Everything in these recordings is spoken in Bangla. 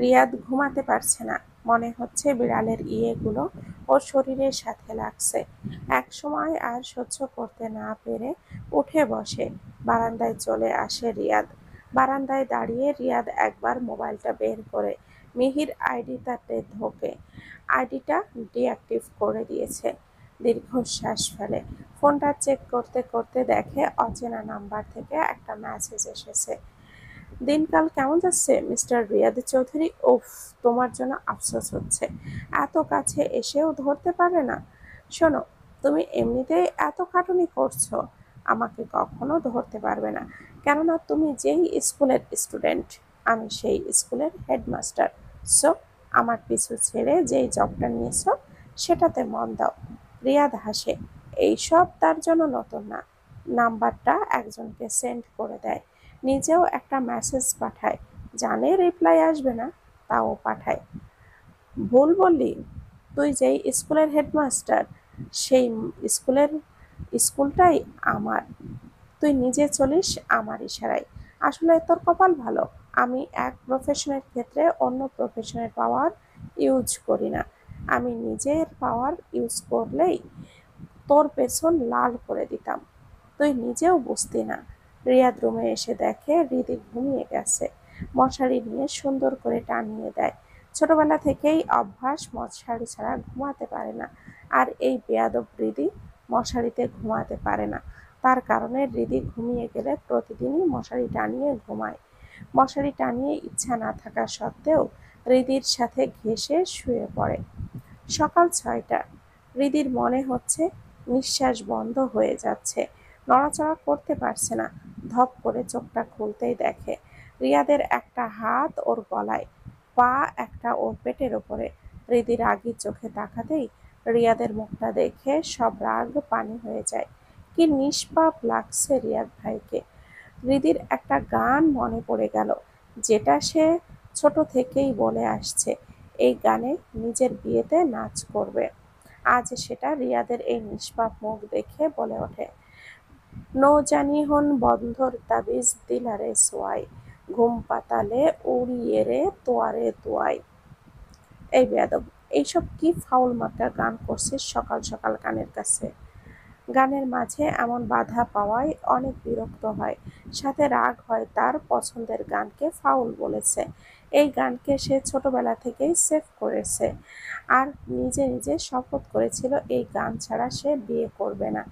রিয়াদ ঘুমাতে পারছে না, মনে হচ্ছে বিড়ালের ইয়েগুলো ওর শরীরের সাথে লাগছে। একসময় আর সহ্য করতে না পেরে উঠে বসে। বারান্দায় চলে আসে রিয়াদ। বারান্দায় দাঁড়িয়ে রিয়াদ একবার মোবাইলটা বের করে মিহির আইডিটাতে ঢোকে। আইডিটা ডিঅ্যাক্টিভ করে দিয়েছে। দীর্ঘশ্বাস ফেলে। ফোনটা চেক করতে করতে দেখে অচেনা নাম্বার থেকে একটা মেসেজ এসেছে। দিনকাল কেমন যাচ্ছে মিস্টার রিয়াদ চৌধুরী? উফ, তোমার জন্য আফসোস হচ্ছে, এত কাছে এসেও ধরতে পারে না। শোনো, তুমি এমনিতেই এত খাটুনি করছো, আমাকে কখনো ধরতে পারবে না, কেননা তুমি যেই স্কুলের স্টুডেন্ট, আমি সেই স্কুলের হেডমাস্টার। সো আমার পিছু ছেড়ে যেই জবটা নিয়েছো সেটাতে মন দাও। রিয়াদ হাসে। এইসব তার জন্য নতুন না। নাম্বারটা একজনকে সেন্ড করে দেয়, নিজেও একটা মেসেজ পাঠায়, জানে রিপ্লাই আসবে না, তাও পাঠায়। ভুল বললি, তুই যেই স্কুলের হেডমাস্টার, সেই স্কুলের স্কুলটাই আমার। তুই নিজে চলিস আমার ইশারায়। আসলে তোর কপাল ভালো, আমি এক প্রফেশনের ক্ষেত্রে অন্য প্রফেশনের পাওয়ার ইউজ করি না। আমি নিজের পাওয়ার ইউজ করলেই তোর পেছন লাল করে দিতাম, তুই নিজেও বুঝতি না। রিয়াদ রুমে এসে দেখে হৃদি ঘুমিয়ে গেছে। মশারি নিয়ে সুন্দর করে টানিয়ে দেয়। ছোটবেলা থেকেই অভ্যাস, মশারি ছাড়া ঘুমাতে পারে না। আর এই বেয়াদব হৃদি মশারিতে ঘুমাতে পারে না। তার কারণে হৃদি ঘুমিয়ে গেলে প্রতিদিনই মশারি টানিয়ে ঘুমায়। মশারি টানিয়ে ইচ্ছা না থাকা সত্ত্বেও হৃদির সাথে ঘেঁষে শুয়ে পড়ে। সকাল ৬টা। হৃদির মনে হচ্ছে নিঃশ্বাস বন্ধ হয়ে যাচ্ছে, নড়াচড়া করতে পারছে না। ধপ করে চোখটা খুলতেই দেখে রিয়াদের একটা হাত ওর গলায়, পা একটা ওর পেটের ওপরে। হৃদি রাগী চোখে তাকাতেই রিয়াদের মুখটা দেখে সব রাগ পানি হয়ে যায়। কি নিষ্পাপ লাগছে রিয়াদ ভাইকে। হৃদির একটা গান মনে পড়ে গেল, যেটা সে ছোট থেকেই বলে আসছে, এই গানে নিজের বিয়েতে নাচ করবে। আজ সেটা রিয়াদের এই নিষ্পাপ মুখ দেখে বলে ওঠে, নৌজানি হন বন্ধর তাবিজ দিলারে সোয়াই, ঘুম পাতালে উড়িয়ে রে তোয়ারে তোয়াই। এই বেয়াদব, এইসব কি ফাউল মার্কা গান করছিস সকাল সকাল কানের কাছে? গানের মাঝে এমন বাধা পাওয়ায় অনেক বিরক্ত হয়, সাথে রাগ হয় তার পছন্দের গানকে ফাউল বলেছে। এই গানকে সে ছোটবেলা থেকেই সেভ করেছে, আর নিজে নিজে শপথ করেছিল এই গান ছাড়া সে বিয়ে করবে না।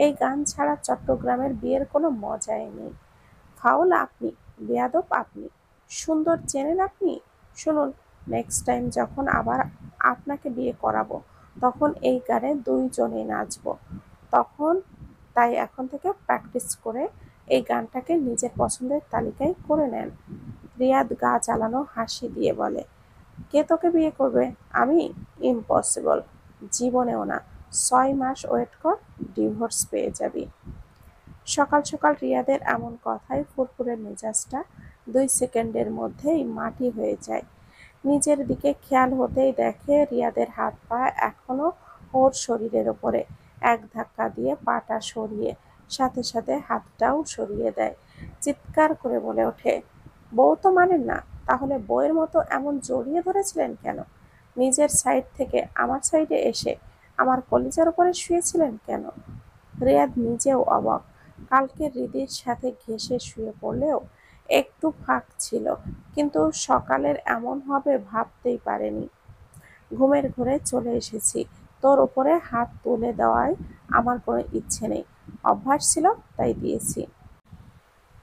এই গান ছাড়া চট্টগ্রামের বিয়ের কোনো মজাই নেই। ফাউল আপনি, বেয়াদব আপনি, সুন্দর চেনেন আপনি। শুনুন, নেক্সট টাইম যখন আবার আপনাকে বিয়ে করাবো, তখন এই গানে দুইজনেই নাচবো। তখন তাই এখন থেকে প্র্যাকটিস করে এই গানটাকে নিজের পছন্দের তালিকায় করে নেন। রিয়াদ গা চালানো হাসি দিয়ে বলে, কে তোকে বিয়ে করবে? আমি? ইম্পসিবল, জীবনেও না। ৬ মাস ওয়েট কর, ডিভোর্স পেয়ে যাবি। সকাল সকাল রিয়াদের এমন কথায় ফুরফুরের মেজাজটা ২ সেকেন্ডের মধ্যেই মাটি হয়ে যায়। নিজের দিকে খেয়াল হতেই দেখে রিয়াদের হাত পা এখনো ওর শরীরের ওপরে। এক ধাক্কা দিয়ে পাটা সরিয়ে সাথে সাথে হাতটাও সরিয়ে দেয়। চিৎকার করে বলে ওঠে, বউ তো মানেন না, তাহলে বউয়ের মতো এমন জড়িয়ে ধরেছিলেন কেন? নিজের সাইড থেকে আমার সাইডে এসে আমার কলিজার উপরে শুয়েছিলেন কেন? রিয়াদ নিজেও অবাক। কালকে হৃদির সাথে ঘেঁষে শুয়ে পড়লেও একটু ফাঁক ছিল, কিন্তু সকালের এমন হবে ভাবতেই পারেনি। ঘুমের ঘোরে চলে এসেছি, তোর উপরে হাত তুলে দেওয়ায় আমার কোনো ইচ্ছে নেই, অভ্যাস ছিল তাই দিয়েছি।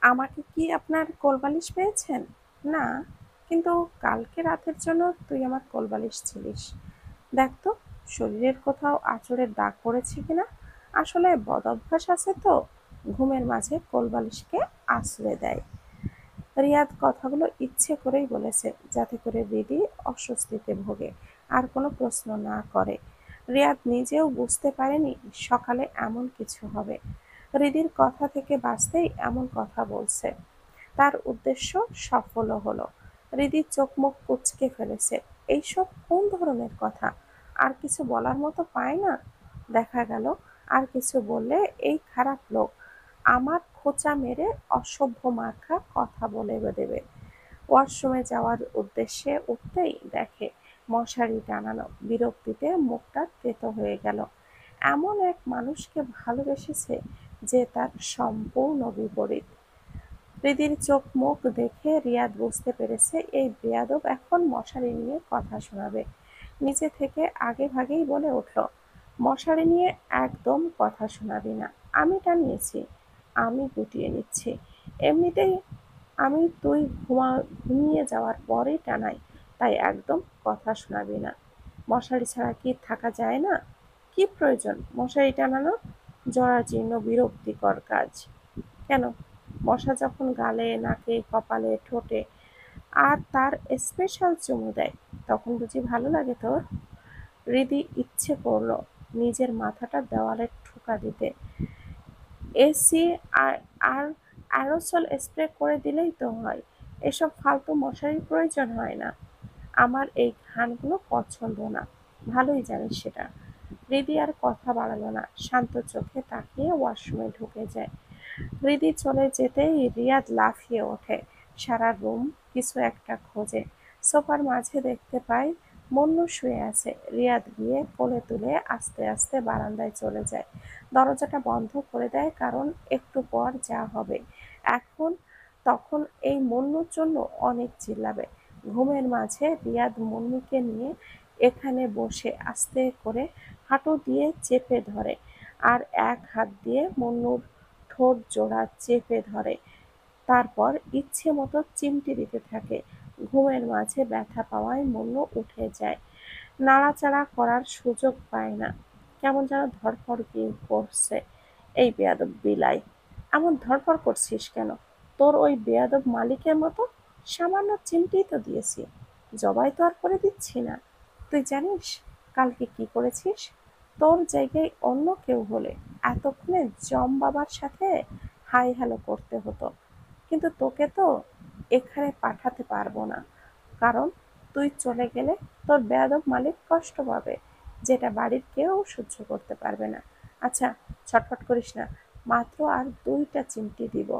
আমাকে কি আপনার কোলবালিশ পেয়েছেন? না, কিন্তু কালকে রাতের জন্য তুই আমার কোলবালিশ ছিলিস। দেখ তো, শরীরের কোথাও আঁচড়ের দাগ পড়েছে কিনা। আসলে বদঅভ্যাস আছে তো, ঘুমের মাঝে কোলবালিশকে আঁচড়ে দেয়। রিয়াদ কথাগুলো ইচ্ছে করেই বলেছে, যাতে করে হৃদি অস্বস্তিতে ভোগে, আর কোনো প্রশ্ন না করে। রিয়াদ নিজেও বুঝতে পারেনি সকালে এমন কিছু হবে। হৃদির কথা থেকে বাঁচতেই এমন কথা বলছে। তার উদ্দেশ্য সফলও হলো। হৃদির চোখ মুখ কুঁচকে ফেলেছে। এইসব কোন ধরনের কথা? আর কিছু বলার মতো পায় না। দেখা গেল আর কিছু বললে এই খারাপ লোক আমার খোঁচা মেরে অসভ্য মার্কা কথা বলে দেবে। ওয়াশরুমে যাওয়ার উদ্দেশ্যে উঠতেই দেখে মশারি টানানো। বিরক্তিতে মুখটা তেতো হয়ে গেল। এমন এক মানুষকে ভালোবেসেছে যে তার সম্পূর্ণ বিপরীত। হৃদির চোখ মুখ দেখে রিয়াদ বুঝতে পেরেছে এই বেয়াদব এখন মশারি নিয়ে কথা শোনাবে। নিচে থেকে আগে ভাগেই বলে উঠল, মশারি নিয়ে একদম কথা শোনাবি না। আমি টানিয়েছি, আমি গুটিয়ে নিচ্ছি। এমনিতেই আমি তুই ঘুমিয়ে যাওয়ার পরেই টানাই, তাই একদম কথা শোনাবি না। মশারি ছাড়া কি থাকা যায় না? কি প্রয়োজন মশারি টানানো? জরাজীর্ণ বিরক্তিকর কাজ। কেন? মশা যখন গালে, নাকে, কপালে, ঠোঁটে আর তার স্পেশাল চুমু দেয়, তখন বুঝি ভালো লাগে তোর? হৃদি ইচ্ছে করল নিজের মাথাটা দেওয়ালে ঠুকা দিতে। এসি আর আর অ্যারোসল স্প্রে করে দিলেই তো হয়। এসব ফালতু মশারির প্রয়োজন হয় না। আমার এই ঘ্রাণগুলো পছন্দ না, ভালোই জানিস সেটা। হৃদি আর কথা বাড়ালো না, শান্ত চোখে তাকিয়ে ওয়াশরুমে ঢুকে যায়। হৃদি চলে যেতেই রিয়াদ লাফিয়ে ওঠে। সারা রুম কিছু একটা খোঁজে। সোফার মাঝে দেখতে পায় মন্নু শুয়ে আছে। রিয়াদ গিয়ে কোলে তুলে আস্তে আস্তে বারান্দায় চলে যায়। দরজাটা বন্ধ করে দেয়, কারণ একটু পর যা হবে এখন তখন এই মন্নুর জন্য অনেক চিল্লাবে। ঘুমের মাঝে রিয়াদ মন্নুকে নিয়ে এখানে বসে আস্তে করে হাঁটু দিয়ে চেপে ধরে আর এক হাত দিয়ে মন্নুর ঠোঁট জোড়া চেপে ধরে। তারপর ইচ্ছে মতো চিমটি দিতে থাকে। ঘুমের মাঝে ব্যথা পাওয়ায় মন্নু উঠে যায়। নাড়াচাড়া করার সুযোগ পায় না। কেমন যেন ধড়ফড় করছে। এই বেয়াদব বিলাই, এমন ধড়ফড় করছিস কেন? তোর ওই বেয়াদব মালিকের মতো সামান্য চিমটিই তো দিয়েছি, জবাই তো আর করে দিচ্ছি না। তুই জানিস কালকে কি করেছিস? তোর জায়গায় অন্য কেউ হলে এতক্ষণে জম বাবার সাথে হাই হ্যালো করতে হতো, কিন্তু তোকে তো এখানে পাঠাতে পারবো না, কারণ তুই চলে গেলে তোর বেয়াদব মালিক কষ্ট পাবে, যেটা বাড়ির কেউ সহ্য করতে পারবে না। আচ্ছা, ছটফট করিস না, মাত্র আর 2টা চিমটি দিব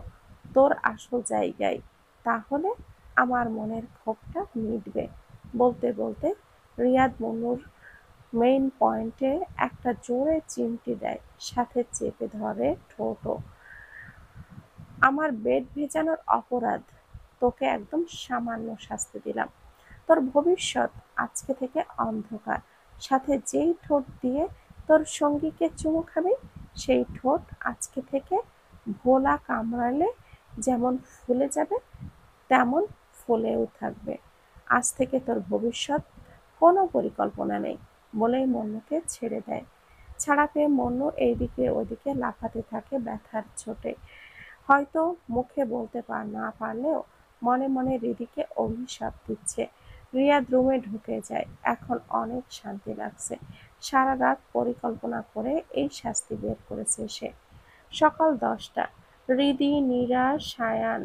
তোর আসল জায়গায়, তাহলে আমার মনের ক্ষোভটা মিটবে। বলতে বলতে রিয়াদ মনুর মেইন পয়েন্টে একটা জোরে চিমটি দেয়, সাথে চেপে ধরে ঠোঁটও। আমার বেড ভেজানোর অপরাধ, তোকে একদম সামান্য শাস্তি দিলাম। তোর ভবিষ্যৎ আজকে থেকে অন্ধকার। সাথে যেই ঠোঁট দিয়ে তোর সঙ্গীকে চুমু খাবি, সেই ঠোঁট আজকে থেকে ভোলা কামড়ালে যেমন ফুলে যাবে, তেমন ফুলেও থাকবে। আজ থেকে তোর ভবিষ্যৎ কোনো পরিকল্পনা নেই, বলেই মন্নুকে ছেড়ে দেয়। ছাড়া পেয়ে মন্নু এইদিকে ওইদিকে লাফাতে থাকে ব্যথার চোটে। হয়তো মুখে বলতে না পারলেও মনে মনে হৃদিকে অভিশাপ দিচ্ছে। রিয়াদ রুমে ঢুকে যায়। এখন অনেক শান্তি লাগছে। সারা রাত পরিকল্পনা করে এই শাস্তি বের করেছে সে। সকাল 10টা। হৃদি, নীরা, সায়ান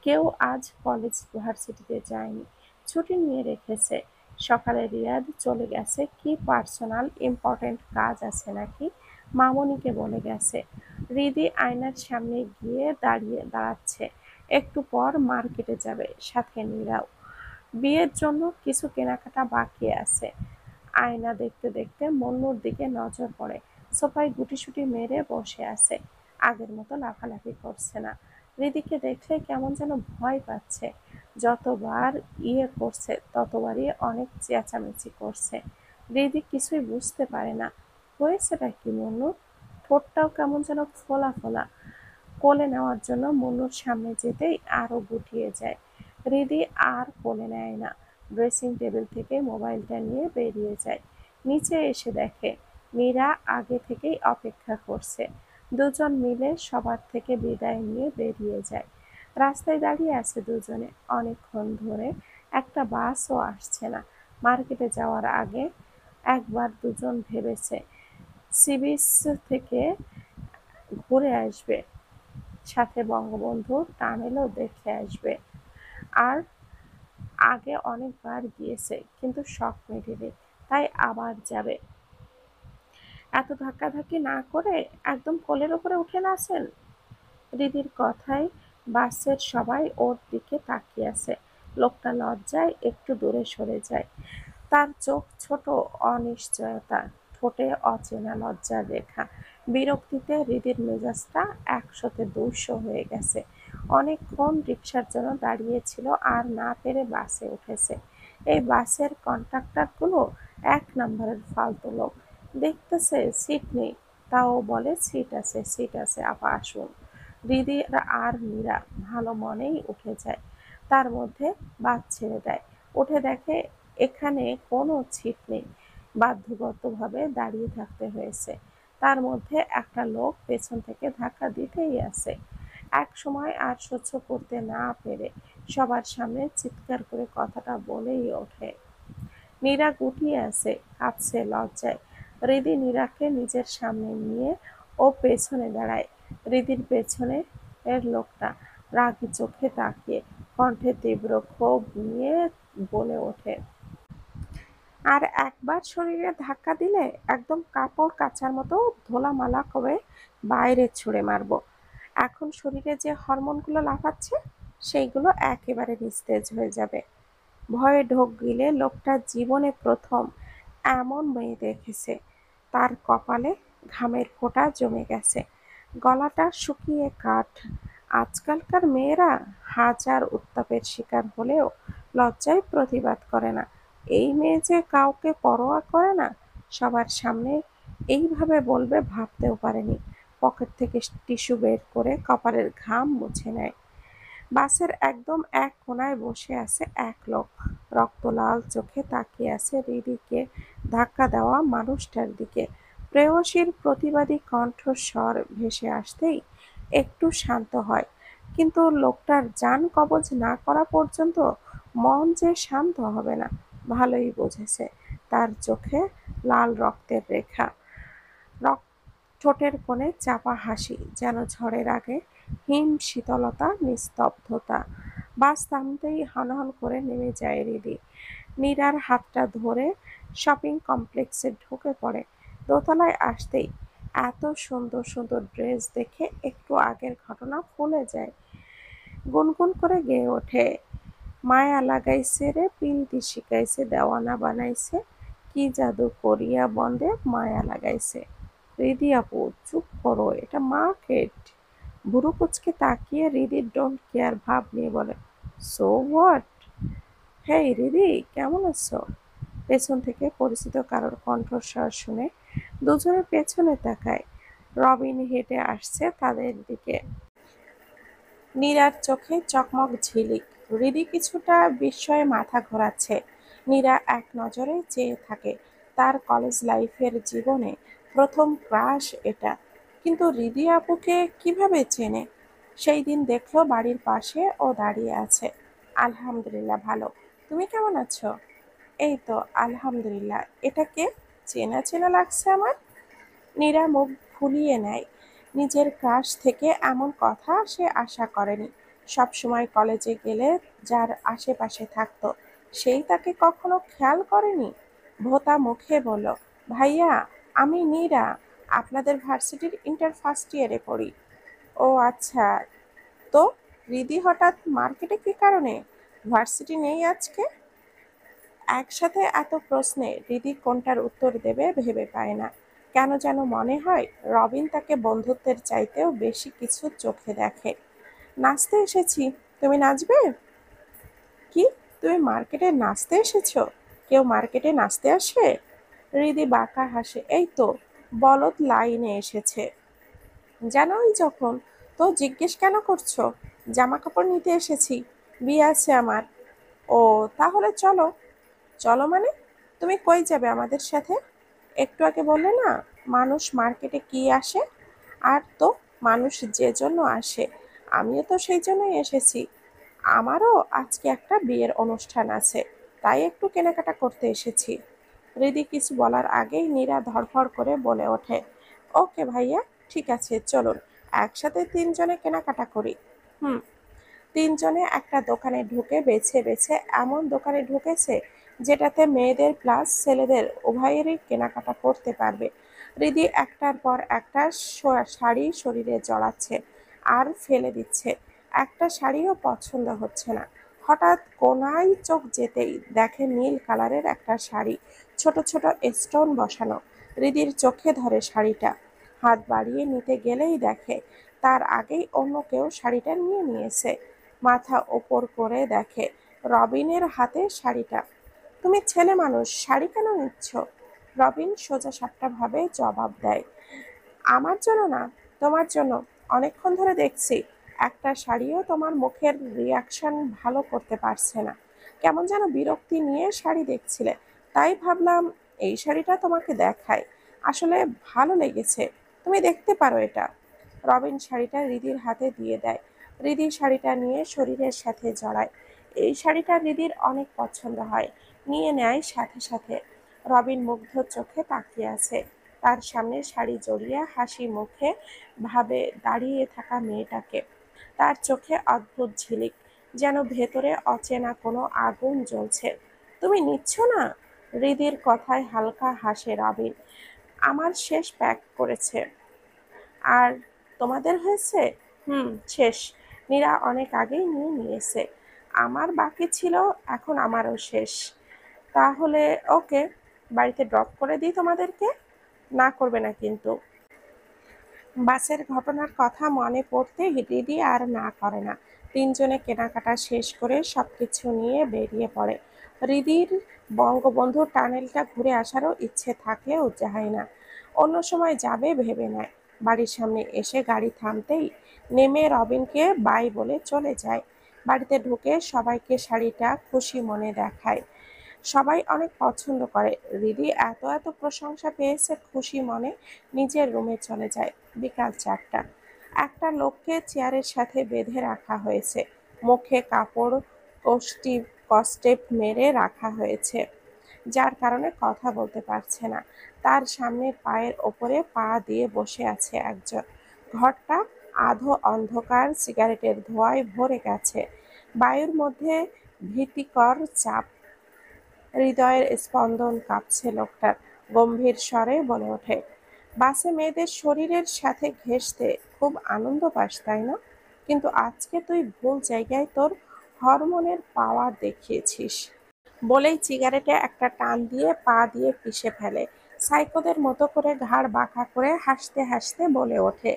কেউ আজ কলেজ ভার্সিটিতে যায়নি, ছুটি নিয়ে রেখেছে। সকালে রিয়াদ চলে গেছে কি পার্সোনাল ইম্পর্টেন্ট কাজ আছে নাকি মামনিকে বলে গেছে। হৃদি আয়নার সামনে গিয়ে দাঁড়াচ্ছে। একটু পর মার্কেটে যাবে, সাথে নীরাও। বিয়ের জন্য কিছু কেনাকাটা বাকি আছে। আয়না দেখতে দেখতে মন্নুর দিকে নজর পড়ে। সোফায় গুটিসুটি মেরে বসে আছে, আগের মতো লাফালাফি করছে না। হৃদিকে দেখলে কেমন যেন ভয় পাচ্ছে। যতবার করছে ততবারই অনেক চেঁচামেচি করছে। হৃদি কিছুই বুঝতে পারে না হয়েছেটা কি মন্নুর। ঠোঁটটাও কেমন যেন ফোলা ফোলা। কোলে নেওয়ার জন্য মন্নুর সামনে যেতেই আরো গুটিয়ে যায়। হৃদি আর কোলে নেয় না, ড্রেসিং টেবিল থেকে মোবাইলটা নিয়ে বেরিয়ে যায়। নিচে এসে দেখে মীরা আগে থেকেই অপেক্ষা করছে। দুজন মিলে সবার থেকে বিদায় নিয়ে বেরিয়ে যায়। রাস্তায় দাঁড়িয়ে আছে দুজনে অনেকক্ষণ ধরে, একটা বাসও আসছে না। মার্কেটে যাওয়ার আগে একবার দুজন ভেবেছে সি বিচ থেকে ঘুরে আসবে, সাথে বঙ্গবন্ধু টানেলও দেখে আসবে। আর আগে অনেকবার গিয়েছে, কিন্তু শখ মেটেনি, তাই আবার যাবে। এত ধাক্কাধাক্কি না করে একদম কোলের ওপরে উঠে নাচেন। হৃদির কথায় বাসের সবাই ওর দিকে তাকিয়ে আছে। লোকটা লজ্জায় একটু দূরে সরে যায়। তার চোখ ছোট, অনিশ্চয়তা, ঠোঁটে অচেনা লজ্জার রেখা। বিরক্তিতে হৃদির মেজাজটা ১০০-২০০ হয়ে গেছে। অনেকক্ষণ রিকশার জন্য দাঁড়িয়েছিল, আর না পেরে বাসে উঠেছে। এই বাসের কন্ডাক্টরগুলো ১ নম্বরের ফালতু লোক। দেখতেছে সিট নেই, তাও বলে সিট আছে, সিট আছে, আপা আসুন। হৃদি আর মীরা ভালো মনেই উঠে যায়। তার মধ্যে বাস ছেড়ে দেয়। উঠে দেখে এখানে কোনো সিট নেই। বাধ্যগতভাবে দাঁড়িয়ে থাকতে হয়েছে। তার মধ্যে একটা লোক পেছন থেকে ধাক্কা দিতেই আছে। একসময় আর সহ্য করতে না পেরে সবার সামনে চিৎকার করে কথাটা বলেই ওঠে। নীরা গুটিয়ে আছে, কাঁপছে লজ্জায়। হৃদি নীরাকে নিজের সামনে নিয়ে ও পেছনে দাঁড়ায়। হৃদির পেছনে এর লোকটা রাগী চোখে তাকিয়ে কণ্ঠে তীব্র ক্ষোভ নিয়ে বলে ওঠে, আর একবার শরীরে ধাক্কা দিলে একদম কাপড় কাচার মতো ধোলামালা করে বাইরে ছুঁড়ে মারবো। এখন শরীরে যে হরমোনগুলো লাফাচ্ছে সেইগুলো একেবারে নিস্তেজ হয়ে যাবে। ভয়ে ঢোক গিলে লোকটা জীবনে প্রথম এমন মেয়ে দেখেছে। তার কপালে ঘামের ফোঁটা জমে গেছে, গলাটা শুকিয়ে কাঠ। আজকালকার মেয়েরা হাজার উত্তাপের শিকার হলেও লজ্জায় প্রতিবাদ করে না। এই মেয়ে যে কাউকে পরোয়া করে না, সবার সামনে এইভাবে বলবে ভাবতেও পারেনি। পকেট থেকে টিস্যু বের করে কপালের ঘাম মুছে নেয়। বাসের একদম এক কোনায় বসে আছে এক লোক। রক্তলাল চোখে তাকিয়ে আছে হৃদিকে ধাক্কা দেওয়া মানুষটার দিকে। প্রেয়সীর প্রতিবাদী কণ্ঠস্বর ভেসে আসতেই একটু শান্ত হয়, কিন্তু লোকটার জান কবজ না করা পর্যন্ত মন যে শান্ত হবে না ভালোই বুঝেছে। তার চোখে লাল রক্তের রেখা, ঠোঁটের কোণে চাপা হাসি, যেন ঝড়ের আগে হিম শীতলতা, নিস্তব্ধতা। বাস থামতেই হনহন করে নেমে যায় হৃদি। নীরার হাতটা ধরে শপিং কমপ্লেক্সে ঢুকে পড়ে। দোতলায় আসতেই এত সুন্দর সুন্দর ড্রেস দেখে একটু আগের ঘটনা ভুলে যায়। গুনগুন করে গেয়ে ওঠে, মায়া লাগাইছে রে পিলতি শিখাইছে, দেওয়ানা বানাইছে, কি জাদু করিয়া বন্দে মায়া লাগাইছে। হৃদি আপু চুপ করো, এটা মার্কেট। বুড়ো কুচকে তাকিয়ে হৃদির ডোন্ট কেয়ার ভাব নিয়ে বলে, সো হোয়াট। হেই হৃদি, কেমন আছো? পেছন থেকে পরিচিত কারোর কণ্ঠস্বর শুনে দুজনে পেছনে তাকায়। রবিন হেঁটে আসছে তাদের দিকে। নীরার চোখে চকমক ঝিলিক। হৃদি কিছুটা বিস্ময়ে মাথা ঘোরাচ্ছে। নীরা এক নজরে চেয়ে থাকে। তার কলেজ লাইফের জীবনে প্রথম ক্রাশ এটা। কিন্তু হৃদি আপুকে কিভাবে চেনে? সেই দিন দেখলো বাড়ির পাশে ও দাঁড়িয়ে আছে। আলহামদুলিল্লাহ ভালো, তুমি কেমন আছো? এই তো আলহামদুলিল্লাহ। এটা কে? চেনা চেনা লাগছে আমার। নীরা মুখ ফুলিয়ে নেয়। নিজের ক্রাশ থেকে এমন কথা সে আশা করেনি। সবসময় কলেজে গেলে যার আশেপাশে থাকতো, সেই তাকে কখনো খেয়াল করেনি। ভোঁতা মুখে বলল, ভাইয়া, আমি নীরা, আপনাদের ভার্সিটির ইন্টার ফার্স্ট ইয়ারে পড়ি। ও আচ্ছা, তো হৃদি হঠাৎ মার্কেটে কী কারণে? ভার্সিটি নেই আজকে? একসাথে এত প্রশ্নে হৃদি কোনটার উত্তর দেবে ভেবে পায় না। কেন যেন মনে হয় রবিন তাকে বন্ধুত্বের চাইতেও বেশি কিছু চোখে দেখে। নাচতে এসেছি, তুমি নাচবে? কি, তুমি মার্কেটে নাচতে এসেছো? কেউ মার্কেটে নাচতে আসে? হৃদি বাঁকা হাসে, এই তো বলদ লাইনে এসেছে। জানোই যখন, তো জিজ্ঞেস কেন করছো? জামা কাপড় নিতে এসেছি, বিয়ে আছে আমার। ও, তাহলে চলো। চলো মানে? তুমি কই যাবে আমাদের সাথে? একটু আগে বললে না মানুষ মার্কেটে কি আসে। আর তো মানুষ যে জন্য আসে, আমিও তো সেই জন্যই এসেছি। আমারও আজকে একটা বিয়ের অনুষ্ঠান আছে, তাই একটু কেনাকাটা করতে এসেছি। হৃদি কিছু বলার আগেই নীরা ধড়ফড় করে বলে ওঠে, ওকে ভাইয়া, ঠিক আছে চলুন, একসাথে তিনজনে কেনাকাটা করি। হুম। তিনজনে একটা দোকানে ঢুকে বেছে বেছে এমন দোকানে ঢুকেছে যেটাতে মেয়েদের প্লাস ছেলেদের উভয়েরই কেনাকাটা করতে পারবে। হৃদি একটার পর একটা শাড়ি শরীরে জড়াচ্ছে আর ফেলে দিচ্ছে। একটা শাড়িও পছন্দ হচ্ছে না। হঠাৎ কোনায় চোখ যেতেই দেখে নীল কালারের একটা শাড়ি, ছোট ছোট স্টোন বসানো। হৃদির চোখে ধরে শাড়িটা, হাত বাড়িয়ে নিতে গেলেই দেখে তার আগেই অন্য কেউ শাড়িটা নিয়ে নিয়েছে। মাথা ওপর করে দেখে রবিনের হাতে শাড়িটা। তুমি ছেলে মানুষ, শাড়ি কেন নিচ্ছ? রবিন সোজা সাপটা ভাবে জবাব দেয়, আমার জন্য না, তোমার জন্য। অনেকক্ষণ ধরে দেখছি একটা শাড়িও তোমার মুখের রিয়াকশন ভালো করতে পারছে না। কেমন যেন বিরক্তি নিয়ে শাড়ি দেখছিলে, তাই ভাবলাম এই শাড়িটা তোমাকে দেখাই। আসলে ভালো লেগেছে, তুমি দেখতে পারো এটা। রবিন শাড়িটা হৃদির হাতে দিয়ে দেয়। হৃদি শাড়িটা নিয়ে শরীরের সাথে জড়ায়। এই শাড়িটা হৃদির অনেক পছন্দ হয়, নিয়ে নেয় সাথে সাথে। রবিন মুগ্ধ চোখে তাকিয়ে আছে। তার সামনে শাড়ি জড়িয়ে হাসি মুখে ভাবে দাঁড়িয়ে থাকা মেয়েটাকে। তার চোখে অদ্ভুত ঝিলিক, যেন ভেতরে অচেনা কোনো আগুন জ্বলছে। তুমি নিচ্ছ না? হৃদির কথায় হালকা হাসে রবিন। আমার শেষ প্যাক করেছে। আর তোমাদের হয়েছে? হুম, শেষ। নীরা অনেক আগেই নিয়ে নিয়েছে। আমার বাকি ছিল, এখন আমারও শেষ। তাহলে ওকে, বাড়িতে ড্রপ করে দিই তোমাদেরকে? না করবে না কিন্তু। বাসের ঘটনার কথা মনে পড়তে হৃদি আর না করে না। তিনজনে কেনাকাটা শেষ করে সবকিছু নিয়ে বেরিয়ে পড়ে। হৃদির বঙ্গবন্ধু টানেলটা ঘুরে আসারও ইচ্ছে থাকলেও যায় না। অন্য সময় যাবে ভেবে নেয়। বাড়ির সামনে এসে গাড়ি থামতেই নেমে রবিনকে বাই বলে চলে যায়। বাড়িতে ঢুকে সবাইকে শাড়িটা খুশি মনে দেখায়। সবাই অনেক পছন্দ করে। হৃদি এত এত প্রশংসা পেয়েছে, খুশি মনে নিজের রুমে চলে যায়। বিকাল 4টা। একটা লোককে চেয়ারের সাথে বেঁধে রাখা হয়েছে, মুখে কাপড় কস্টেপ মেরে রাখা হয়েছে, যার কারণে কথা বলতে পারছে না। তার সামনে পায়ের ওপরে পা দিয়ে বসে আছে একজন। ঘরটা আধো অন্ধকার, সিগারেটের ধোঁয়ায় ভরে গেছে। বায়ুর মধ্যে ভীতিকর চাপ। হৃদয়ের স্পন্দন কাঁপছে লোকটার। গম্ভীর স্বরে বলে ওঠে, বাসে মেয়েদের শরীরের সাথে ঘেঁষতে খুব আনন্দ পাস, তাই না? কিন্তু আজকে তুই ভুল জায়গায় তোর হরমোনের পাওয়ার দেখিয়েছিস। বলেই সিগারেটে একটা টান দিয়ে পা দিয়ে পিষে ফেলে। সাইকোদের মতো করে ঘাড় বাঁকা করে হাসতে হাসতে বলে ওঠে,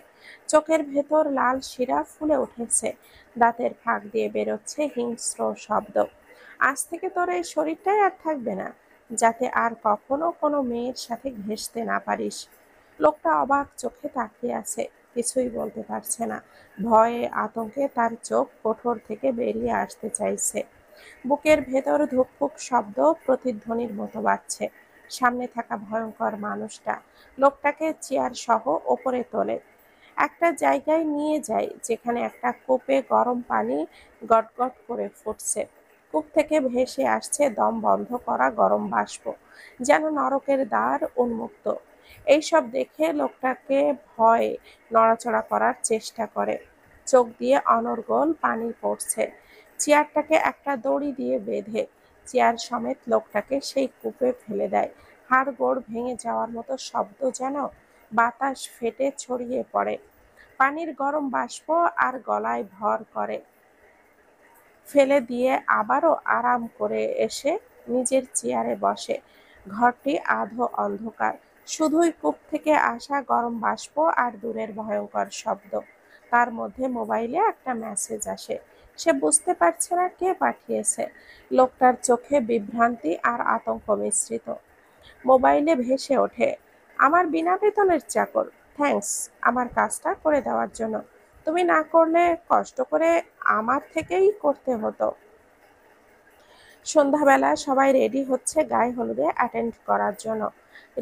চোখের ভেতর লাল শিরা ফুলে উঠেছে, দাঁতের ফাঁক দিয়ে বেরোচ্ছে হিংস্র শব্দ। আজ থেকে তোর এই শরীরটাই আর থাকবে না, যাতে আর কখনো কোনো মেয়ের সাথে ঘেঁষতে না পারিস। লোকটা অবাক চোখে তাকিয়ে আছে, কিছুই বলতে পারছে না। ভয়ে আতঙ্কে তার চোখ কোঠর থেকে বেরিয়ে আসতে চাইছে। বুকের ভেতর ধুকপুক শব্দ প্রতিধ্বনির মতো বাজছে। সামনে থাকা ভয়ঙ্কর মানুষটা লোকটাকে চেয়ার সহ ওপরে তোলে, একটা জায়গায় নিয়ে যায় যেখানে একটা কূপে গরম পানি গটগট করে ফুটছে। কূপ থেকে ভেসে আসছে দম বন্ধ করা গরম বাষ্প, যেন নরকের দ্বার উন্মুক্ত। এইসব দেখে লোকটাকে ভয়ে নড়াচড়া করার চেষ্টা করে। চোখ দিয়ে অনর্গল পানি পড়ছে। চেয়ারটাকে একটা দড়ি দিয়ে বেঁধে চেয়ার সমেত লোকটাকে সেই কূপে ফেলে দেয়। হাড়গোড় ভেঙে যাওয়ার মতো শব্দ, যেন বাতাস ফেটে ছড়িয়ে পড়ে। পানির গরম বাষ্প আর গলায় ভর করে। ফেলে দিয়ে আবারও আরাম করে এসে নিজের চেয়ারে বসে। ঘরটি আধো অন্ধকার, শুধুই কূপ থেকে আসা গরম বাষ্প আর দূরের ভয়ঙ্কর শব্দ। তার মধ্যে মোবাইলে একটা মেসেজ আসে। সে বুঝতে পারছে না কে পাঠিয়েছে। লোকটার চোখে বিভ্রান্তি আর আতঙ্ক মিশ্রিত। মোবাইলে ভেসে ওঠে, আমার বিনা বেতনের চাকর, থ্যাঙ্কস আমার কাজটা করে দেওয়ার জন্য। তুমি না করলে কষ্ট করে আমার থেকেই করতে হতো। সন্ধ্যাবেলা সবাই রেডি হচ্ছে গায়ে হলুদে অ্যাটেন্ড করার জন্য।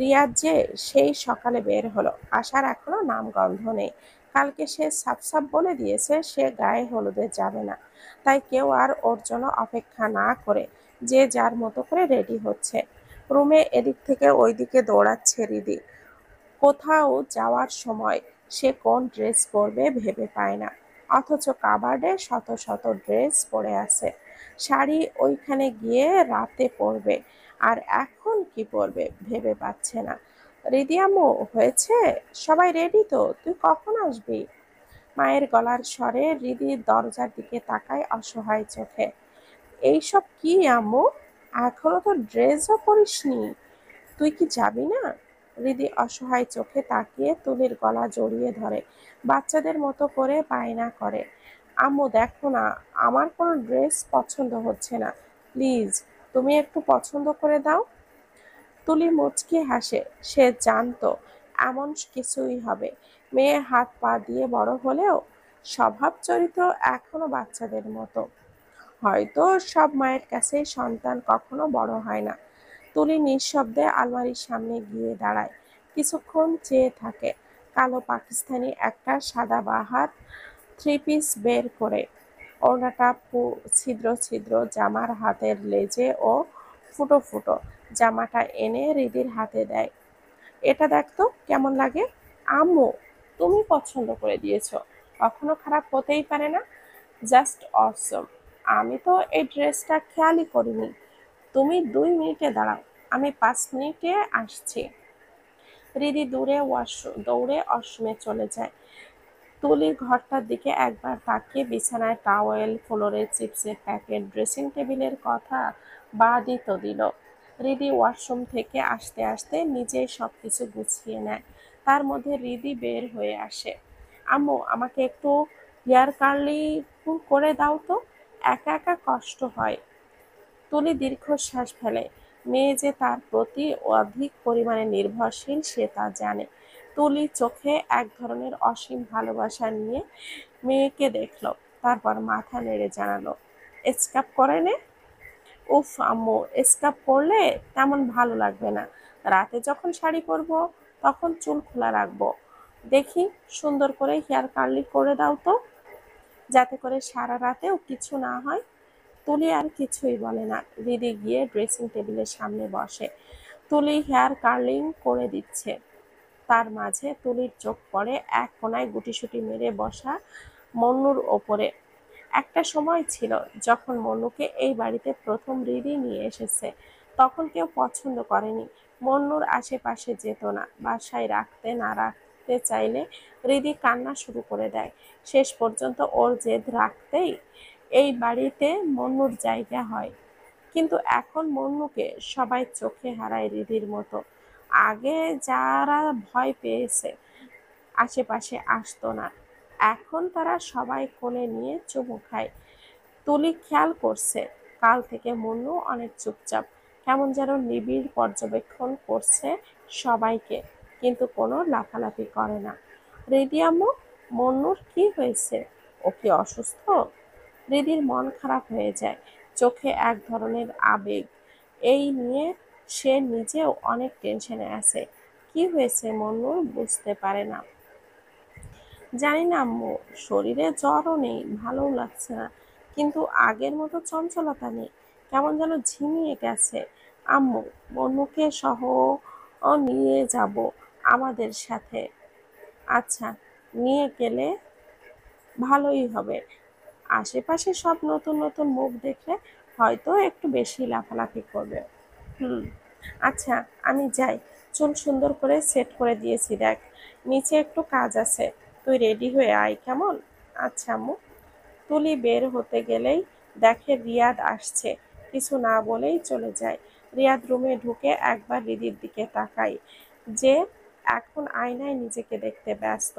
রিয়াজ যে সেই সকালে বের হলো, আসার এখনো নামগন্ধ নেই। কালকে সে সাফ সাফ বলে দিয়েছে সে গায়ে হলুদে যাবে না। তাই কেউ আর ওর জন্য অপেক্ষা না করে যে যার মতো করে রেডি হচ্ছে। রুমে এদিক থেকে ওইদিকে দৌড়াচ্ছে হৃদি। কোথাও যাওয়ার সময় সে কোন ড্রেস পরবে ভেবে পায় না, অথচ কাবার্ডে শত শত ড্রেস পড়ে আছে। শাড়ি ওইখানে গিয়ে রাতে পরবে, আর এখন কি পরবে ভেবে পাচ্ছে না। রিদি আম্মু, হয়েছে? সবাই রেডি তো? তুই কখন আসবি? মায়ের গলার স্বরে হৃদি দরজার দিকে তাকায় অসহায় চোখে। এইসব কি আম্মু? এখনো তো ড্রেসও পরিসনি। তুই কি যাবি না? রিদি অসহায় চোখে তাকিয়ে তুলির গলা জড়িয়ে ধরে, বাচ্চাদের মতো করে বায়না করে। আম্মু দেখো না, আমার কোনো ড্রেস পছন্দ হচ্ছে না, প্লিজ তুমি একটু পছন্দ করে দাও। তুলি মুচকি হাসে। সে জানতো এমন কিছুই হবে। মেয়ে হাত পা দিয়ে বড় হলেও স্বভাব চরিত্র এখনো বাচ্চাদের মতো। হয়তো সব মায়ের কাছে সন্তান কখনো বড় হয় না। তুলি নিঃশব্দে আলমারির সামনে গিয়ে দাঁড়ায়, কিছুক্ষণ চেয়ে থাকে। কালো পাকিস্তানি একটা সাদাবাহার থ্রি পিস বের করে, ওড়নাটা ছিদ্র ছিদ্র, জামার হাতের লেজে ও ফুটো ফুটো। জামাটা এনে রিদির হাতে দেয়। এটা দেখতো কেমন লাগে। আম্মু, তুমি পছন্দ করে দিয়েছো, কখনো খারাপ হতেই পারে না। জাস্ট অসম। আমি তো এই ড্রেসটা খেয়ালই করিনি। তুমি 2 মিনিটে দাঁড়াও, আমি 5 মিনিটে আসছি। রিদি দৌড়ে ওয়াশরুমে চলে যায়। তুলি ঘরটার দিকে একবার তাকিয়ে বিছানায় টাওয়েল, ফ্লোরে চিপসের প্যাকেট, ড্রেসিং টেবিলের কথা বাদই তো দিল। রিদি ওয়াশরুম থেকে আসতে আসতে নিজেই সবকিছু গুছিয়ে নেয়। তার মধ্যে রিদি বের হয়ে আসে। আম্মু, আমাকে একটু হেয়ার কার্লি করে দাও তো, একা একা কষ্ট হয়। তুলি দীর্ঘশ্বাস ফেলে। মেয়ে যে তার প্রতি অধিক পরিমাণে নির্ভরশীল সে তা জানে। তুলি চোখে এক ধরনের অসীম ভালোবাসা নিয়ে মেয়েকে দেখল, তারপর মাথা নেড়ে জানালো, স্কার্ফ করে নে। উফ আম্মু, স্কার্ফ পরলে তেমন ভালো লাগবে না। রাতে যখন শাড়ি পরবো তখন চুল খোলা রাখবো। দেখি, সুন্দর করে হেয়ার কার্লি করে দাও তো, যাতে করে সারা রাতেও কিছু না হয়। তুলি আর কিছুই বলে না। দিদি গিয়ে ড্রেসিং টেবিলের সামনে বসে। তুলি হেয়ার কার্লিং করে দিচ্ছে। তার মাঝে তুলির চোখ পড়ে এক কোনায় গুটিসুটি মেরে বসা মন্নুর ওপরে। একটা সময় ছিল যখন মন্নুকে এই বাড়িতে প্রথম রিদি নিয়ে এসেছে। তখন কেউ পছন্দ করেনি, মন্নুর আশেপাশে যেত না। বাসায় রাখতে না রাখতে চাইলে রিদি কান্না শুরু করে দেয়। শেষ পর্যন্ত ওর জেদ রাখতেই এই বাড়িতে মন্নুর জায়গা হয়। কিন্তু এখন মন্নুকে সবাই চোখে হারায় রিদির মতো। আগে যারা ভয় পেয়েছে আশেপাশে আসতো না, এখন তারা সবাই কোলে নিয়ে চুমু খায়। তুলি খেয়াল করছে কাল থেকে মন্নু অনেক চুপচাপ, কেমন যেন নিবিড় পর্যবেক্ষণ করছে সবাইকে, কিন্তু কোনো লাফালাফি করে না। রিদি আম্মু, মন্নুর কি হয়েছে? ও কি অসুস্থ? রিদির মন খারাপ হয়ে যায়, চোখে এক ধরনের আবেগ। এই নিয়ে সে নিজেও অনেক টেনশনে আছে। কি হয়েছে মন্নুর বুঝতে পারে না। জানি না আম্মু, শরীরে জ্বরও নেই, ভালোও লাগছে না, কিন্তু আগের মতো চঞ্চলতা নেই, কেমন যেন ঝিমিয়ে গেছে। আম্মু, মন্নুকে সহ নিয়ে যাব আমাদের সাথে। আচ্ছা, নিয়ে গেলে ভালোই হবে। আশেপাশে সব নতুন নতুন মুখ দেখলে হয়তো একটু বেশি লাফালাফি করবে। হুম, আচ্ছা, আমি যাই। চুল সুন্দর করে সেট করে দিয়েছি দেখ, নিচে একটু কাজ আছে, তুই রেডি হয়ে আয় কেমন? আচ্ছা আম্মু। তুলি বের হতে গেলেই দেখে রিয়াদ আসছে। কিছু না বলেই চলে যায়। রিয়াদ রুমে ঢুকে একবার রিদির দিকে তাকায়, যে এখন আয়নায় নিজেকে দেখতে ব্যস্ত।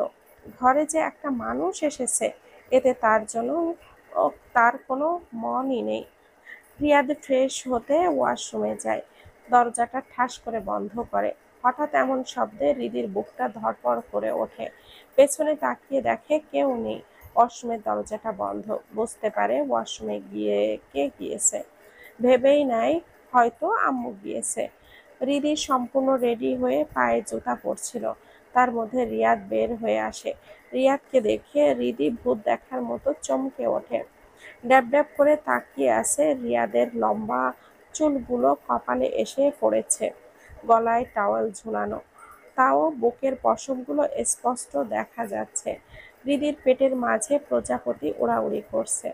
ঘরে যে একটা মানুষ এসেছে, এতে তার জন্য ও তার কোনো মনই নেই। রিয়াদ ফ্রেশ হতে ওয়াশরুমে যায়, দরজাটা ঠাস করে বন্ধ করে। হঠাৎ এমন শব্দে রিদির বুকটা ধড়ফড় করে ওঠে। পেছনে তাকিয়ে দেখে কেউ নেই। ওয়াশরুমের দরজাটা বন্ধ। বুঝতে পারে ওয়াশরুমে গিয়ে কে গিয়েছে। ভেবেই নেয় হয়তো আম্মু গিয়েছে। রিদি সম্পূর্ণ রেডি হয়ে পায়ে জুতা পরছিল, তার মধ্যে রিয়াদ বের হয়ে আসে। রিয়াদকে দেখে রিদি ভূত দেখার মতো চমকে ওঠে। ড্যাব ড্যাব করে তাকিয়ে আছে। রিয়াদের লম্বা চুলগুলো কপালে এসে পড়েছে, গলায় টাওয়েল ঝুলানো, তাও বুকের পশমগুলো স্পষ্ট দেখা যাচ্ছে। রিদির পেটের মাঝে প্রজাপতি উড়াউড়ি করছে।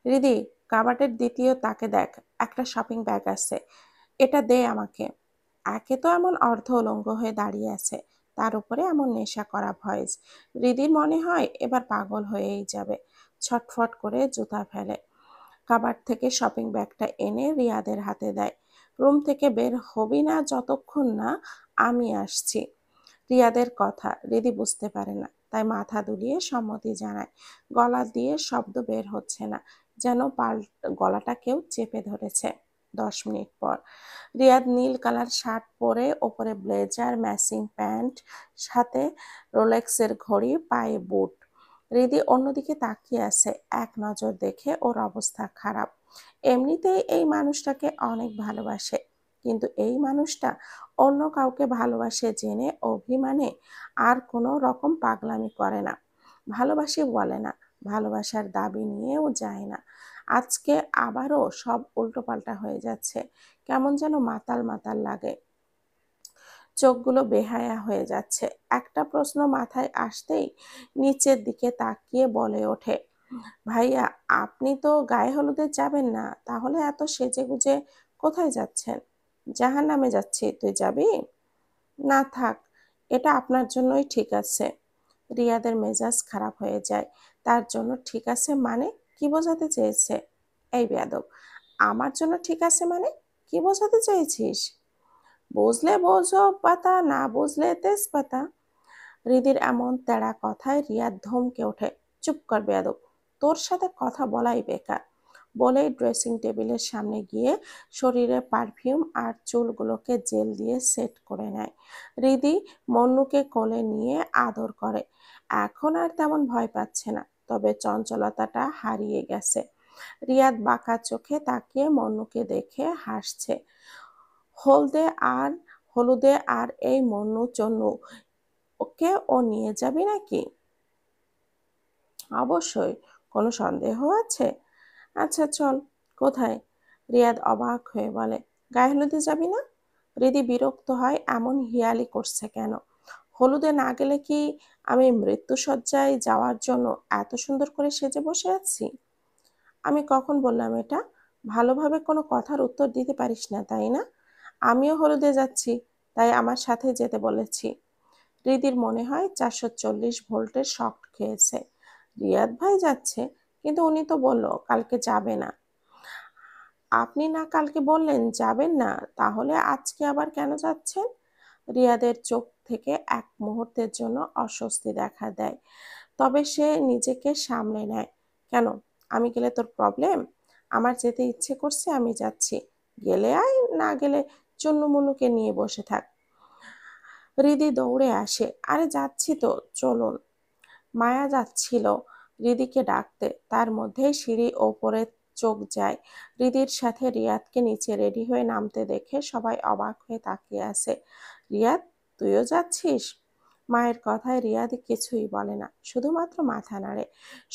রিদি, কাবাটের দ্বিতীয় তাকে দেখ, একটা শপিং ব্যাগ আছে, এটা দে আমাকে। একে তো এমন অর্ধ উলঙ্গ হয়ে দাঁড়িয়ে আছে, তার উপরে এমন নেশা করা ভয়েস। রিদির মনে হয় এবার পাগল হয়েই যাবে। ছটফট করে জুতা ফেলে। কাবার্ড থেকে শপিং ব্যাগটা এনে রিয়াদের হাতে দেয়। রুম থেকে বের হবি না যতক্ষণ না আমি আসছি। রিয়াদের কথা রিদি বুঝতে পারে না, তাই মাথা দুলিয়ে সম্মতি জানায়। গলা দিয়ে শব্দ বের হচ্ছে না, যেন গলাটা কেউ চেপে ধরেছে। 10 মিনিট পর রিয়াদ নীল কালার শার্ট পরে, ওপরে ব্লেজার, ম্যাচিং প্যান্ট, সাথে রোলেক্সের ঘড়ি, পায়ে বুট। রিদি অন্যদিকে তাকিয়ে আছে। এক নজর দেখে ওর অবস্থা খারাপ। এমনিতেই এই মানুষটাকে অনেক ভালোবাসে, কিন্তু এই মানুষটা অন্য কাউকে ভালোবাসে জেনে অভিমানে আর কোনো রকম পাগলামি করে না। ভালোবাসি বলে না, ভালোবাসার দাবি নিয়েও যায় না। আজকে আবারও সব উল্টোপাল্টা হয়ে যাচ্ছে। কেমন যেন মাতাল মাতাল লাগে, চোখগুলো বেহায়া হয়ে যাচ্ছে। একটা প্রশ্ন মাথায় আসতেই নিচের দিকে তাকিয়ে বলে ওঠে, ভাইয়া আপনি তো গায়ে হলুদে যাবেন না, তাহলে এত সেজেগুজে কোথায় যাচ্ছেন? জাহান্নামে যাচ্ছি, তুই যাবি? না থাক, এটা আপনার জন্যই ঠিক আছে। রিয়াদের মেজাজ খারাপ হয়ে যায়। তার জন্য ঠিক আছে মানে কি বোঝাতে চেয়েছে? এই বেয়াদব, আমার জন্য ঠিক আছে মানে কি বোঝাতে চেয়েছিস? বুঝলে বোঝো পাতা, না বুঝলে তেজপাতা। হৃদির এমন তেড়া কথায় রিয়াদ ধমকে ওঠে। চুপ কর বেয়াদব, তোর সাথে কথা বলাই বেকার। বলেই ড্রেসিং টেবিলের সামনে গিয়ে শরীরে পারফিউম আর চুলগুলোকে জেল দিয়ে সেট করে নেয়। হৃদি মন্নুকে কোলে নিয়ে আদর করে। এখন আর তেমন ভয় পাচ্ছে না, তবে চঞ্চলতাটা হারিয়ে গেছে। রিয়াদ বাঁকা চোখে তাকিয়ে মন্নুকে দেখে হাসছে। হলদে আর হলুদে আর এই মন্নু চন্নু, ওকে ও নিয়ে যাবি নাকি? অবশ্যই, কোনো সন্দেহ আছে? আচ্ছা চল। কোথায়? রিয়াদ অবাক হয়ে বলে, গায়ে হলুদে যাবি না? হৃদি বিরক্ত হয় এমন হিয়ালি করছে কেন। হলুদে না গেলে কি আমি মৃত্যুশয্যায় যাওয়ার জন্য এত সুন্দর করে সেজে বসে আছি? আমি কখন বললাম এটা? ভালোভাবে কোনো কথার উত্তর দিতে পারিস না তাই না? আমিও হলুদে যাচ্ছি, তাই আমার সাথে যেতে বলেছি। হৃদির মনে হয় 440 ভোল্টের শক খেয়েছে। রিয়াদ ভাই যাচ্ছে, কিন্তু উনি তো বলল কালকে যাবে না। আপনি না কালকে বললেন যাবেন না, তাহলে আজকে আবার কেন যাচ্ছেন? রিয়াদের চোখ থেকে এক মুহূর্তের জন্য অস্বস্তি দেখা দেয়, তবে সে নিজেকে সামলে নেয়। কেন? আমি গেলে তোর প্রবলেম? আমার যেতে ইচ্ছে করছে, আমি যাচ্ছি। গেলে আয়, না গেলে চুন্নুমুন্নুকে নিয়ে বসে থাক। হৃদি দৌড়ে আসে। আরে যাচ্ছি তো, চলুন। মায়া যাচ্ছিল হৃদিকে ডাকতে, তার মধ্যেই সিঁড়ি ওপরে চোখ যায়। হৃদির সাথে রিয়াদকে নিচে রেডি হয়ে নামতে দেখে সবাই অবাক হয়ে তাকিয়ে আছে। রিয়াদ, তুইও যাচ্ছিস? মায়ের কথায় রিয়াদ কিছুই বলে না, শুধুমাত্র মাথা নাড়ে।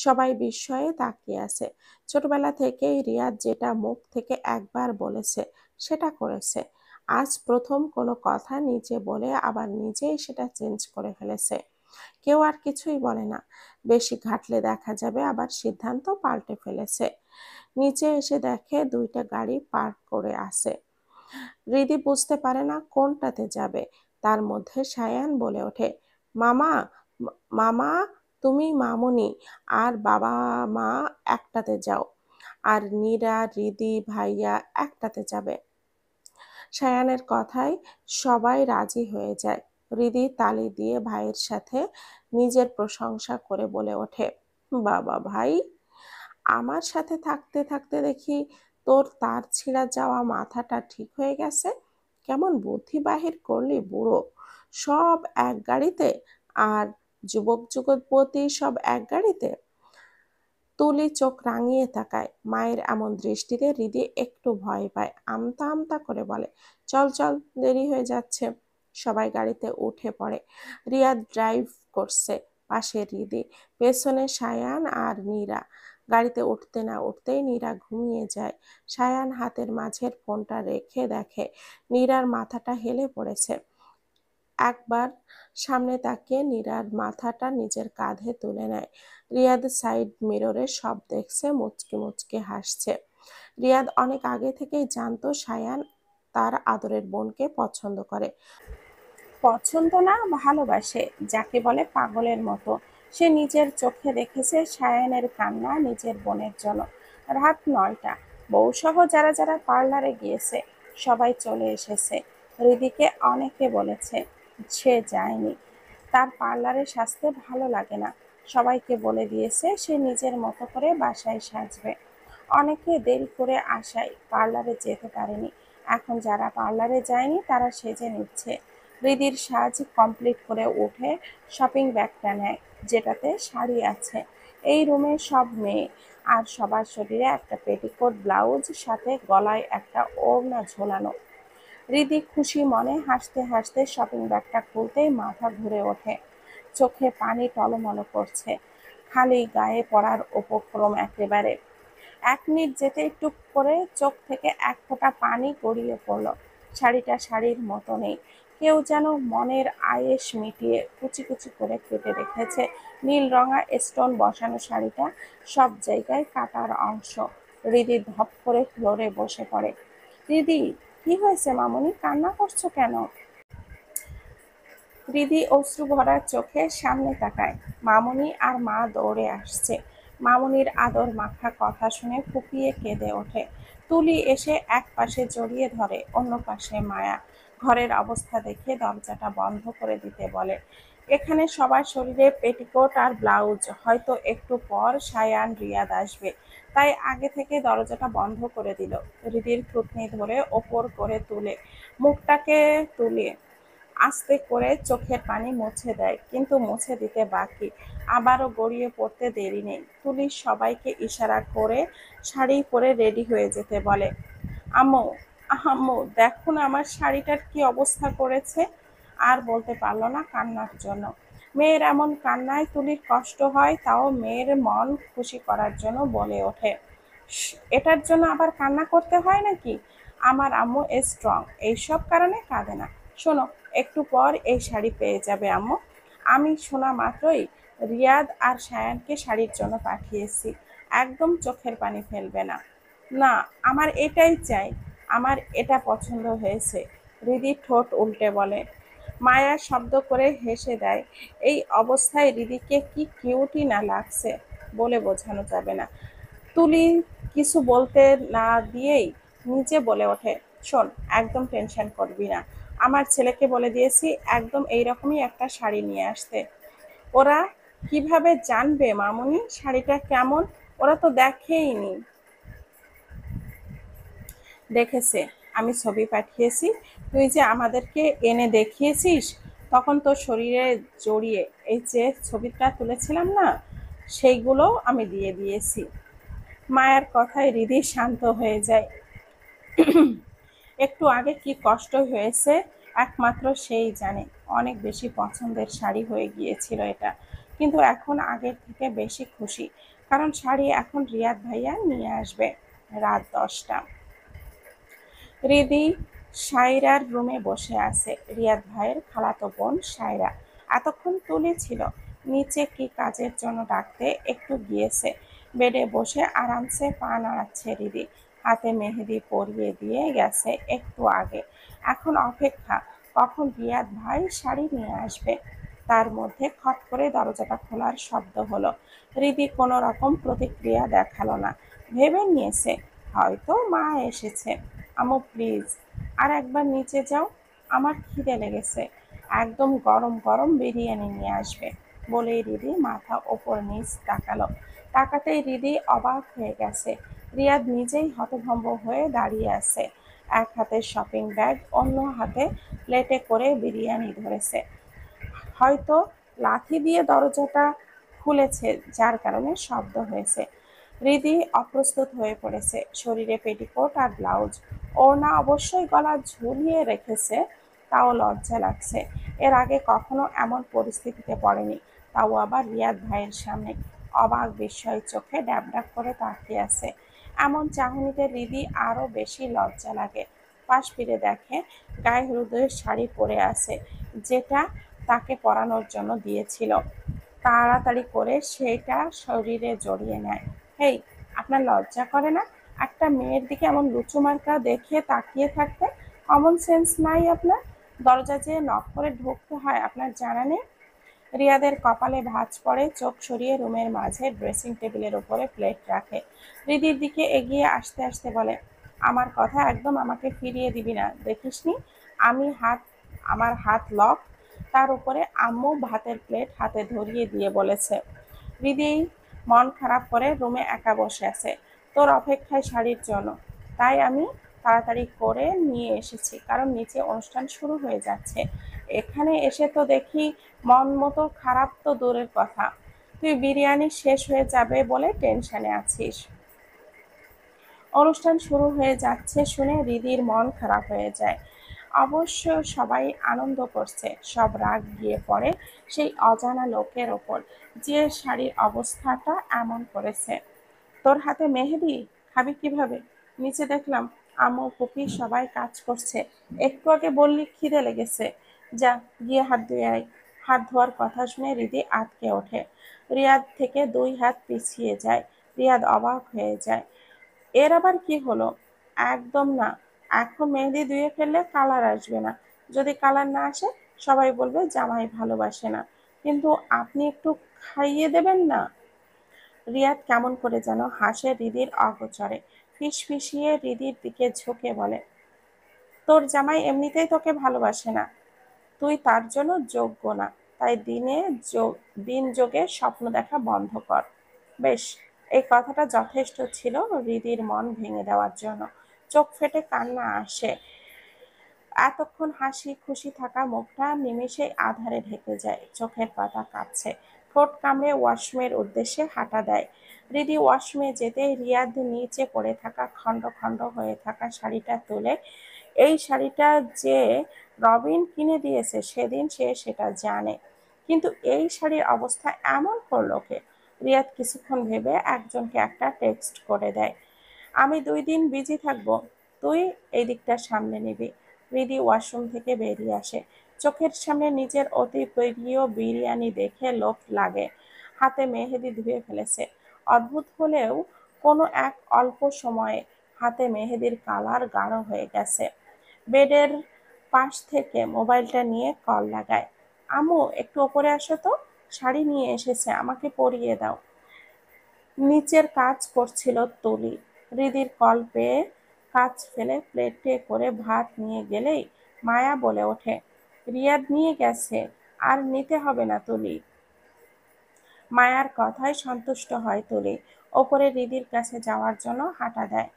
সবাই বিস্ময়ে তাকিয়ে আছে। ছোটবেলা থেকেই রিয়াদ যেটা মুখ থেকে একবার বলেছে সেটা করেছে। আজ প্রথম কোনো কথা নিচে বলে আবার নিজেই সেটা চেঞ্জ করে ফেলেছে। কেউ আর কিছুই বলে না। বেশি ঘাটলে দেখা যাবে আবার সিদ্ধান্ত পাল্টে ফেলেছে। নিচে এসে দেখে দুইটা গাড়ি পার্ক করে আছে। হৃদি বুঝতে পারে না কোনটাতে যাবে। তার মধ্যে সায়ান বলে ওঠে, মামা, মামা, তুমি মামুনি আর বাবা মা একটাতে যাও, আর নীরা, হৃদি, ভাইয়া একটাতে যাবে। সায়ানের কথায় সবাই রাজি হয়ে যায়। হৃদি তালি দিয়ে ভাইয়ের সাথে নিজের প্রশংসা করে বলে ওঠে, বাবা ভাই, আমার সাথে থাকতে থাকতে দেখি তোর তার ছিঁড়া যাওয়া মাথাটা ঠিক হয়ে গেছে। কেমন বুদ্ধি বাহির করলি বুড়ো! সব এক গাড়িতে, আর যুবক যুবতী সব এক গাড়িতে। তুলি চোখ রাঙিয়ে তাকায়। মায়ের এমন দৃষ্টিতে হৃদি একটু ভয় পায়। আমতা আমতা করে বলে, চল চল, দেরি হয়ে যাচ্ছে। সবাই গাড়িতে উঠে পড়ে। রিয়াদ ড্রাইভ করছে, পাশে হৃদি, পেছনে সায়ান আর নীরা। গাড়িতে উঠতে না উঠতেই নীরা ঘুমিয়ে যায়। সায়ান হাতের মাঝের ফোনটা রেখে দেখে নীরার মাথাটা হেলে পড়েছে। একবার সামনে তাকিয়ে নীরার মাথাটা নিজের কাঁধে তুলে নেয়। রিয়াদ সাইড মিররে সব দেখছে, মুচকে মুচকে হাসছে। রিয়াদ অনেক আগে থেকেই জানতো সায়ান তার আদরের বোনকে পছন্দ করে। পছন্দ না, ভালোবাসে, যাকে বলে পাগলের মতো। সে নিজের চোখে দেখেছে সায়ানের কান্না নিজের বোনের জন্য। রাত 9টা। বউসহ যারা যারা পার্লারে গিয়েছে সবাই চলে এসেছে। হৃদিকে অনেকে বলেছে সে যায়নি, তার পার্লারে সাজতে ভালো লাগে না। সবাইকে বলে দিয়েছে সে নিজের মতো করে বাসায় সাজবে। অনেকে দেরি করে আসায় পার্লারে যেতে পারেনি। এখন যারা পার্লারে যায়নি তারা সেজে নিচ্ছে। হৃদির সাজ কমপ্লিট করে উঠে শপিং ব্যাগটা নেয়, যেটাতে শাড়ি আছে। এই রুমে সব মেয়ে, আর সবার শরীরে একটা পেটিকোট ব্লাউজ, সাথে গলায় একটা ওড়না ঝোলানো। হৃদি খুশি মনে হাসতে হাসতে শপিং ব্যাগটা খুলতেই মাথা ঘুরে ওঠে। চোখে পানি টলমল করছে। খালি গায়ে পড়ার উপক্রম একেবারে। 1 মিনিট যেতেই টুক করে চোখ থেকে এক ফোঁটা পানি গড়িয়ে পড়ল। শাড়িটা শাড়ির মতো নেই। কেউ যেন মনের আয়েশ মিটিয়ে কুচি কুচি করে কেটে রেখেছে। নীল রঙা স্টোন বসানো শাড়িটা সব জায়গায় কাটার অংশ। হৃদি ধপ করে ফ্লোরে বসে পড়ে। দিদি, কি হয়েছে মামুনি, কান্না করছো কেন? হৃদি অশ্রু ভরা চোখে সামনে তাকায়। মামুনি আর মা দৌড়ে আসছে। মামুনির আদর মাখা কথা শুনে ফুপিয়ে কেঁদে ওঠে। তুলি এসে এক পাশে জড়িয়ে ধরে, অন্য পাশে মায়া। ঘরের অবস্থা দেখে দরজাটা বন্ধ করে দিতে বলে। এখানে সবার শরীরে পেটিকোট আর ব্লাউজ, হয়তো একটু পর সায়ান রিয়াদ আসবে, তাই আগে থেকে দরজাটা বন্ধ করে দিল। হৃদির থুতনি ধরে ওপর করে তুলে মুখটাকে তুলে আস্তে করে চোখের পানি মুছে দেয়, কিন্তু মুছে দিতে বাকি। আবারও গড়িয়ে পড়তে দেরি নেই। তুলি সবাইকে ইশারা করে শাড়ি পরে রেডি হয়ে যেতে বলে। আম্মু, আম্মু দেখুন আমার শাড়িটার কি অবস্থা করেছে। আর বলতে পারল না কান্নার জন্য। মেয়ের এমন কান্নায় তুলির কষ্ট হয়, তাও মেয়ের মন খুশি করার জন্য বলে ওঠে, এটার জন্য আবার কান্না করতে হয় নাকি? আমার আম্মু স্ট্রং, এইসব কারণে কাঁদে না। শোনো, একটু পর এই শাড়ি পেয়ে যাবে আম্মু। আমি শোনা মাত্রই রিয়াদ আর সায়ানকে শাড়ির জন্য পাঠিয়েছি। একদম চোখের পানি ফেলবে না। না, আমার এটাই চাই, আমার এটা পছন্দ হয়েছে। হৃদি ঠোঁট উল্টে বলে। মায়া শব্দ করে হেসে দেয়। এই অবস্থায় হৃদিকে কি কিউটই না লাগছে, বলে বোঝানো যাবে না। তুলি কিছু বলতে না দিয়েই নিচে বলে ওঠে, শোন, একদম টেনশন করবি না। আমার ছেলেকে বলে দিয়েছি একদম এইরকমই একটা শাড়ি নিয়ে আসতে। ওরা কিভাবে জানবে মামুনি শাড়িটা কেমন? ওরা তো দেখেইনি। দেখেছে, আমি ছবি পাঠিয়েছি। তুই যে আমাদেরকে এনে দেখিয়েছিস, তখন তোর শরীরে জড়িয়ে এই যে ছবিটা তুলেছিলাম না, সেইগুলো আমি দিয়ে দিয়েছি। মায়ের কথায় হৃদি শান্ত হয়ে যায়। একটু আগে কি কষ্ট হয়েছে একমাত্র সেই জানে। অনেক বেশি পছন্দের শাড়ি হয়ে গিয়েছিল এটা, কিন্তু এখন আগের থেকে বেশি খুশি, কারণ শাড়ি এখন রিয়াদ ভাইয়া নিয়ে আসবে। রাত 10টা। হৃদি সায়রার রুমে বসে আছে। রিয়াদ ভাইয়ের খালাতো বোন সায়রা এতক্ষণ তুলে ছিল। নিচে কি কাজের জন্য ডাকতে একটু গিয়েছে। বেডে বসে আরামসে পা নাড়াচ্ছে হৃদি। হাতে মেহেদি পরিয়ে দিয়ে গেছে একটু আগে। এখন অপেক্ষা, কখন রিয়াদ ভাই শাড়ি নিয়ে আসবে। তার মধ্যে খট করে দরজাটা খোলার শব্দ হলো। হৃদি কোনো রকম প্রতিক্রিয়া দেখালো না। ভেবে নিয়েছে হয়তো মা এসেছে। আম্মু প্লিজ আর একবার নিচে যাও, আমার খিদে লেগেছে। একদম গরম গরম বিরিয়ানি নিয়ে আসবে, বলেই হৃদি মাথা ওপর নিচ তাকালো। তাকাতেই হৃদি অবাক হয়ে গেছে। রিয়াদ নিজেই হতভম্ব হয়ে দাঁড়িয়ে আছে। এক হাতে শপিং ব্যাগ, অন্য হাতে প্লেটে করে বিরিয়ানি ধরেছে। হয়তো লাথি দিয়ে দরজাটা খুলেছে, যার কারণে শব্দ হয়েছে। হৃদি অপ্রস্তুত হয়ে পড়েছে। শরীরে পেটিকোট আর ব্লাউজ, ওড়না অবশ্যই গলা ঝুলিয়ে রেখেছে। তাও লজ্জা লাগছে। এর আগে কখনো এমন পরিস্থিতিতে পড়েনি, তাও আবার রিয়াদ ভাইয়ের সামনে। অবাক বিস্ময় চোখে ড্যাব ড্যাব করে তাকিয়ে আছে। এমন চাহনিতে হৃদি আরো বেশি লজ্জা লাগে। পাশ ফিরে দেখে গায়ে হলুদের শাড়ি পরে আছে, যেটা তাকে পরানোর জন্য দিয়েছিল। তাড়াতাড়ি করে সেটা শরীরে জড়িয়ে নেয়। হেই, আপনার লজ্জা করে না একটা মেয়ের দিকে এমন লুচুমার্কা দেখে তাকিয়ে থাকতে? কমন সেন্স নাই আপনার? দরজা যেয়ে নক করে ঢুকতে হয় আপনার জানা নেই? রিয়াদের কপালে ভাঁজ পড়ে, চোখ সরিয়ে রুমের মাঝে ড্রেসিং টেবিলের উপরে প্লেট রাখে। হৃদির দিকে এগিয়ে আসতে আসতে বলে, আমার কথা একদম আমাকে ফিরিয়ে দিবি না, দেখিসনি আমার হাত লক। তার উপরে আম্মু ভাতের প্লেট হাতে ধরিয়ে দিয়ে বলেছে। হৃদি মন খারাপ করে রুমে একা বসে আছে। তোর অপেক্ষায় শাড়ির জন্য। তাই আমি তাড়াতাড়ি করে নিয়ে এসেছি, কারণ নিচে অনুষ্ঠান শুরু হয়ে যাচ্ছে। এখানে এসে তো দেখি মন মতো খারাপ তো দূরের কথা, তুই বিরিয়ানি শেষ হয়ে যাবে বলে টেনশনে আছিস। অনুষ্ঠান শুরু হয়ে যাচ্ছে শুনে হৃদির মন খারাপ হয়ে যায়। অবশ্য সবাই আনন্দ করছে, সব রাগ গিয়ে পড়ে সেই অজানা লোকের ওপর, যে শাড়ির অবস্থাটা এমন করেছে। তোর হাতে মেহেদি, খাবি কিভাবে? নিচে দেখলাম আম্মু ফুপি সবাই কাজ করছে, একটু আগে বললি খিদে লেগেছে, যা গিয়ে হাত ধুয়ে আয়। হাত ধোয়ার কথা শুনে হৃদি আঁতকে ওঠে, রিয়াদ থেকে 2 হাত পিছিয়ে যায়। রিয়াদ অবাক হয়ে যায়, এর আবার কি হলো? একদম না, এখন মেহেদি ধুয়ে ফেললে কালার আসবে না, যদি কালার না আসে সবাই বলবে জামাই ভালোবাসে না। কিন্তু আপনি একটু খাইয়ে দেবেন না? রিয়াদ কেমন করে যেন হাসে হৃদির অগোচরে, ফিসফিসিয়ে হৃদির দিকে ঝুঁকে বলে, তোর জামাই এমনিতেই তোকে ভালোবাসে না, তুই তার জন্য যোগ্য না, তাই দিন যোগে স্বপ্ন দেখা বন্ধ কর। বেশ, এই কথাটা যথেষ্ট ছিল হৃদির মন ভেঙে দেওয়ার জন্য। চোখ ফেটে কান্না আসে। এতক্ষণ হাসি খুশি থাকা মুখটা নিমেষেই আঁধারে ঢেকে যায়, চোখের পাতা কাঁপছে। ঠোঁট কামড়ে ওয়াশরুমের উদ্দেশ্যে হাঁটা দেয়। হৃদি ওয়াশরুমে যেতেই রিয়াদ নিচে পড়ে থাকা খণ্ড খণ্ড হয়ে থাকা শাড়িটা তুলে, এই শাড়িটা যে রবিন কিনে দিয়েছে সেদিন সে সেটা জানে, কিন্তু এই শাড়ির অবস্থা এমন করলো কে? রিয়াদ কিছুক্ষণ ভেবে একজনকে একটা টেক্সট করে দেয়, আমি 2 দিন বিজি থাকবো, তুই এই দিকটা সামলে নিবি। হৃদি ওয়াশরুম থেকে বেরিয়ে আসে, চোখের সামনে নিজের অতি প্রিয় বিরিয়ানি দেখে লোভ লাগে। হাতে মেহেদি ধুয়ে ফেলেছে, অদ্ভুত হলেও কোনো এক অল্প সময়ে হাতে মেহেদির কালার গাঢ় হয়ে গেছে। বেডের পাশ থেকে মোবাইলটা নিয়ে কল লাগায়, আম্মু একটু ওপরে আসো তো, শাড়ি নিয়ে এসেছে, আমাকে পরিয়ে দাও। নিচের কাজ করছিল তুলি। হৃদির কল পেয়ে কাজ ফেলে প্লেটে করে ভাত নিয়ে গেলেই মায়া বলে ওঠে, রিয়াদ নিয়ে গেছে, আর নিতে হবে না তুলি। মায়ার কথায় সন্তুষ্ট হয় তুলি, ওপরে হৃদির কাছে যাওয়ার জন্য হাঁটা দেয়।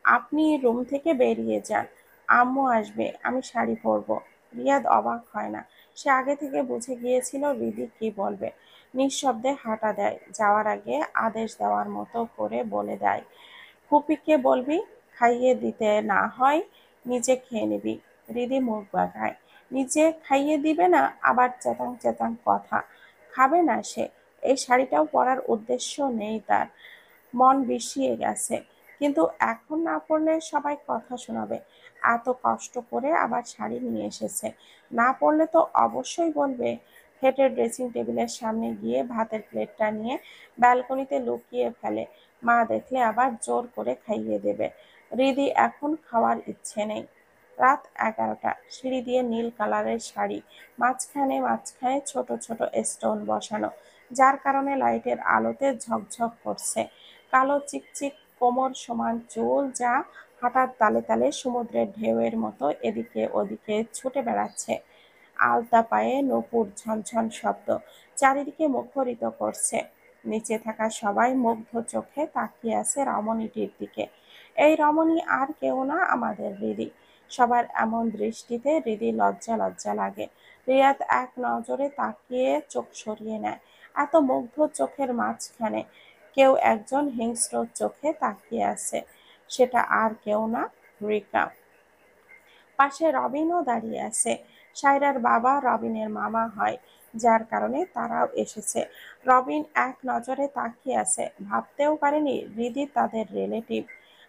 আপনি রুম থেকে বেরিয়ে যান, আম্মু আসবে, আমি শাড়ি পরবো। রিয়াদ অবাক হয় না, সে আগে থেকে বুঝে গিয়েছিল হৃদি কি বলবে। নিঃশব্দে হাঁটা দেয়, যাওয়ার আগে আদেশ দেওয়ার মতো করে বলে দেয়, ফুপিকে বলবি খাইয়ে দিতে, না হয় নিজে খেয়ে নিবি। হৃদি মুখ বাঁকায়, নিজে খাইয়ে দিবে না, আবার চেতাং চেতাং কথা। খাবে না সে, এই শাড়িটাও পরার উদ্দেশ্য নেই তার, মন বিষিয়ে গেছে। কিন্তু এখন না পড়লে সবাই কথা শোনাবে, এত কষ্ট করে আবার শাড়ি নিয়ে এসেছে, না পড়লে তো অবশ্যই বলবে। হেঁটে ড্রেসিং টেবিলের সামনে গিয়ে ভাতের প্লেটটা নিয়ে ব্যালকনিতে লুকিয়ে ফেলে, মা দেখলে আবার জোর করে খাইয়ে দেবে। হৃদি এখন খাওয়ার ইচ্ছে নেই। রাত 11টা, সিঁড়ি দিয়ে নীল কালারের শাড়ি, মাঝখানে মাঝখানে ছোট ছোট স্টোন বসানো, যার কারণে লাইটের আলোতে ঝকঝক করছে। কালো চিকচিক কোমর সমান চুল, যা হাঁটার তালে তালে সমুদ্রের ঢেউয়ের মতো এদিকে ওদিকে ছুটে বেড়াচ্ছে। আলতা পায়ে নূপুর ঝনঝন শব্দ চারিদিকে মুখরিত করছে। নিচে থাকা সবাই মুগ্ধ চোখে তাকিয়ে আছে রমণীটির দিকে। এই রমণী আর কেউ না, আমাদের হৃদি। সবার এমন দৃষ্টিতে হৃদি লজ্জা লজ্জা লাগে। রিয়াদ এক নজরে তাকিয়ে চোখ সরিয়ে নেয়। এত মুগ্ধ চোখের মাঝখানে কেউ একজন হিংস্র চোখে তাকিয়ে আছে, সেটা আর কেউ না, রিকা। পাশে রবিনও দাঁড়িয়ে আছে। সায়রার বাবা রবিনের মামা হয়, যার কারণে তারাও এসেছে। রবিন এক নজরে তাকিয়ে আছে, ভাবতেও পারেনি হৃদি তাদের রিলেটিভ।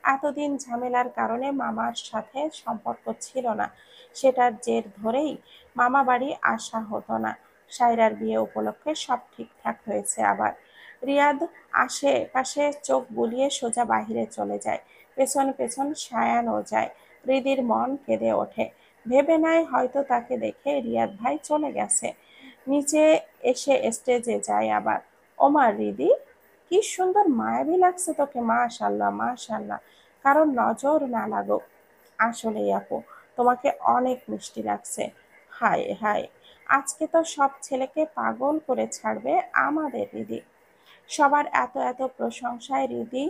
এতদিন ঝামেলার কারণে মামার সাথে সম্পর্ক ছিল না, সেটার জের ধরেই মামা বাড়ি আসা হতো না। সায়রার বিয়ে উপলক্ষে সব ঠিকঠাক হয়েছে আবার। রিয়াদ আশেপাশে চোখ বুলিয়ে সোজা বাহিরে চলে যায়, পেছন পেছন সায়ানও যায়। হৃদির মন কেঁদে ওঠে, ভেবে নেয় হয়তো তাকে দেখে রিয়াদ ভাই চলে গেছে। নিচে এসে স্টেজে যায় আবার। ওমা রিদি, কি সুন্দর মায়াবী লাগছে তোকে, মাশাল্লাহ মাশাল্লাহ, কারণ নজর না লাগুক। আসলেই আপু, তোমাকে অনেক মিষ্টি লাগছে। হায় হায়, আজকে তো সব ছেলেকে পাগল করে ছাড়বে আমাদের রিদি। সবার এত এত প্রশংসায় রিদি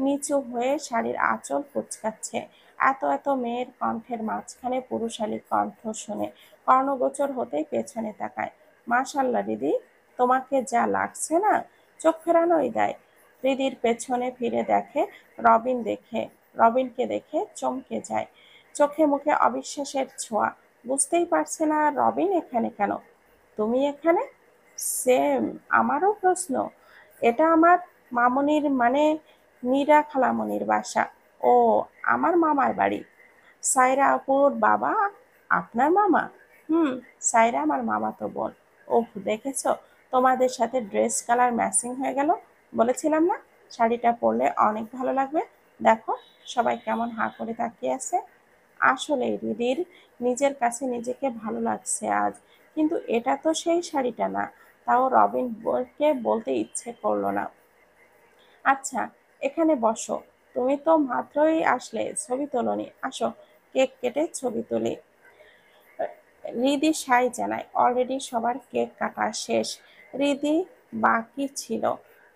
নিচু হয়ে শাড়ির আঁচল কুঁচকাচ্ছে। এত এত মেয়ের কণ্ঠের মাঝখানে পুরুষালী কণ্ঠ শুনে কর্ণগোচর হতেই পেছনে তাকায়। মাশাল্লাহ রিদি, তোমাকে যা লাগছে না, চোখ ফেরানোই দেয়। রিদির পেছনে ফিরে দেখে রবিনকে দেখে চমকে যায়। চোখে মুখে অবিশ্বাসের ছোঁয়া। বুঝতেই পারছে না রবিন এখানে কেন। তুমি এখানে? সেম, আমারও প্রশ্ন। এটা আমার মামুনির মানে মীরা খালামণির বাসা। ও, আমার মামার বাড়ি। সায়রা আপুর বাবা আপনার মামা? হুম, সায়রা আমার মামাতো বোন। ওহ, দেখেছো, তোমাদের সাথে ড্রেস কালার ম্যাচিং হয়ে গেল। বলেছিলাম না, শাড়িটা পরলে অনেক ভালো লাগবে। দেখো সবাই কেমন হাঁ করে তাকিয়ে আছে। আসলেই রিদির নিজের কাছে নিজেকে ভালো লাগছে আজ। কিন্তু এটা তো সেই শাড়িটা না। তাও রবিনকে বলতে ইচ্ছে করলো না। আচ্ছা, এখানে বসো। তুমি তো মাত্রই আসলে, ছবি তোলনি, আসো কেক কেটে ছবি তুলি। রিদি সাই জানায় অলরেডি সবার কেক কাটা শেষ। রিদি বাকি ছিল।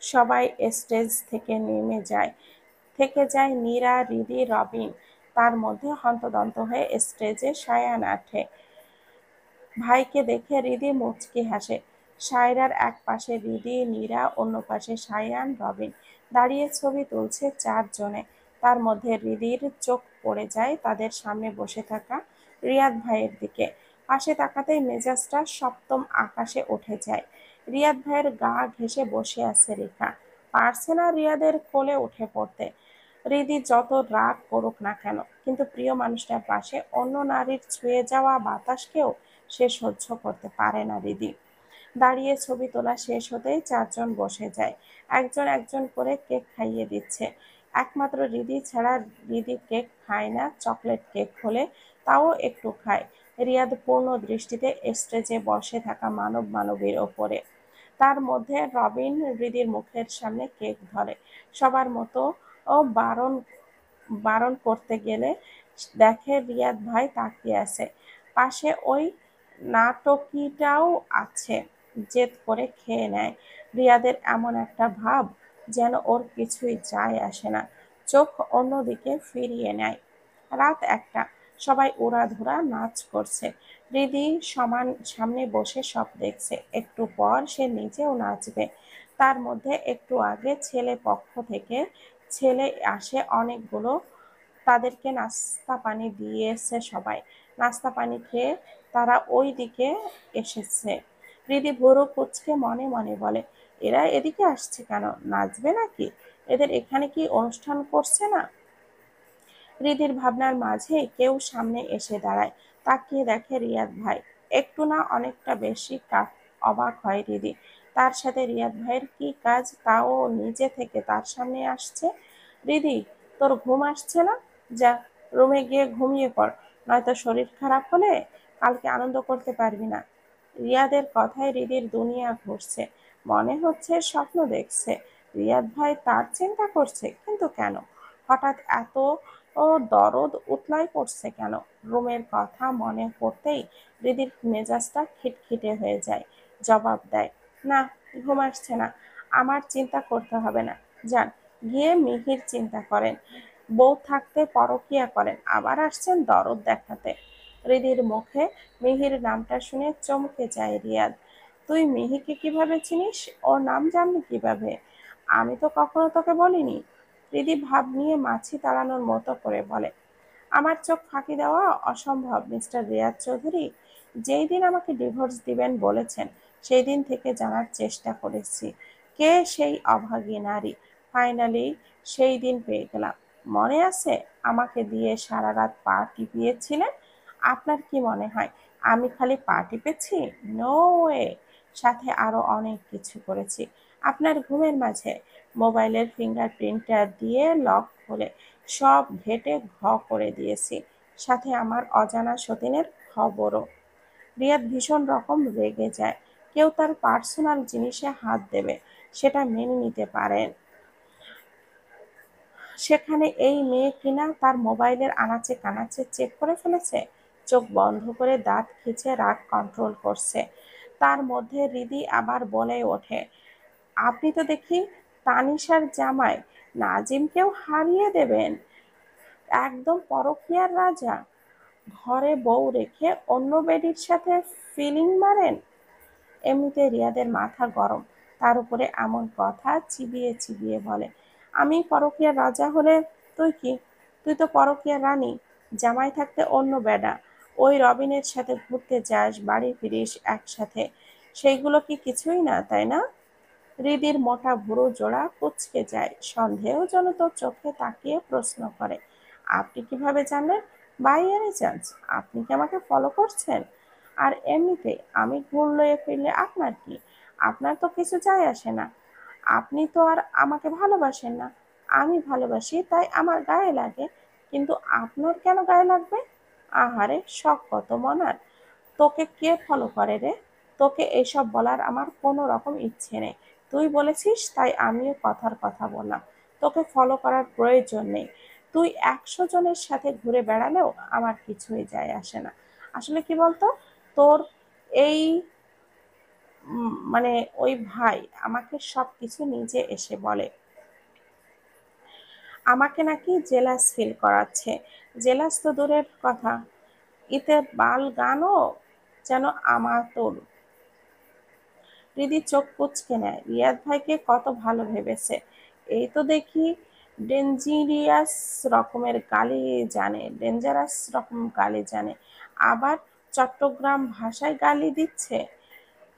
সবাই স্টেজ থেকে নেমে যায়। থেকে যায় নীরা, রিদি, রবিন। তার মধ্যে হন্তদন্ত হয়ে স্টেজে সায়ান আঁটে। ভাইকে দেখে রিদি মুচকি হাসে। সায়রার এক পাশে রিদি, নীরা, অন্য পাশে সায়ান, রবিন। দাঁড়িয়ে ছবি তুলছে চারজনে। তার মধ্যে রিদির চোখ পড়ে যায় তাদের সামনে বসে থাকা রিয়াদ ভাইয়ের দিকে। পাশে তাকাতেই মেজাজটা সপ্তম আকাশে উঠে যায়। রিয়াদ ভাইয়ের গা ঘেঁষে বসে আছে রেখা। পারছে না রিয়াদের কোলে উঠে পড়তে। রিদি যত রাগ করুক না কেন, কিন্তু প্রিয় মানুষটার পাশে অন্য নারীর ছুঁয়ে যাওয়া বাতাসকেও সে সহ্য করতে পারে না রিদি। দাঁড়িয়ে ছবি তোলা শেষ হতেই চারজন বসে যায়। একজন একজন করে কেক খাইয়ে দিচ্ছে। একমাত্র রিদি ছাড়া রিদি কেক খায় না। চকলেট কেক হলে তাও একটু খায়। রিয়াদ পূর্ণ দৃষ্টিতে স্টেজে বসে থাকা মানব মানবীর ওপরে। তার মধ্যে রবিন রিদির মুখের সামনে কেক ধরে। সবার মতো ও বারণ বারণ করতে গেলে দেখে রিয়াদ ভাই তাকিয়ে আছে। পাশে ওই নাটকীটাও আছে, জেদ করে খেয়ে নেয়। রিয়াদের এমন একটা ভাব যেন ওর কিছুই যায় আসে না। চোখ অন্যদিকে ফিরিয়ে নেয়। রাত 1টা, সবাই উড়াধুরা নাচ করছে। রিদি সমান সামনে বসে সব দেখছে। একটু পর সে নিজেও নাচবে। তার মধ্যে একটু আগে ছেলে পক্ষ থেকে ছেলে আসে অনেকগুলো। তাদেরকে নাস্তা পানি দিয়েছে সবাই। নাস্তা পানি খেয়ে তারা ওই দিকে এসেছে। রিদি ভুরু কুঁচকে মনে মনে বলে, এরা এদিকে আসছে কেন? নাচবে নাকি? এদের এখানে কি অনুষ্ঠান করছে না? রিদির ভাবনার মাঝে কেউ সামনে এসে দাঁড়ায়। তাকিয়ে দেখে রিয়াদ ভাই। একটু না অনেকটা বেশি অবাক হয় রিদি। তার সাথে রিয়াদ ভাইয়ের কি কাজ তাও নিজে থেকে তার সামনে আসছে। রিদি, তোর ঘুম আসছে না? যা, রুমে গিয়ে ঘুমিয়ে পড়, নয়তো শরীর খারাপ হলে কালকে আনন্দ করতে পারবি না। রিয়াদের কথায় রিদির দুনিয়া ঘুরছে। মনে হচ্ছে স্বপ্ন দেখছে। রিয়াদ ভাই তার চিন্তা করছে, কিন্তু কেন? হঠাৎ এত দরদ উতলায় পড়ছে কেন? রুমের কথা মনে পড়তেই রিদির মেজাজটা খিটখিটে হয়ে যায়। জবাব দেয়, না, ঘুম আসছে না। আমার চিন্তা করতে হবে না। যান, গিয়ে মিহির চিন্তা করেন। বউ থাকতে পরকিয়া করেন, আবার আসছেন দরদ দেখাতে। রিদির মুখে মিহির নামটা শুনে চমকে যায় রিয়াদ। তুই মিহিকে কিভাবে চিনিস? ওর নাম জানলি কিভাবে? আমি তো কখনো তোকে বলিনি। রিদি ভাব নিয়ে মাছি তাড়ানোর মতো করে বলে, আমার চোখ ফাঁকি দেওয়া অসম্ভব মিস্টার রিয়াদ চৌধুরী। যেই দিন আমাকে ডিভোর্স দিবেন বলেছেন, সেই দিন থেকে জানার চেষ্টা করেছি কে সেই অভাগী নারী। ফাইনালি সেই দিন পেয়ে গেলাম। মনে আছে আমাকে দিয়ে সারা রাত পা টিপিয়েছিলেন? আপনার কি মনে হয় আমি খালি পা টিপেছি? নো ওয়ে, সাথে আরো অনেক কিছু করেছি। আপনার ঘুমের মাঝে মোবাইলের ফিঙ্গারপ্রিন্টটা দিয়ে লক খুলে সব ঘেঁটে করে দিয়েছি। সাথে আমার অজানা সতীনের খবরও। রিয়াদ ভীষণ রকম রেগে যায়। কেউ তার পার্সোনাল জিনিসে হাত দেবে, সেটা মেনে নিতে পারেন, সেখানে এই মেয়ে কিনা তার মোবাইলের আনাচে কানাচে চেক করে ফেলেছে। চোখ বন্ধ করে দাঁত খিঁচে রাগ কন্ট্রোল করছে। তার মধ্যে হৃদি আবার বলে ওঠে, আপনি তো দেখি তানিশার জামাই নাজিমকেও হারিয়ে দেবেন, একদম পরকীয়ার রাজা। ঘরে বউ রেখে অন্য বেডির সাথে ফিলিং মারেন। এমনিতে রিয়াদের মাথা গরম, তার উপরে এমন কথা চিবিয়ে চিবিয়ে বলে, আমি পরকীয়ার রাজা হলে তুই কি? তুই তো পরকীয়ার রানী। জামাই থাকতে অন্য বেডা, ওই রবিনের সাথে ঘুরতে যাস, বাড়ি ফিরিস একসাথে, সেইগুলো কি কিছুই না, তাই না? হৃদির মোটা ভুরু জোড়া কুঁচকে যায়, সন্দেহজনক চোখে তাকিয়ে প্রশ্ন করে, আপনি কিভাবে জানলেন? বাই এনি চান্স আপনি কি আমাকে ফলো করছেন? আর এমনিতে আমি ঘুরলে ফিরলে আপনার কি? আপনার তো কিছু যায় আসে না। আপনি তো আর আমাকে ভালোবাসেন না। আমি ভালোবাসি তাই আমার গায়ে লাগে, কিন্তু আপনার কেন গায়ে লাগবে? আহারে, শখ কত মনার! তোকে কে ফলো করে রে? তোকে এইসব বলার আমার কোনো রকম ইচ্ছে নেই। তুই বলেছিস তাই আমিও কথার কথা বললাম। তোকে ফলো করার প্রয়োজন নেই। তুই 100 জনের সাথে ঘুরে বেড়ালেও আমার কিছুই যায় আসে না। আসলে কি বলতো, তোর এই মানে ওই ভাই আমাকে সব কিছু নিজে এসে বলে, আমাকে নাকি জেলাস ফিল করাচ্ছে। জেলাস তো দূরের কথা, ইতে বাল গানও যেন আমাতোর। হৃদি চোখ কুঁচকে নেয়, রিয়াদ ভাইকে কত ভালো ভেবেছে। এই তো দেখি ডেঞ্জারাস রকম গালি জানে, আবার চট্টগ্রাম ভাষায় গালি দিচ্ছে।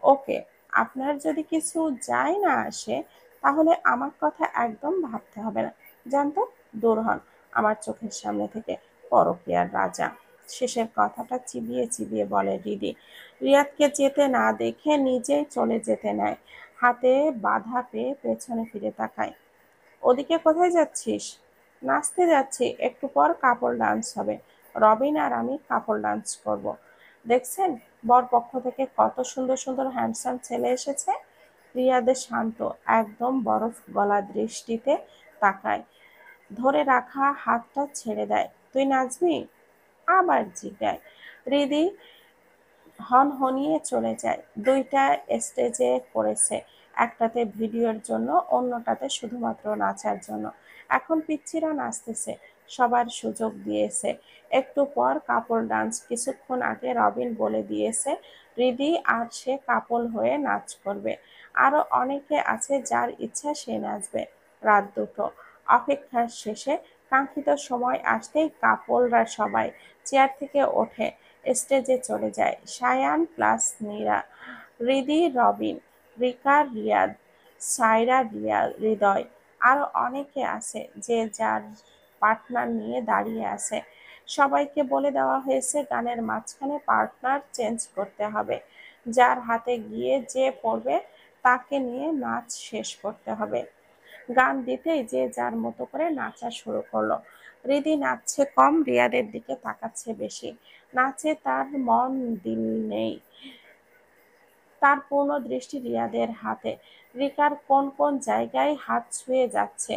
ওকে, আপনার যদি কিছু যায় না আসে, তাহলে আমার কথা একদম ভাবতে হবে না। জানতো, দূর হন আমার চোখের সামনে থেকে, পরকীয়ার রাজা। শেষের কথাটা চিবিয়ে চিবিয়ে বলে হৃদি। রিয়াদকে যেতে না দেখে নিজেই চলে যেতে নেয়, হাতে বাধা পেয়ে পেছনে ফিরে তাকায়। ওদিকে কোথায় যাচ্ছিস? নাচতে যাচ্ছি, একটু পর কাপল ডান্স হবে। রবিন আর আমি কাপল ডান্স করব। দেখছেন বর পক্ষ থেকে কত সুন্দর সুন্দর হ্যান্ডসাম ছেলে এসেছে। রিয়াদের শান্ত, একদম বরফ গলা দৃষ্টিতে তাকায়, ধরে রাখা হাতটা ছেড়ে দেয়। তুই নাচবি? আবার জিগায়। হৃদি হনহনিয়ে চলে যায়। দুইটা স্টেজে করেছে, একটাতে ভিডিওর জন্য, অন্যটাতে শুধুমাত্র নাচার জন্য। এখন পিচ্চিরা নাচতেছে, সবার সুযোগ দিয়েছে। একটু পর কাপল ডান্স। কিছুক্ষণ আগে রবিন বলে দিয়েছে হৃদি আর সে কাপল হয়ে নাচ করবে। আরো অনেকে আছে যার ইচ্ছা সে নাচবে। রাত 2টো। অপেক্ষার শেষে কাঙ্ক্ষিত সময় আসতেই কাপলরা সবাই চেয়ার থেকে ওঠে, স্টেজে চলে যায়। সায়ান প্লাস নীরা, হৃদি, রবিন, রিকা, রিয়াদ, সায়রা, হৃদয়, আরো অনেকে আছে যে যার পার্টনার নিয়ে দাঁড়িয়ে আছে। সবাইকে বলে দেওয়া হয়েছে গানের মাঝখানে পার্টনার চেঞ্জ করতে হবে। যার হাতে গিয়ে যে পড়বে তাকে নিয়ে নাচ শেষ করতে হবে। গান দিতেই যে যার মতো করে নাচা শুরু করলো। হৃদি নাচছে কম, রিয়াদের দিকে তাকাচ্ছে বেশি। নাচে তার মন দিল নেই, তার পূর্ণ দৃষ্টি রিয়াদের হাতে। রিকার কোন কোন জায়গায় হাত ছুঁয়ে যাচ্ছে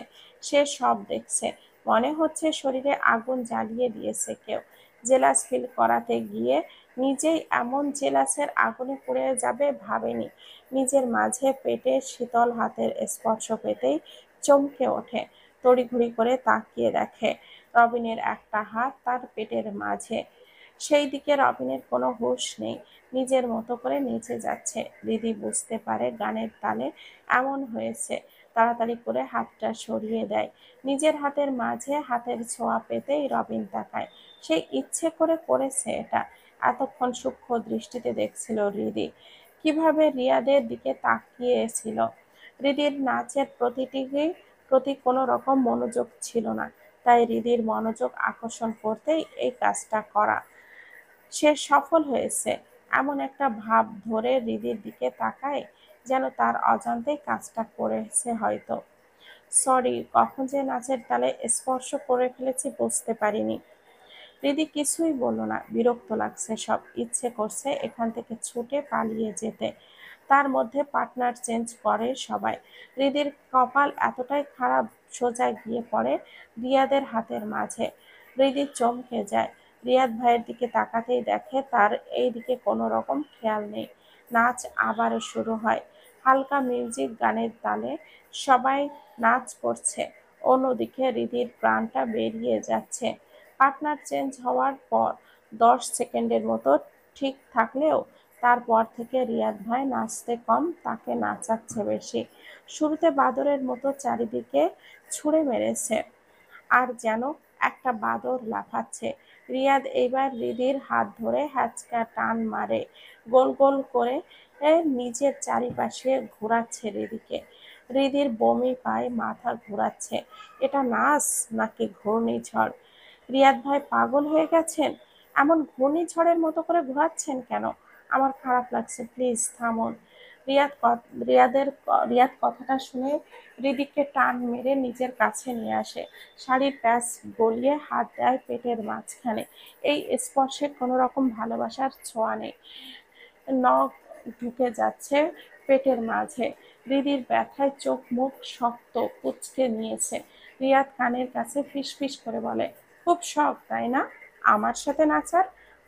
সে সব দেখছে। মনে হচ্ছে শরীরে আগুন জ্বালিয়ে দিয়েছে কেউ। জেলাস ফিল করাতে গিয়ে নিজেই এমন জেলাসের আগুনে পুড়ে যাবে ভাবেনি। নিজের মাঝে পেটে শীতল হাতের স্পর্শ পেতেই চমকে ওঠে। তড়িঘড়ি করে তাকিয়ে দেখে রবিনের একটা হাত তার পেটের মাঝে। সেই দিকে রবিনের কোনো হুঁশ নেই, নিজের মতো করে নেচে যাচ্ছে। দিদি বুঝতে পারে গানের তালে এমন হয়েছে, তাড়াতাড়ি করে হাতটা সরিয়ে দেয়। নিজের হাতের মাঝে হাতের ছোঁয়া পেতেই রবিন তাকায়। সে ইচ্ছে করে করেছে এটা। এতক্ষণ সূক্ষ্ম দৃষ্টিতে দেখছিল হৃদি, কিভাবে রিয়াদের দিকে তাকিয়েছিল। হৃদির নাচের প্রতি কোনো রকম মনোযোগ ছিল না, তাই হৃদির মনোযোগ আকর্ষণ করতেই এই কাজটা করা। সে সফল হয়েছে, এমন একটা ভাব ধরে হৃদির দিকে তাকায় যেন তার অজান্তেই কাজটা করেছে হয়তো। সরি, কখন যে নাচের তালে স্পর্শ করে ফেলেছি বুঝতে পারিনি। হৃদি কিছুই বলল না, বিরক্ত লাগছে সব, ইচ্ছে করছে এখান থেকে ছুটে পালিয়ে যেতে। তার মধ্যে পার্টনার চেঞ্জ করে সবাই। হৃদির কপাল এতটাই খারাপ, সোজা গিয়ে পড়ে রিয়াদের হাতের মাঝে। হৃদি চমকে যায়। রিয়াদ ভাইয়ের দিকে তাকাতেই দেখে তার এই দিকে কোনো রকম খেয়াল নেই। নাচ আবারও শুরু হয়। হালকা মিউজিক, গানের তালে সবাই নাচ করছে। অন্যদিকে হৃদির প্রাণটা বেরিয়ে যাচ্ছে। পার্টনার চেঞ্জ হওয়ার পর 10 সেকেন্ডের মতো ঠিক থাকলেও তারপর থেকে রিয়াদ ভাই নাচতে কম, তাকে নাচাচ্ছে বেশি। শুরুতে বাদরের মতো চারিদিকে ছুঁড়ে মেরেছে, আর যেন একটা বাদর লাফাচ্ছে। রিয়াদ এইবার হৃদির হাত ধরে হ্যাঁচকা টান মারে, গোল গোল করে নিজের চারিপাশে ঘোরাচ্ছে হৃদিকে। হৃদির বমি পায়, মাথা ঘোরাচ্ছে। এটা নাচ নাকি ঘূর্ণিঝড়? রিয়াদ ভাই পাগল হয়ে গেছেন? এমন ঘূর্ণিঝড়ের মতো করে ঘোরাচ্ছেন কেন? আমার খারাপ লাগছে, প্লিজ থামুন। রিয়াদ কথাটা শুনে হৃদিকে টান মেরে নিজের কাছে নিয়ে আসে। শাড়ির প্যাচ গলিয়ে হাত দেয় পেটের মাঝখানে। এই স্পর্শে কোনো রকম ভালোবাসার ছোঁয়া নেই। নখ ঢুকে যাচ্ছে পেটের মাঝে। হৃদির ব্যথায় চোখ মুখ শক্ত, কুঁচকে নিয়েছে। রিয়াদ কানের কাছে ফিসফিস করে বলে, খুব শখ তাই না আমার সাথে নাচার?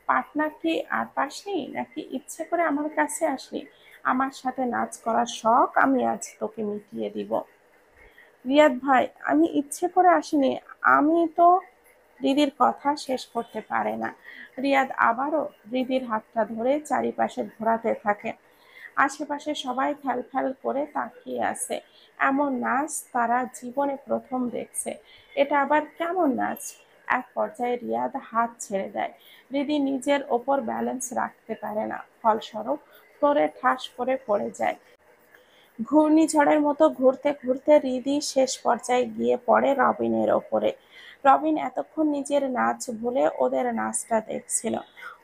পার্টনার কি আর পাসনি, নাকি ইচ্ছে করে আমার কাছে আসলি? আমার সাথে নাচ করার শখ আমি আজ তোকে মিটিয়ে দিব। রিয়াদ ভাই, আমি ইচ্ছে করে আসিনি। আমি তো। হৃদির কথা শেষ করতে পারে না। রিয়াদ আবারও হৃদির হাতটা ধরে চারিপাশে ঘোরাতে থাকে। আশেপাশে সবাই ফ্যাল ফ্যাল করে তাকিয়ে আছে। এমন নাচ তারা জীবনে প্রথম দেখছে। এটা আবার কেমন নাচ? এক পর্যায়ে রিয়াদ হাত ছেড়ে দেয়। হৃদি নিজের ওপর ব্যালেন্স রাখতে পারে না, ফলস্বরূপ ফ্লোরে ঠাস করে পড়ে যায়। ঘূর্ণিঝড়ের মতো ঘুরতে ঘুরতে হৃদি শেষ পর্যায়ে গিয়ে পড়ে রবিনের ওপরে। রবিন এতক্ষণ নিজের নাচ ভুলে ওদের নাচটা দেখছিল।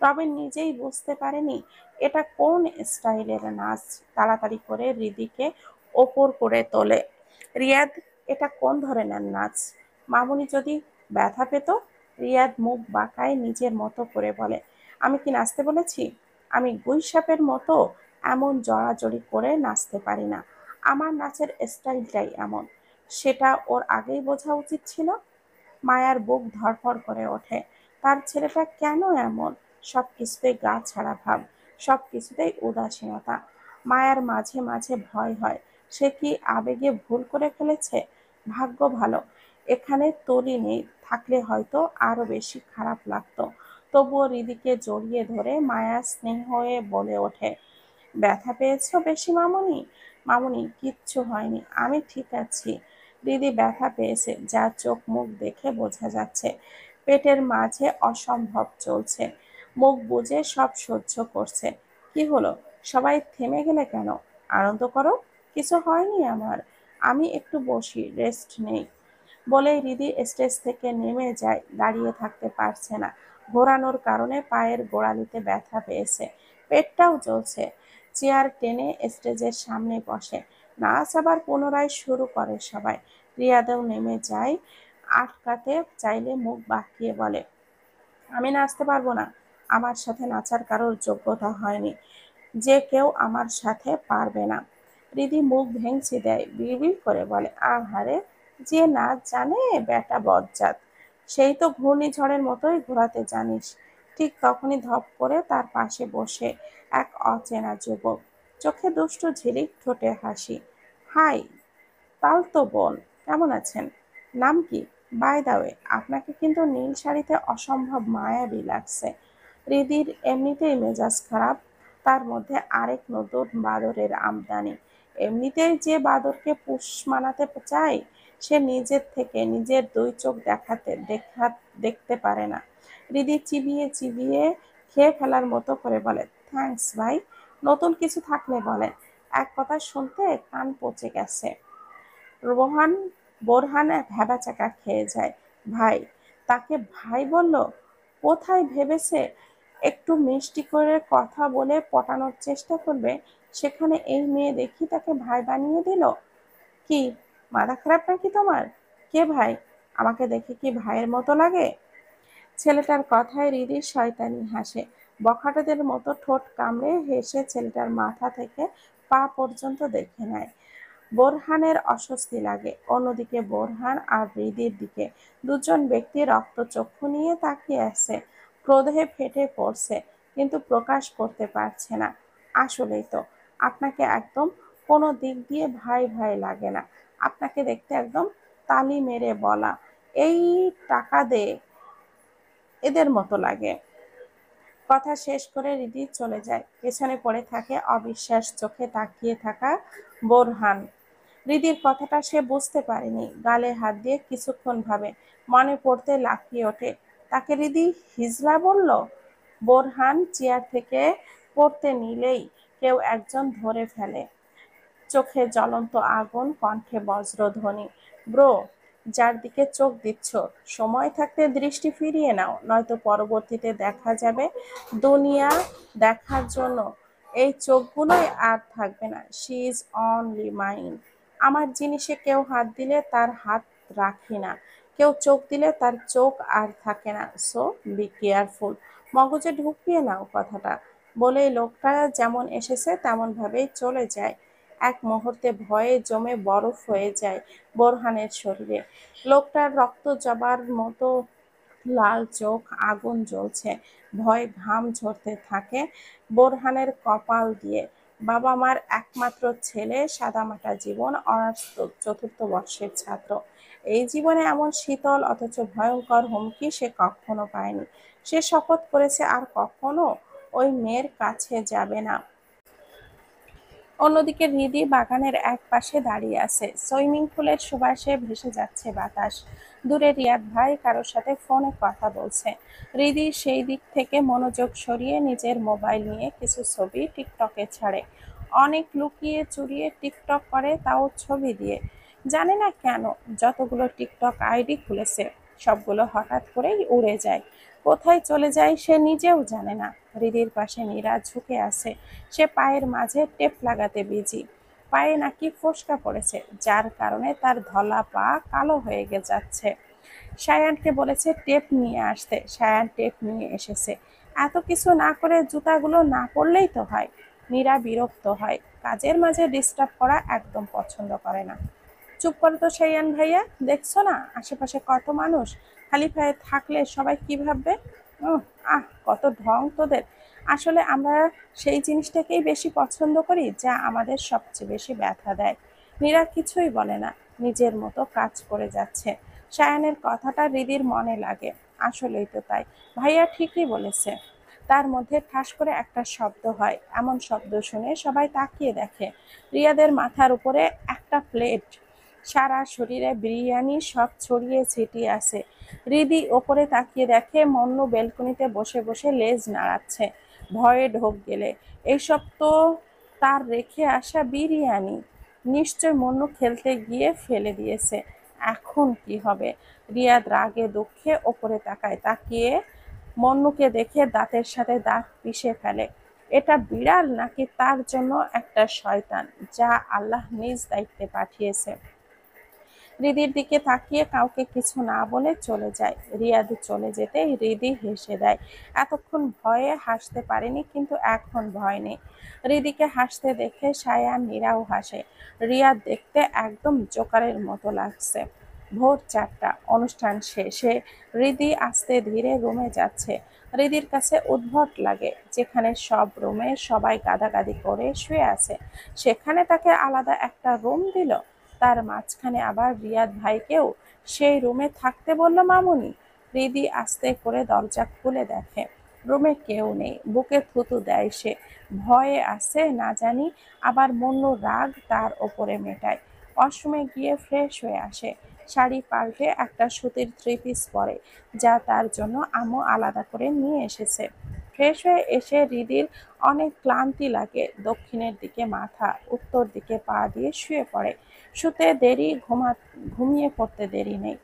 রবিন নিজেই বুঝতে পারেনি এটা কোন স্টাইলের নাচ। তাড়াতাড়ি করে হৃদিকে ওপর করে তোলে। রিয়াদ, এটা কোন ধরনের নাচ? মামুনি যদি ব্যথা পেত? রিয়াদ মুখ বাঁকায় নিজের মতো করে বলে, আমি কি নাচতে বলেছি? আমি গুইসাপের মতো এমন জড়াজড়ি করে নাচতে পারি না। আমার নাচের স্টাইলটাই এমন। সেটা ওর আগেই বোঝা উচিত ছিল। মায়ার বুক ধড়ফড় করে ওঠে। তার ছেলেটা কেন এমন? সব কিছুতেই গা ছাড়া ভাব, সব কিছুতেই উদাসীনতা। মায়ার মাঝে মাঝে ভয় হয়, সে কি আবেগে ভুল করে ফেলেছে? ভাগ্য ভালো এখানে তরি নেই, থাকলে হয়তো আরো বেশি খারাপ লাগতো। তবুও হৃদিকে জড়িয়ে ধরে মায়া স্নেহ হয়ে বলে ওঠে, ব্যথা পেয়েছো বেশি মামুনি? মামুনি, কিচ্ছু হয়নি, আমি ঠিক আছি। দিদি ব্যথা পেয়েছে, যা চোখ মুখ দেখে বোঝা যাচ্ছে। পেটের মাঝে অসম্ভব চলছে, মুখ বুজে সব সহ্য করছে। কি হলো, সবাই থেমে গেলে কেন? আনন্দ করো, কিছু হয়নি আমার। আমি একটু বসি, রেস্ট নেই। বলেই হৃদি স্টেজ থেকে নেমে যায়। দাঁড়িয়ে থাকতে পারছে না, ঘোরানোর কারণে পায়ের গোড়ালিতে ব্যথা পেয়েছে, পেটটাও জ্বলছে। চেয়ার টেনে স্টেজের সামনে বসে। নাচ আবার পুনরায় শুরু করে সবাই। রিয়াদেও নেমে যায়। আটকাতে চাইলে মুখ বাঁকিয়ে বলে, আমি নাচতে পারবো না। আমার সাথে নাচার কারোর যোগ্যতা হয়নি, যে কেউ আমার সাথে পারবে না। হৃদি মুখ ভেঙচি দেয়, বিড়বিড় করে বলে, আহারে, যে নাচ জানে বেটা বজ্জাত, সেই তো ঘূর্ণিঝড়ের মতোই ঘোরাতে জানিস। ঠিক তখনই ধপ করে তার পাশে বসে এক অচেনা যুবক। চোখে দুষ্টু ঝিলিক, ঠোঁটে হাসি। হাই তালতো বোন, কেমন আছেন? নাম কি? বাই দা ওয়ে, আপনাকে কিন্তু নীল শাড়িতে অসম্ভব মায়াবী লাগছে। হৃদির এমনিতেই মেজাজ খারাপ, তার মধ্যে আরেক নতুন বাদরের আমদানি। এমনিতেই যে বাদরকে পুষ মানাতে চায়, সে নিজের থেকে নিজের দুই চোখ দেখতে পারে না। হৃদি চিবিয়ে চিবিয়ে খেয়ে ফেলার মতো করে বলে, থ্যাঙ্কস ভাই, নতুন কিছু থাকলে বলেন। এক কথা শুনতে কান পচে গেছে। রোহান বোরহান ভ্যাবাচ্যাকা খেয়ে যায়। ভাই? তাকে ভাই বলল? কোথায় ভেবেছে একটু মিষ্টি করে কথা বলে পটানোর চেষ্টা করবে, সেখানে এই মেয়ে দেখি তাকে ভাই বানিয়ে দিল। কি মাথা খারাপ নাকি তোমার? কে ভাই? আমাকে দেখে কি ভাইয়ের মতো লাগে? ছেলেটার কথায় হৃদি শয়তানি হাসে। বখাটেদের মতো ঠোঁট কামড়ে হেসে ছেলেটার মাথা থেকে পা পর্যন্ত দেখে নেয়। বোরহানের অস্বস্তি লাগে। অন্যদিকে বোরহান আর হৃদির দিকে দুজন ব্যক্তি রক্তচক্ষু নিয়ে তাকিয়ে আছে। ক্রোধে ফেটে পড়ছে, কিন্তু প্রকাশ করতে পারছে না। আসলেই তো, আপনাকে একদম কোনো দিক দিয়ে ভাই ভাই লাগে না। আপনাকে দেখতে একদম তালি মেরে বলা এই টাকা দে এদের মতো লাগে। কথা শেষ করে হৃদি চলে যায়। পেছনে পড়ে থাকে অবিশ্বাস চোখে তাকিয়ে থাকা বোরহান। হৃদির কথাটা সে বুঝতে পারেনি। গালে হাত দিয়ে কিছুক্ষণ ভাবে, মনে পড়তে লাফিয়ে ওঠে। তাকে হৃদি হিজলা বলল? বোরহান চেয়ার থেকে পড়তে নিলেই কেউ একজন ধরে ফেলে। চোখে জ্বলন্ত আগুন, কণ্ঠে বজ্রধ্বনি। ব্রো, যার দিকে চোখ দিচ্ছ, সময় থাকতে দৃষ্টি ফিরিয়ে নাও, নয়তো পরবর্তীতে দেখা যাবে দুনিয়া দেখার জন্য এই চোখগুলোই আর থাকবে না। She is only mine. আমার জিনিসে কেউ হাত দিলে তার হাত রাখি না, কেউ চোখ দিলে তার চোখ আর থাকে না। So be careful. মগজে ঢুকিয়ে নাও কথাটা। বলেই লোকটা যেমন এসেছে তেমন ভাবেই চলে যায়। এক মুহূর্তে ভয়ে জমে বরফ হয়ে যায় বোরহানের শরীরে। লোকটার রক্ত জবার মতো লাল চোখ, আগুন জ্বলছে। ভয়ে ঘাম ঝরতে থাকে বোরহানের কপাল দিয়ে। বাবা মার একমাত্র ছেলে, সাদামাটা জীবন, অনার্স চতুর্থ বর্ষের ছাত্র। এই জীবনে এমন শীতল অথচ ভয়ঙ্কর হুমকি সে কখনো পায়নি। সে শপথ করেছে আর কখনো ওই মেয়ের কাছে যাবে না। অন্যদিকে হৃদি বাগানের এক পাশে দাঁড়িয়ে আছে। সুইমিং পুলের সুবাসে ভেসে যাচ্ছে বাতাস। দূরে রিয়াদ ভাই কারোর সাথে ফোনে কথা বলছে। হৃদি সেই দিক থেকে মনোযোগ সরিয়ে নিজের মোবাইল নিয়ে কিছু ছবি টিকটকে ছাড়ে। অনেক লুকিয়ে চুরিয়ে টিকটক করে, তাও ছবি দিয়ে। জানে না কেন যতগুলো টিকটক আইডি খুলেছে সবগুলো হঠাৎ করেই উড়ে যায়। কোথায় চলে যায় সে নিজেও জানে না। হৃদির পাশে নীরা ঝুঁকে আছে। সে পায়ের মাঝে টেপ লাগাতে বিজি। পায়ে নাকি ফোস্কা পড়েছে, যার কারণে তার ধলা পা কালো হয়ে যাচ্ছে। সায়ানকে বলেছে টেপ নিয়ে আসতে। সায়ান টেপ নিয়ে এসেছে। এত কিছু না করে জুতাগুলো না পরলেই তো হয়। মীরা বিরক্ত হয়। কাজের মাঝে ডিস্টার্ব করা একদম পছন্দ করে না। চুপ করো তো সায়ান ভাইয়া, দেখছো না আশেপাশে কত মানুষ? খালি পায়ে থাকলে সবাই কি ভাববে? কত ঢং তোদের। আসলে আমরা সেই জিনিসটাকেই বেশি পছন্দ করি যা আমাদের সবচেয়ে বেশি ব্যথা দেয়। মীরা কিছুই বলে না, নিজের মতো কাজ করে যাচ্ছে। সায়ানের কথাটা হৃদির মনে লাগে। আসলেই তো তাই, ভাইয়া ঠিকই বলেছে। তার মধ্যে ঠাস করে একটা শব্দ হয়। এমন শব্দ শুনে সবাই তাকিয়ে দেখে। রিয়াদের মাথার উপরে একটা প্লেট, সারা শরীরে বিরিয়ানি সব ছড়িয়ে ছিটিয়ে আছে। হৃদি ওপরে তাকিয়ে দেখে মন্নু বেলকনিতে বসে বসে লেজ নাড়াচ্ছে। ভয়ে ঢোক গেলে, এইসব তো তার রেখে আসা বিরিয়ানি। নিশ্চয় মন্নু খেলতে গিয়ে ফেলে দিয়েছে। এখন কি হবে? রিয়াদ রাগে দুঃখে ওপরে তাকায়। তাকিয়ে মন্নুকে দেখে দাঁতের সাথে দাঁত পিষে ফেলে। এটা বিড়াল নাকি তার জন্য একটা শয়তান, যা আল্লাহ নিজ দায়িত্বে পাঠিয়েছে। হৃদির দিকে তাকিয়ে কাউকে কিছু না বলে চলে যায়। রিয়াদ চলে যেতেই হৃদি হেসে দেয়। এতক্ষণ ভয়ে হাসতে পারেনি, কিন্তু এখন ভয় নেই। হৃদিকে হাসতে দেখে সায়ান নীরাও হাসে। রিয়াদ দেখতে একদম জোকারের মতো লাগছে। ভোর 4টা, অনুষ্ঠান শেষে হৃদি আস্তে ধীরে রুমে যাচ্ছে। হৃদির কাছে উদ্ভট লাগে, যেখানে সব রুমে সবাই গাদাগাদি করে শুয়ে আছে সেখানে তাকে আলাদা একটা রুম দিল। তার মাঝখানে আবার রিয়াদ ভাইকেও সেই রুমে থাকতে বলল মামুনি। হৃদি আস্তে করে দরজা খুলে দেখে রুমে কেউ নেই। বুকে থুতু দেয় সে। ভয়ে আছে না জানি আবার মন্নুর রাগ তার ওপরে মেটায়। ওয়াশরুমে গিয়ে ফ্রেশ হয়ে আসে। শাড়ি পাল্টে একটা সুতির 3 পিস পরে, যা তার জন্য আম্মু আলাদা করে নিয়ে এসেছে। ফ্রেশ হয়ে এসে হৃদির অনেক ক্লান্তি লাগে। দক্ষিণের দিকে মাথা, উত্তর দিকে পা দিয়ে শুয়ে পড়ে। শুতে দেরি, ঘুমিয়ে পড়তে দেরি নেই।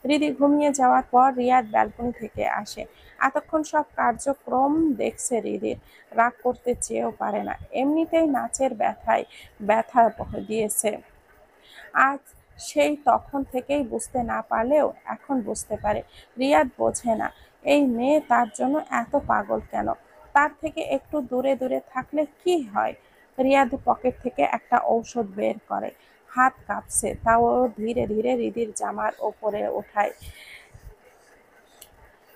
হৃদি ঘুমিয়ে যাওয়ার পর রিয়াদ ব্যালকনি থেকে আসে। এতক্ষণ সব কার্যক্রম দেখছে হৃদির। রাগ করতে চেয়েও পারে না। এমনিতেই নাচের ব্যথায় ব্যথা দিয়েছে। আজ সেই তখন থেকেই বুঝতে না পারলেও এখন বুঝতে পারে। রিয়াদ বোঝে না এই মেয়ে তার জন্য এত পাগল কেন। তার থেকে একটু দূরে দূরে থাকলে কি হয়? রিয়াদ পকেট থেকে একটা ঔষধ বের করে। হাত কাঁপছে, তাও ধীরে ধীরে রিদির জামার ওপরে ওঠায়।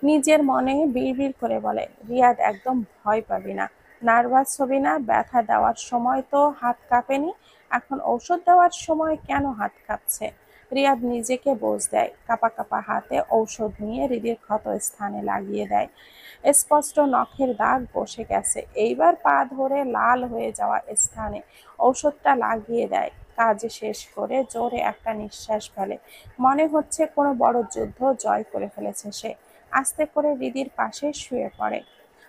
নিজের মনে বিড়বিড় করে বলে, রিয়াদ একদম ভয় পাবি না, নার্ভাস হবি না, ব্যথা দেওয়ার সময় তো হাত কাঁপেনি, এখন ঔষধ দেওয়ার সময় কেন হাত কাঁপছে? রিয়াদ নিজেকে বোঝ দেয়, কাঁপা কাঁপা হাতে ঔষধ নিয়ে রিদির ক্ষত স্থানে লাগিয়ে দেয়। স্পষ্ট নখের দাগ বসে গেছে, এইবার পা ধরে লাল হয়ে যাওয়া স্থানে ঔষধটা লাগিয়ে দেয়। কাজ শেষ করে জোরে একটা নিঃশ্বাস ফেলে, মনে হচ্ছে কোনো বড় যুদ্ধ জয় করে ফেলেছে সে। আস্তে করে রিদির পাশে শুয়ে পড়ে।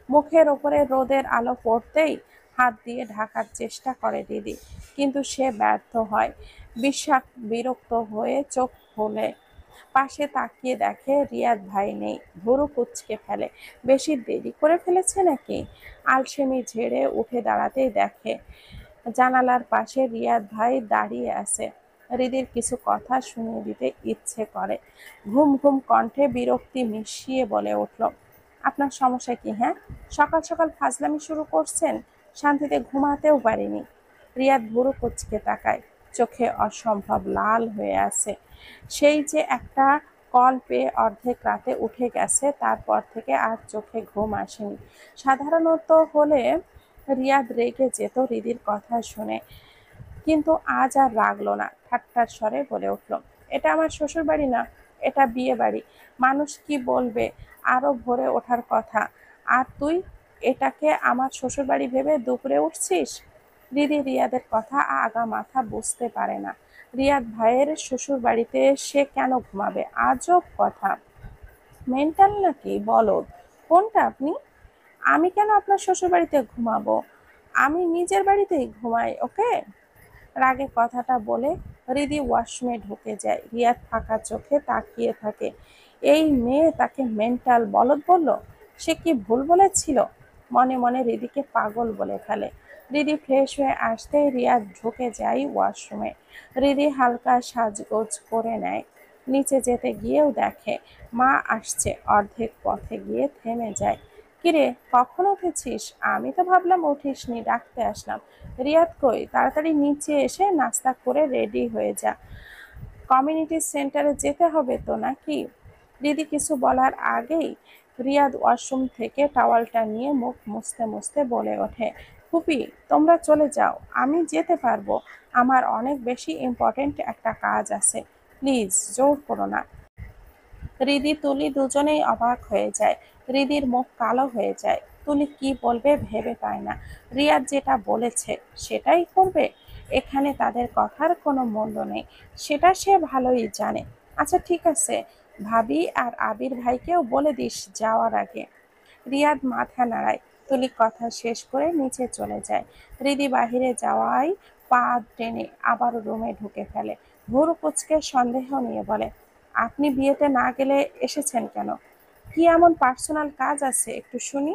মুখের ওপরে রোদের আলো পড়তেই হাত দিয়ে ঢাকার চেষ্টা করে রিদি, কিন্তু সে ব্যর্থ হয়। বিরক্ত হয়ে চোখ খোলে, পাশে তাকিয়ে দেখে রিয়াদ ভাই নেই। ভুরু কুঁচকে ফেলে, বেশি দেরি করে ফেলেছে নাকি? আলসেমি ঝেড়ে উঠে দাঁড়াতেই দেখে জানালার পাশে রিয়াদ ভাই দাঁড়িয়ে আছে। হৃদির কিছু কথা শুনিয়ে দিতে ইচ্ছে করে। ঘুম ঘুম কণ্ঠে বিরক্তি মিশিয়ে বলে উঠল, আপনার সমস্যা কি হ্যাঁ? সকাল সকাল ফাজলামি শুরু করছেন, শান্তিতে ঘুমাতেও পারিনি। রিয়াদ ভুরু কুঁচকে তাকায়, চোখে অসম্ভব লাল হয়ে আছে। সেই যে একটা কল পেয়ে অর্ধেক রাতে উঠে গেছে, তারপর থেকে আর চোখে ঘুম আসেনি। সাধারণত হলে রিয়াদ রেগে যেত রিদির কথা শুনে, কিন্তু আজ আর রাগলো না। ঠাট্টার স্বরে বলে উঠল, এটা আমার শ্বশুর বাড়ি না, এটা বিয়ে বাড়ি। মানুষ কি বলবে? আরো ভোরে ওঠার কথা, আর তুই এটাকে আমার শ্বশুর বাড়ি ভেবে দুপুরে উঠছিস? দিদি রিয়াদের কথা আগা মাথা বুঝতে পারে না। রিয়াদ ভাইয়ের শ্বশুর বাড়িতে সে কেন ঘুমাবে? আজব কথা। মেন্টাল নাকি বলদ? কোনটা আপনি? আমি কেন আপনার শ্বশুর বাড়িতে ঘুমাবো? আমি নিজের বাড়িতেই ঘুমাই, ওকে? রাগে কথাটা বলে রিদি ওয়াশরুমে ঢুকে যায়। রিয়াদ ফাঁকা চোখে তাকিয়ে থাকে। এই মেয়ে তাকে মেন্টাল বলদ বলল? সে কি ভুল বলেছিল? মনে মনে রিদিকে পাগল বলে ফেলে। রিদি ফ্রেশ হয়ে আসতে রিয়াদ ঢুকে যায় ওয়াশরুমে। রিদি হালকা সাজগোজ করে নেয়। নিচে যেতে গিয়েও দেখে মা আসছে। অর্ধেক পথে গিয়ে থেমে যায়। কিরে, কখন উঠেছিস? আমি তো ভাবলাম উঠিসনি, ডাকতে আসলাম। রিয়াদ কই? তাড়াতাড়ি নিচে এসে নাস্তা করে রেডি হয়ে যা, কমিউনিটি সেন্টারে যেতে হবে তো নাকি? দিদি কিছু বলার আগেই রিয়াদ ওয়াশরুম থেকে টাওয়ালটা নিয়ে মুখ মুছতে মুছতে বলে ওঠে, ফুপি তোমরা চলে যাও, আমি যেতে পারবো। আমার অনেক বেশি ইম্পর্টেন্ট একটা কাজ আছে, প্লিজ জোর করো না। রিদি তুলি দুজনেই অবাক হয়ে যায়। রিদির মুখ কালো হয়ে যায়। তুলি কি বলবে ভেবে পায় না। রিয়াদ যেটা বলেছে সেটাই করবে। এখানে তাদের কথার কোনো মূল্য নেই, সেটা সে ভালোই জানে। আচ্ছা ঠিক আছে, ভাবি আর আবির ভাইকেও বলে দিস যাওয়ার আগে। রিয়াদ মাথা নাড়ায়। তুলি কথা শেষ করে নিচে চলে যায়। রিদি বাহিরে যাওয়ায় পা টেনে আবার রুমে ঢুকে ফেলে। ভুরু কুচকে সন্দেহ নিয়ে বলে, আপনি বিয়েতে না গেলে এসেছেন কেন? কি এমন পার্সোনাল কাজ আছে একটু শুনি?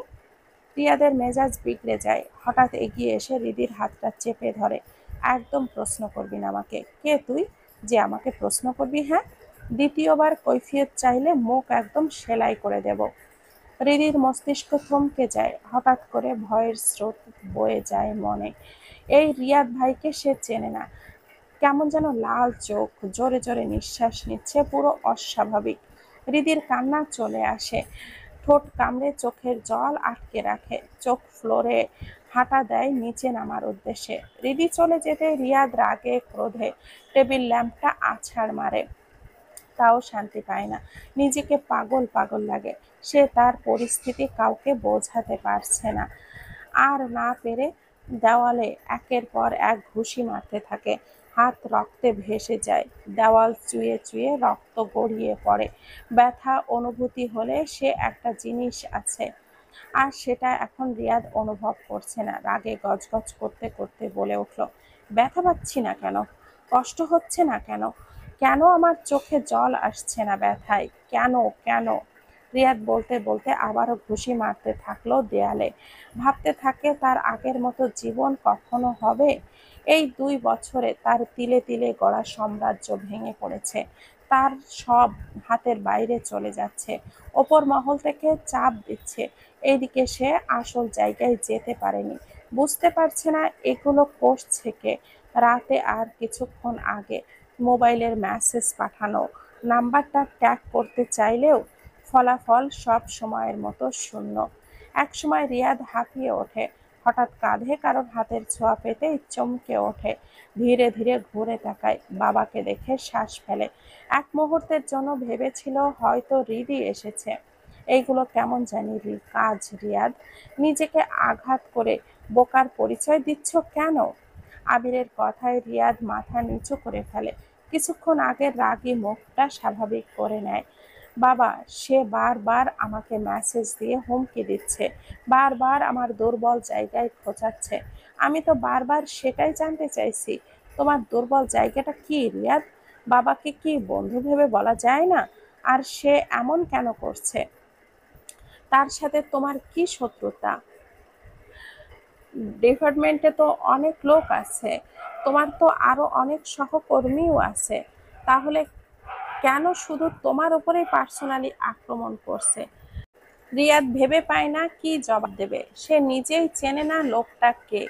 রিয়াদের মেজাজ বিগড়ে যায়। হঠাৎ এগিয়ে এসে রিদির হাতটা চেপে ধরে। একদম প্রশ্ন করবি না আমাকে। কে তুই যে আমাকে প্রশ্ন করবি, হ্যাঁ? দ্বিতীয়বার কৈফিয়ত চাইলে মুখ একদম সেলাই করে দেব। রিদির মস্তিষ্ক থমকে যায়। হঠাৎ করে ভয়ের স্রোত বয়ে যায় মনে। এই রিয়াদ ভাইকে সে চেনে না। কেমন যেন লাল চোখ, জোরে জোরে নিঃশ্বাস নিচ্ছে, পুরো অস্বাভাবিক। রিদির কান্না চলে আসে। ঠোঁট কামড়ে চোখের জল আটকে রাখে। চোখ ফ্লোরে হাঁটা দেয় নিচে নামার উদ্দেশ্যে। রিদি চলে যেতে রিয়াদ রাগে ক্রোধে টেবিল ল্যাম্পটা আছাড় মারে। তাও শান্তি পায় না। নিজেকে পাগল পাগল লাগে। সে তার পরিস্থিতি কাউকে বোঝাতে পারছে না। আর না পেরে দেওয়ালে একের পর এক ঘুষি মারতে থাকে। হাত রক্তে ভেসে যায়। দেওয়াল চুইয়ে চুইয়ে রক্ত গড়িয়ে পড়ে। ব্যথা অনুভূতি হলে সে একটা জিনিস আছে, আর সেটা এখন রিয়াদ অনুভব করছে না। রাগে গজগজ করতে করতে বলে উঠল, ব্যথা পাচ্ছি না কেন? কষ্ট হচ্ছে না কেন? কেন আমার চোখে জল আসছে না ব্যথায়? কেন কেন? রিয়াদ বলতে বলতে আবারও ঘুষি মারতে থাকলো দেয়ালে। ভাবতে থাকে তার আগের মতো জীবন কখনো হবে? এই 2 বছরে তার তিলে তিলে গড়া সাম্রাজ্য ভেঙে পড়েছে। তার সব হাতের বাইরে চলে যাচ্ছে। ওপর মহল থেকে চাপ দিচ্ছে। এইদিকে সে আসল জায়গায় যেতে পারেনি। বুঝতে পারছে না এগুলো করছে কে। রাতে আর কিছুক্ষণ আগে মোবাইলের মেসেজ পাঠানো, নাম্বারটা ট্যাগ করতে চাইলেও ফলাফল সব সময়ের মতো শূন্য। একসময় রিয়াদ হাঁপিয়ে ওঠে, হঠাৎ কাঁধে কারোর হাতের ছোঁয়া পেতেই চমকে ওঠে, ধীরে ধীরে ঘুরে তাকায়, বাবাকে দেখে শ্বাস ফেলে। এক মুহূর্তের জন্য ভেবেছিল হয়তো হৃদি এসেছে। এইগুলো কেমন জানি কাজ রিয়াদ, নিজেকে আঘাত করে বোকার পরিচয় দিচ্ছ কেন? আবিরের কথায় রিয়াদ মাথা নিচু করে ফেলে, কিছুক্ষণ আগের রাগী মুখটা স্বাভাবিক করে নেয়। বাবা, সে বারবার আমাকে মেসেজ দিয়ে হুমকি দিচ্ছে, বারবার আমার দুর্বল জায়গায় খোঁচাচ্ছে। আমি তো বারবার সেটাই জানতে চাইছি, তোমার দুর্বল জায়গাটা কি রিয়াদ? বাবাকে কি বন্ধু ভেবে বলা যায় না? আর সে এমন কেন করছে? তার সাথে তোমার কি শত্রুতা? ডিপার্টমেন্টে তো অনেক লোক আছে, তোমার তো আরো অনেক সহকর্মীও আছে, তাহলে কেন শুধু তোমার উপরেই পার্সোনালি আক্রমণ করছে? রিয়াদ ভেবে পায় না কি জবাব দেবে। সে নিজেই চেনে না লোকটা কে,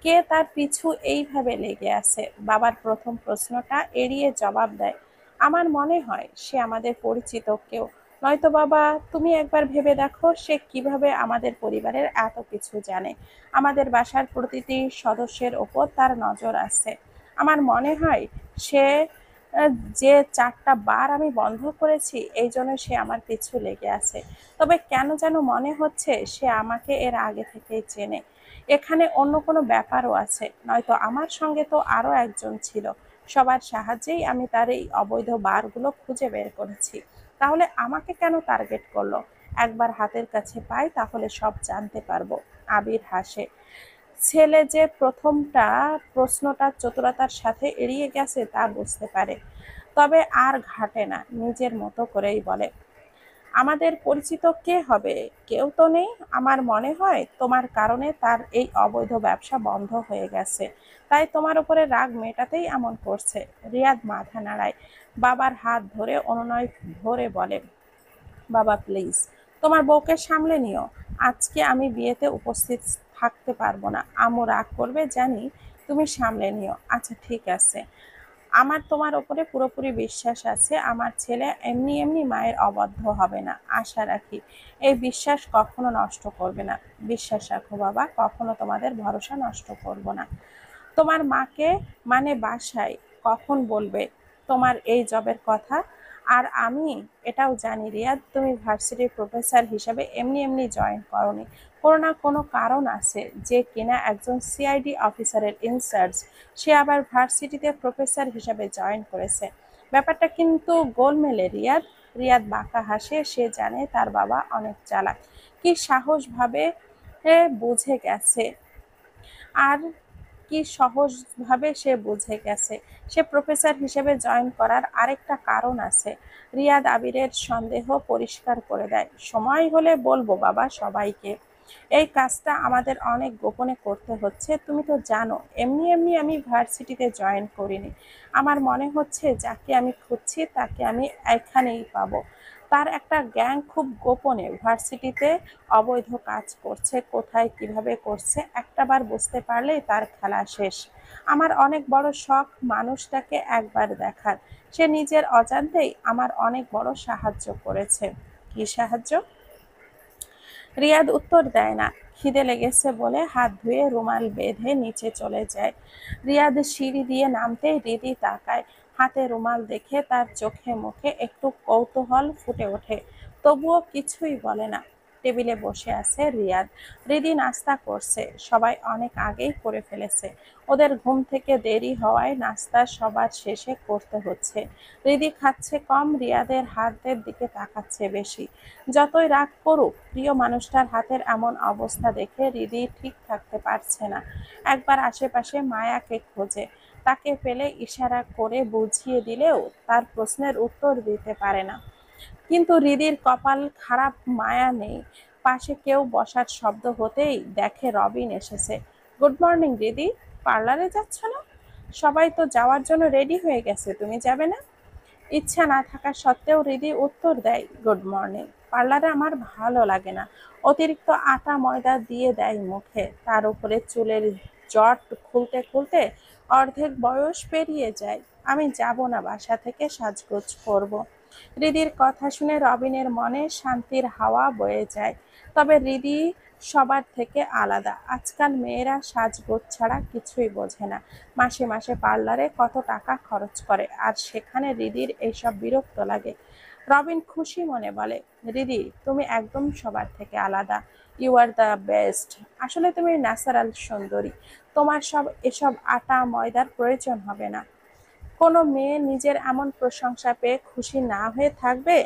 কে তার পিছু এইভাবে লেগে আছে। বাবার প্রথম প্রশ্নটা এড়িয়ে জবাব দেয়, আমার মনে হয় সে আমাদের পরিচিত কেউ। নয়তো বাবা, তুমি একবার ভেবে দেখো সে কিভাবে আমাদের পরিবারের এত কিছু জানে। আমাদের বাসার প্রতিটি সদস্যের ওপর তার নজর আছে। আমার মনে হয় সে যে 4টা বার আমি বন্ধ করেছি এই জন্য সে আমার পিছু লেগে আছে। তবে কেন যেন মনে হচ্ছে সে আমাকে এর আগে থেকেই চেনে। এখানে অন্য কোনো ব্যাপারও আছে, নয়তো আমার সঙ্গে তো আরো একজন ছিল। সবার সাহায্যেই আমি তার এই অবৈধ বারগুলো খুঁজে বের করেছি। তাহলে আমাকে কেন টার্গেট করলো? একবার হাতের কাছে পাই তাহলে সব জানতে পারবো। আবির হাসে। ছেলে যে প্রথমটা প্রশ্নটা চতুরতার সাথে এড়িয়ে গেছে তা বুঝতে পারে, তবে আর ঘাটে না, নিজের মতো করেই বলে, আমাদের পরিচিত কে হবে? কেউ তো নেই। আমার মনে হয় তোমার কারণে তার এই অবৈধ ব্যবসা বন্ধ হয়ে গেছে, তাই তোমার উপরে রাগ মেটাতেই এমন করছে। রিয়াদ মাথা নাড়ায়, বাবার হাত ধরে অনুনয় ভরে বলে, বাবা প্লিজ, তোমার বউকে সামলে নিও। আজকে আমি বিয়েতে উপস্থিত থাকতে পারবো না, আম্মু রাগ করবে জানি, তুমি সামলে নিও। আচ্ছা ঠিক আছে, আমার তোমার ওপরে পুরোপুরি বিশ্বাস আছে। আমার ছেলে এমনি এমনি মায়ের অবাধ্য হবে না, আশা রাখি। এই বিশ্বাস কখনো নষ্ট করবে না। বিশ্বাস রাখো বাবা, কখনো তোমাদের ভরসা নষ্ট করব না। তোমার মাকে, মানে বাসায়, কখন বলবে তোমার এই জবের কথা? আর আমি এটাও জানি রিয়াদ, তুমি ভার্সিটির প্রফেসর হিসেবে এমনি এমনি জয়েন করনি, কোনো না কোনো কারণ আছে। যে কিনা একজন সিআইডি অফিসারের ইনচার্জ, সে আবার ভার্সিটিতে প্রফেসর হিসেবে জয়েন করেছে। ব্যাপারটা কিন্তু গোলমেলে রিয়াদ। রিয়াদ বাঁকা হাসে, সে জানে তার বাবা অনেক চালাক। কি সাহসভাবে বুঝে গেছে, আর কি সহজভাবে সে বুঝে গেছে। সে প্রফেসর হিসেবে জয়েন করার আরেকটা কারণ আছে। রিয়াদ আবিরের সন্দেহ পরিষ্কার করে দেয়, সময় হলে বলবো বাবা সবাইকে। এই কাজটা আমাদের অনেক গোপনে করতে হচ্ছে, তুমি তো জানো এমনি এমনি আমি ভার্সিটিতে জয়েন করিনি। আমার মনে হচ্ছে যাকে আমি খুঁজছি তাকে আমি এখানেই পাবো। তার একটা গ্যাং খুব গোপনে ভার্সিটিতে অবৈধ কাজ করছে, কোথায় কিভাবে করছে একটাবার বুঝতে পারলেই তার খেলা শেষ। আমার অনেক বড় শখ মানুষটাকে একবার দেখার। সে নিজের অজান্তেই আমার অনেক বড় সাহায্য করেছে। কি সাহায্য? রিয়াদ উত্তর দেয় না, খিদে লেগেছে বলে হাত ধুয়ে রুমাল বেঁধে নিচে চলে যায়। রিয়াদ সিঁড়ি দিয়ে নামতেই হৃদি তাকায়, হাতে রুমাল দেখে তার চোখে মুখে একটু কৌতূহল ফুটে ওঠে, তবুও কিছুই বলে না। টেবিলে বসে আছে রিয়াদ, হৃদি নাস্তা করছে, সবাই অনেক আগেই করে ফেলেছে। ওদের ঘুম থেকে দেরি হওয়ায় নাস্তা সবার শেষে করতে হচ্ছে। হৃদি খাচ্ছে কম, রিয়াদের হাতের দিকে তাকাচ্ছে বেশি। যতই রাগ করুক, প্রিয় মানুষটার হাতের এমন অবস্থা দেখে হৃদি ঠিক থাকতে পারছে না। একবার আশেপাশে মায়াকে খোঁজে, তাকে পেলে ইশারা করে বুঝিয়ে দিলেও তার প্রশ্নের উত্তর দিতে পারে না। কিন্তু হৃদির কপাল খারাপ, মায়া নেই। পাশে কেউ বসার শব্দ হতেই দেখে রবিন এসেছে। গুড মর্নিং হৃদি, পার্লারে যাচ্ছ না? সবাই তো যাওয়ার জন্য রেডি হয়ে গেছে, তুমি যাবে না? ইচ্ছা না থাকা সত্ত্বেও হৃদি উত্তর দেয়, গুড মর্নিং। পার্লারে আমার ভালো লাগে না। অতিরিক্ত আটা ময়দা দিয়ে দেয় মুখে, তার উপরে চুলের জট খুলতে খুলতে অর্ধেক বয়স পেরিয়ে যায়। আমি যাব না, বাসা থেকে সাজগোজ করব। হৃদির কথা শুনে রবিনের মনে শান্তির হাওয়া বয়ে যায়। তবে হৃদি সবার থেকে আলাদা। আজকাল মেয়েরা সাজগোজ ছাড়া কিছুই বোঝে না। মাসে মাসে পার্লারে কত টাকা খরচ করে, আর সেখানে হৃদির এইসব বিরক্ত লাগে। রবিন খুশি মনে বলে, হৃদি তুমি একদম সবার থেকে আলাদা। You are the best. আসলে তুমি ন্যাচারাল সুন্দরী। তোমার এসব আটা ময়দার প্রয়োজন হবে না। কোনো মেয়ে নিজের এমন প্রশংসা পেয়ে খুশি না হয়ে থাকবে?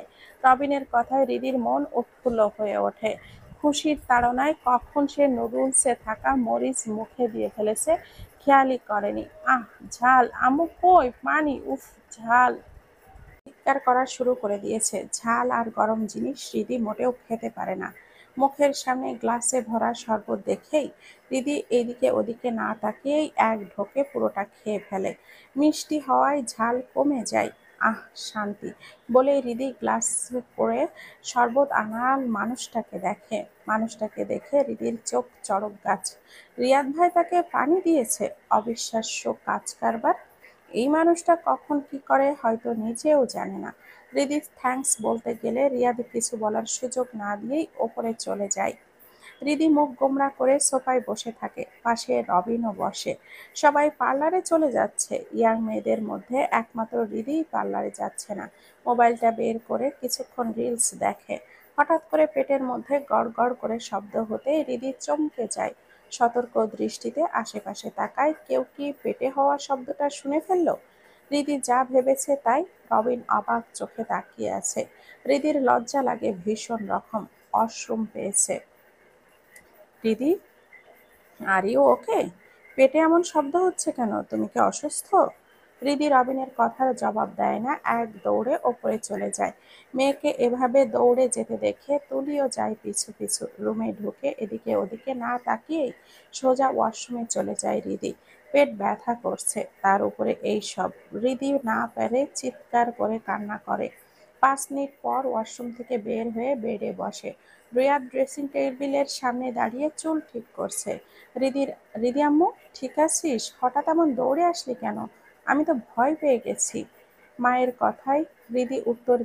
রবিনের কথায় হৃদির মন উৎফুল্ল হয়ে ওঠে। খুশির তাড়নায় কখন সে নুডলসে থাকা মরিচ মুখে দিয়ে ফেলেছে খেয়ালই করেনি। আহ, ঝাল! আম্মু কই পানি? উফ, ঝাল! চিৎকার করা শুরু করে দিয়েছে। ঝাল আর গরম জিনিস হৃদি মোটেও খেতে পারে না। মুখের সামনে গ্লাসে ভরা শরবত দেখেই হৃদি এদিকে ওদিকে না তাকিয়েই এক ঢোকে পুরোটা খেয়ে ফেলে। মিষ্টি হওয়ায় ঝাল কমে যায়। আহ, শান্তি! বলে হৃদি গ্লাস করে শরবত আনার মানুষটাকে দেখে হৃদির চোখ চড়ক গাছ। রিয়াদ ভাই তাকে পানি দিয়েছে? অবিশ্বাস্য কাজ কারবার। এই মানুষটা কখন কি করে হয়তো নিজেও জানে না। হৃদি থ্যাঙ্কস বলতে গেলে রিয়াদ কিছু বলার সুযোগ না দিয়েই ওপরে চলে যায়। হৃদি মুখ গোমড়া করে সোফায় বসে থাকে, পাশে রবিনও বসে। সবাই পার্লারে চলে যাচ্ছে, ইয়াং মেয়েদের মধ্যে একমাত্র হৃদিই পার্লারে যাচ্ছে না। মোবাইলটা বের করে কিছুক্ষণ রিলস দেখে। হঠাৎ করে পেটের মধ্যে গড় গড় করে শব্দ হতেই হৃদি চমকে যায়। সতর্ক দৃষ্টিতে আশেপাশে তাকায়, কেউ কি পেটে হওয়া শব্দটা শুনে ফেললো? হৃদি যা ভেবেছে তাই। রবিন অবাক চোখে তাকিয়ে আছে। হৃদির লজ্জা লাগে ভীষণ রকম। অশ্রুম পেয়েছে। দিদি, আর ইউ ওকে? পেটে এমন শব্দ হচ্ছে কেন? তুমি কি অসুস্থ? হৃদি রবিনের কথার জবাব দেয় না, এক দৌড়ে ওপরে চলে যায়। মেয়েকে এভাবে দৌড়ে যেতে দেখে তুলিও যায় পিছু পিছু। রুমে ঢুকে এদিকে ওদিকে না তাকিয়েই সোজা ওয়াশরুমে চলে যায় হৃদি। পেট ব্যথা করছে, তার উপরে এই সব। হৃদি না পেরে চিৎকার করে কান্না করে। 5 মিনিট পর ওয়াশরুম থেকে বের হয়ে বেডে বসে। রিয়াদ ড্রেসিং টেবিলের সামনে দাঁড়িয়ে চুল ঠিক করছে। রিদি আম্মু, ঠিক আছিস? হঠাৎ এমন দৌড়ে আসলি কেন? আমি তো ভয় পেয়ে গেছি। মায়ের কথায় হৃদি উত্তর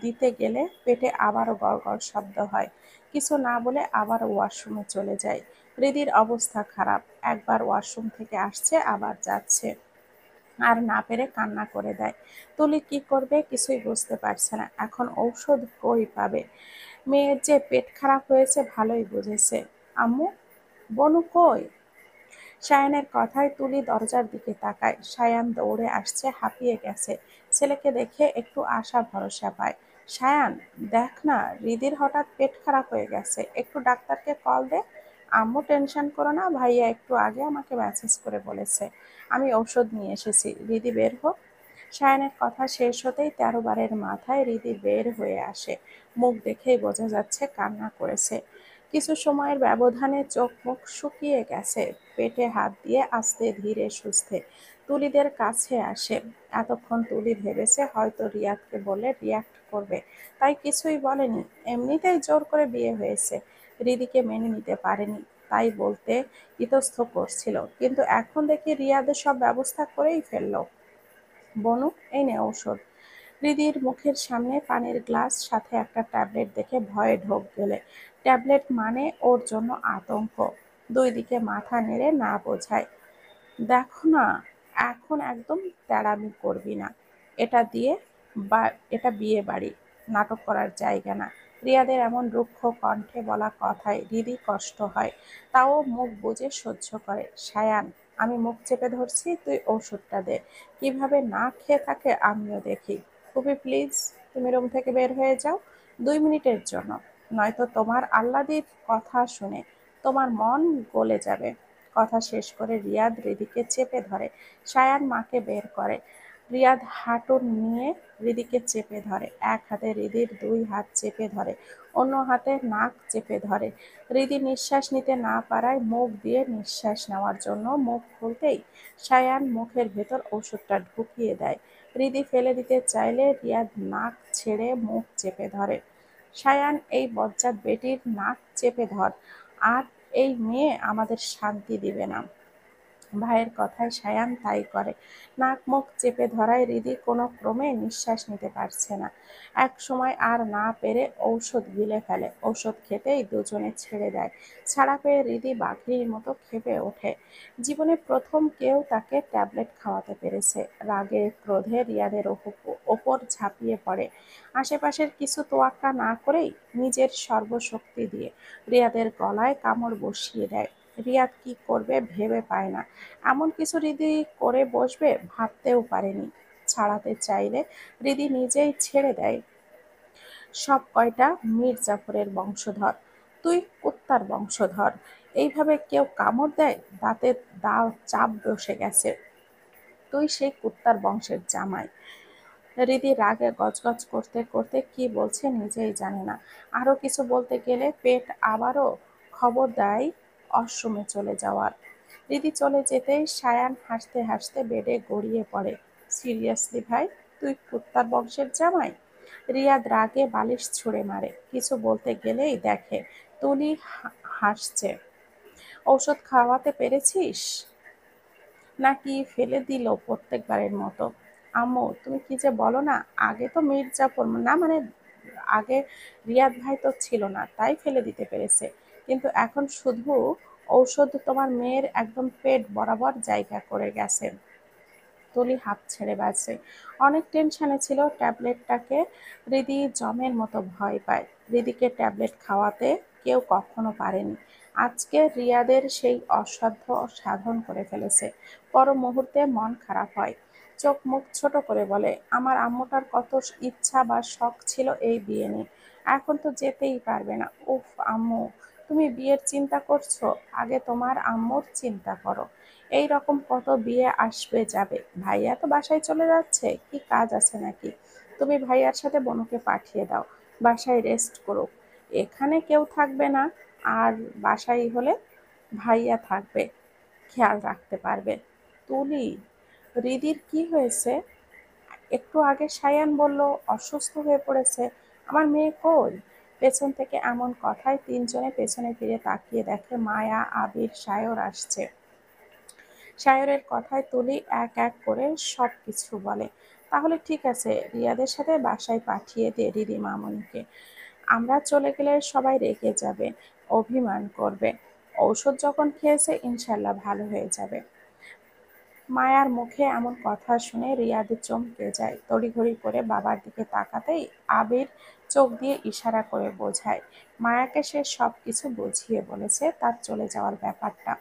দিতে গেলে পেটে আবারও গড়গড় শব্দ হয়। কিছু না বলে আবার ওয়াশরুমে চলে যায়। হৃদির অবস্থা খারাপ। একবার ওয়াশরুম থেকে আসছে, আবার যাচ্ছে। আর না পেরে কান্না করে দেয়। তুলি কি করবে কিছুই বুঝতে পারছে না। এখন ঔষধ কই পাবে? মেয়ের যে পেট খারাপ হয়েছে ভালোই বুঝেছে। আম্মু, বনু কই? সায়ানের কথায় তুলি দরজার দিকে তাকায়। সায়ান দৌড়ে আসছে, হাঁপিয়ে গেছে। ছেলেকে দেখে একটু আশা ভরসা পায়। সায়ান, দেখ না, হৃদির হঠাৎ পেট খারাপ হয়ে গেছে, একটু ডাক্তারকে কল দে। আম্মু, টেনশন করো না, ভাইয়া একটু আগে আমাকে মেসেজ করে বলেছে। আমি ঔষধ নিয়ে এসেছি, হৃদি বের হোক। সায়ানের কথা শেষ হতেই 13 বারের মাথায় হৃদি বের হয়ে আসে। মুখ দেখেই বোঝা যাচ্ছে কান্না করেছে। কিছু সময়ের ব্যবধানে চোখ মুখ শুকিয়ে গেছে। পেটে হাত দিয়ে আস্তে ধীরে সুস্থে তুলিদের কাছে আসে। এতক্ষণ তুলি ভেবেছে হয়তো রিয়াদকে বলে রিয়াক্ট করবে, তাই কিছুই বলেনি। এমনিতেই জোর করে বিয়ে হয়েছে, হৃদিকে মেনে নিতে পারেনি, তাই বলতে ইতস্তত করছিল। কিন্তু এখন দেখি রিয়াদের সব ব্যবস্থা করেই ফেললো। বনু, এই নে ঔষধ। হৃদির মুখের সামনে পানির গ্লাস, সাথে একটা ট্যাবলেট দেখে ভয়ে ঢোক গেলে। ট্যাবলেট মানে ওর জন্য আতঙ্ক। 2 দিকে মাথা নেড়ে না বোঝায়। দেখো না, এখন একদম তেড়ামি করবি না। এটা দিয়ে এটা বিয়ে বাড়ি, নাটক করার জায়গা না। রিয়াদের এমন রুক্ষ কণ্ঠে বলা কথায় হৃদি কষ্ট হয়, তাও মুখ বুজে সহ্য করে। সায়ান, আমি মুখ চেপে ধরছি, তুই ওষুধটা দে। কিভাবে না খেয়ে থাকে আমিও দেখি। খুবই প্লিজ, তুমি রুম থেকে বের হয়ে যাও, 2 মিনিটের জন্য। নয়তো তোমার আহ্লাদির কথা শুনে তোমার মন গলে যাবে। কথা শেষ করে রিয়াদ হৃদিকে চেপে ধরে। সায়ান মাকে বের করে। রিয়াদ হাঁটু নিয়ে হৃদিকে চেপে ধরে। এক হাতে হৃদির 2 হাত চেপে ধরে, অন্য হাতে নাক চেপে ধরে। হৃদি নিঃশ্বাস নিতে না পারায় মুখ দিয়ে নিঃশ্বাস নেওয়ার জন্য মুখ খুলতেই সায়ান মুখের ভেতর ওষুধটা ঢুকিয়ে দেয়। হৃদি ফেলে দিতে চাইলে রিয়াদ নাক ছেড়ে মুখ চেপে ধরে। সায়ান, এই বজ্জাত বেটির নাক চেপে ধর, আর এই মেয়ে আমাদের শান্তি দিবে না। ভাইয়ের কথায় সায়ান তাই করে। নাক মুখ চেপে ধরায় হৃদি কোনো ক্রমে নিঃশ্বাস নিতে পারছে না। এক সময় আর না পেরে ঔষধ গিলে ফেলে। ঔষধ খেতেই দুজনে ছেড়ে দেয়। ছাড়া পেয়ে হৃদি বাঘিনীর মতো ক্ষেপে ওঠে। জীবনে প্রথম কেউ তাকে ট্যাবলেট খাওয়াতে পেরেছে। রাগে ক্রোধে রিয়াদের ওপর ঝাঁপিয়ে পড়ে। আশেপাশের কিছু তোয়াক্কা না করেই নিজের সর্বশক্তি দিয়ে রিয়াদের গলায় কামড় বসিয়ে দেয়। রিয়াদ কি করবে ভেবে পায় না। এমন কিছু হৃদি করে বসবে ভাবতেও পারেনি। ছাড়াতে চাইলে হৃদি নিজেই ছেড়ে দেয়। সব কয়টা মীর জাফরের বংশধর, তুই কুত্তার বংশধর। এইভাবে কেউ কামড় দেয়? দাঁতে দাও চাপ বসে গেছে। তুই সেই কুত্তার বংশের জামাই। হৃদি রাগে গজগজ করতে করতে কি বলছে নিজেই জানে না। আরো কিছু বলতে গেলে পেট আবারও খবর দেয় অশ্রমে চলে যাওয়ার। হৃদি চলে যেতেই সায়ান হাসতে হাসতে বেডে গড়িয়ে পড়ে। সিরিয়াসলি ভাই, তুই কুত্তার বংশের জামাই? রিয়াদ রাগে বালিশ ছুঁড়ে মারে। কিছু বলতে গেলেই দেখে তুলি হাসছে। ঔষধ খাওয়াতে পেরেছিস নাকি ফেলে দিল প্রত্যেকবারের মতো? আম্মু, তুমি কি যে বলো না, আগে তো মির্জাপুর না মানে আগে রিয়াদ ভাই তো ছিল না, তাই ফেলে দিতে পেরেছে। কিন্তু এখন শুধু ঔষধ তোমার মেয়ের একদম পেট বরাবর জায়গা করে গেছে। তুলি হাঁপ ছেড়ে বাঁচে। অনেক টেনশনে ছিল ট্যাবলেটটাকে। হৃদি জমের মতো ভয় পায়। হৃদিকে ট্যাবলেট খাওয়াতে কেউ কখনো পারেনি। আজকে রিয়াদের সেই অসাধ্য সাধন করে ফেলেছে। পর মুহূর্তে মন খারাপ হয়। চোখ মুখ ছোট করে বলে, আমার আম্মুটার কত ইচ্ছা বা শখ ছিল এই বিয়ে নিয়ে। এখন তো যেতেই পারবে না। উফ আম্মু, তুমি বিয়ের চিন্তা করছো? আগে তোমার আম্মুর চিন্তা করো। এই রকম কত বিয়ে আসবে যাবে। ভাইয়া তো বাসায় চলে যাচ্ছে, কি কাজ আছে নাকি? তুমি ভাইয়ার সাথে বনুকে পাঠিয়ে দাও, বাসায় রেস্ট করুক। এখানে কেউ থাকবে না, আর বাসায় হলে ভাইয়া থাকবে, খেয়াল রাখতে পারবে। তুলি, হৃদির কি হয়েছে? একটু আগে সায়ান বলল অসুস্থ হয়ে পড়েছে। আমার মেয়ে কই? পেছন থেকে এমন কথায় তিনজনে পেছনে ফিরে তাকিয়ে দেখে মায়া, আবির, সায়র আসছে। সায়রের কথায় তুলি এক এক করে সব কিছু বলে। তাহলে ঠিক আছে, রিয়াদের সাথে বাসায় পাঠিয়ে দে দিদি মামুনিকে। আমরা চলে গেলে সবাই রেগে যাবে, অভিমান করবে। ঔষধ যখন খেয়েছে ইনশাল্লাহ ভালো হয়ে যাবে। মায়ার মুখে এমন কথা শুনে রিয়াদ চমকে যায়। তড়িঘড়ি করে বাবার দিকে তাকাতেই আবির চোখ দিয়ে ইশারা করে বোঝায় মায়াকে সে সব কিছু বুঝিয়ে বলেছে তার চলে যাওয়ার ব্যাপারটা।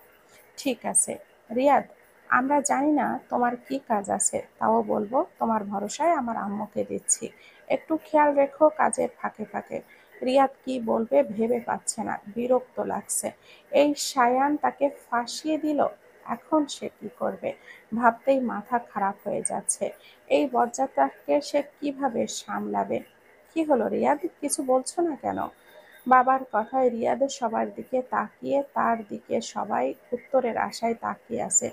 ঠিক আছে রিয়াদ, আমরা জানি না তোমার কি কাজ আছে, তাও বলবো তোমার ভরসায় আমার আম্মুকে দিচ্ছি। একটু খেয়াল রেখো কাজের ফাঁকে ফাঁকে। রিয়াদ কি বলবে ভেবে পাচ্ছে না, বিরক্ত লাগছে। এই সায়ান তাকে ফাঁসিয়ে দিল, এখন সে কি করবে ভাবতেই মাথা খারাপ হয়ে যাচ্ছে। এই বজ্জাতটাকে সে কিভাবে সামলাবে? কি হলো রিয়াদ, কিছু বলছো না কেন? বাবার কথায় রিয়াদের সবার দিকে তাকিয়ে তার দিকে সবাই উত্তরের আশায় তাকিয়ে আছে।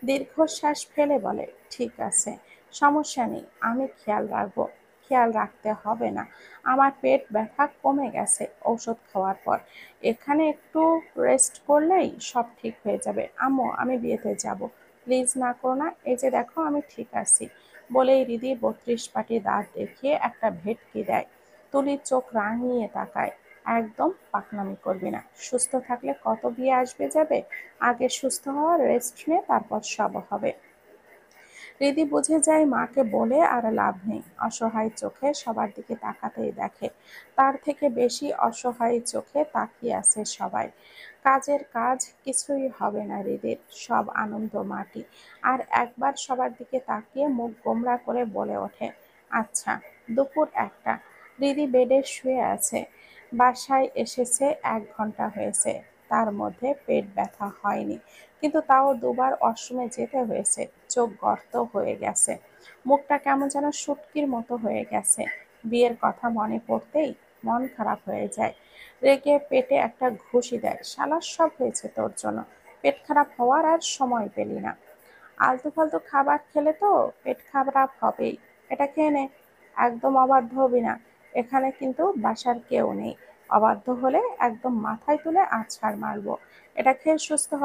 দীর্ঘশ্বাস ফেলে বলে, ঠিক আছে, সমস্যা নেই, আমি খেয়াল রাখবো। খেয়াল রাখতে হবে না, আমার পেট ব্যথা কমে গেছে ঔষধ খাওয়ার পর। এখানে একটু রেস্ট করলেই সব ঠিক হয়ে যাবে। আম্মু, আমি বিয়েতে যাব, প্লিজ না করো না, এই যে দেখো আমি ঠিক আছি। বলেই হৃদি ৩২ পাটি দাঁত দেখিয়ে একটা ভেটকি দেয়। তুলির চোখ রাঙিয়ে তাকায়। একদম পাকনামি করবি না, সুস্থ থাকলে কত বিয়ে আসবে যাবে। আগে সুস্থ হওয়ার রেস্ট নে, তারপর সব হবে। হৃদি বুঝে যায় মাকে বলে আর লাভ নেই। অসহায় চোখে সবার দিকে তাকাতেই দেখে তার থেকে বেশি অসহায় চোখে তাকিয়ে আছে সবাই। কাজের কাজ কিছুই হবে না হৃদির, সব আনন্দ মাটি। আর একবার সবার দিকে তাকিয়ে মুখ গোমড়া করে বলে ওঠে, আচ্ছা। দুপুর ১টা। হৃদি বেডে শুয়ে আছে। বাসায় এসেছে ১ ঘন্টা হয়েছে। তার মধ্যে পেট ব্যথা হয়নি, কিন্তু তাও দুবার ওয়াশরুমে যেতে হয়েছে। চোখ গর্ত হয়ে গেছে, মুখটা কেমন যেন শুটকির মতো হয়ে গেছে। বিয়ের কথা মনে পড়তেই মন খারাপ হয়ে যায়। রেগে পেটে একটা ঘুষি দেয়, শালার সব হয়েছে তোর জন্য। পেট খারাপ হওয়ার আর সময় পেলি না। আলতু ফালতু খাবার খেলে তো পেট খারাপ হবেই, এটা খেয়ে নে। একদম অবাধ্য হবি না। এখানে কিন্তু বাসার কেউ নেই, অবাধ্য হলে একদম মাথায় তুলে আছাড় মারবো। এটা খেয়ে সুস্থ হ,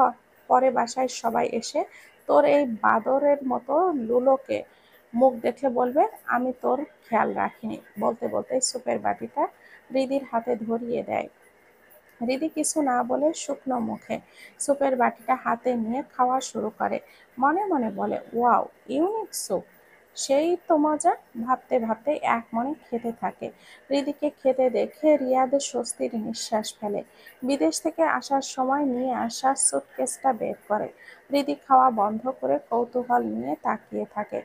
পরে বাসায় সবাই এসে তোর এই বাদরের মতো লুলোকে মুখ দেখলে বলবে আমি তোর খেয়াল রাখিনি। বলতে বলতে সুপের বাটিটা রিদির হাতে ধরিয়ে দেয়। রিদি কিছু না বলে শুকনো মুখে সুপের বাটিটা হাতে নিয়ে খাওয়া শুরু করে। মনে মনে বলে, ওয়াও, ইউনিক স্যুপ, সেই তো মজা। ভাবতে ভাবতে এক মনে খেতে থাকে। রিদিকে খেতে দেখে রিয়াদ স্বস্তির নিঃশ্বাস ফেলে। বিদেশ থেকে আসার সময় নিয়ে আসা সুটকেসটা বের করে। রিদি খাওয়া বন্ধ করে কৌতূহল নিয়ে তাকিয়ে থাকে।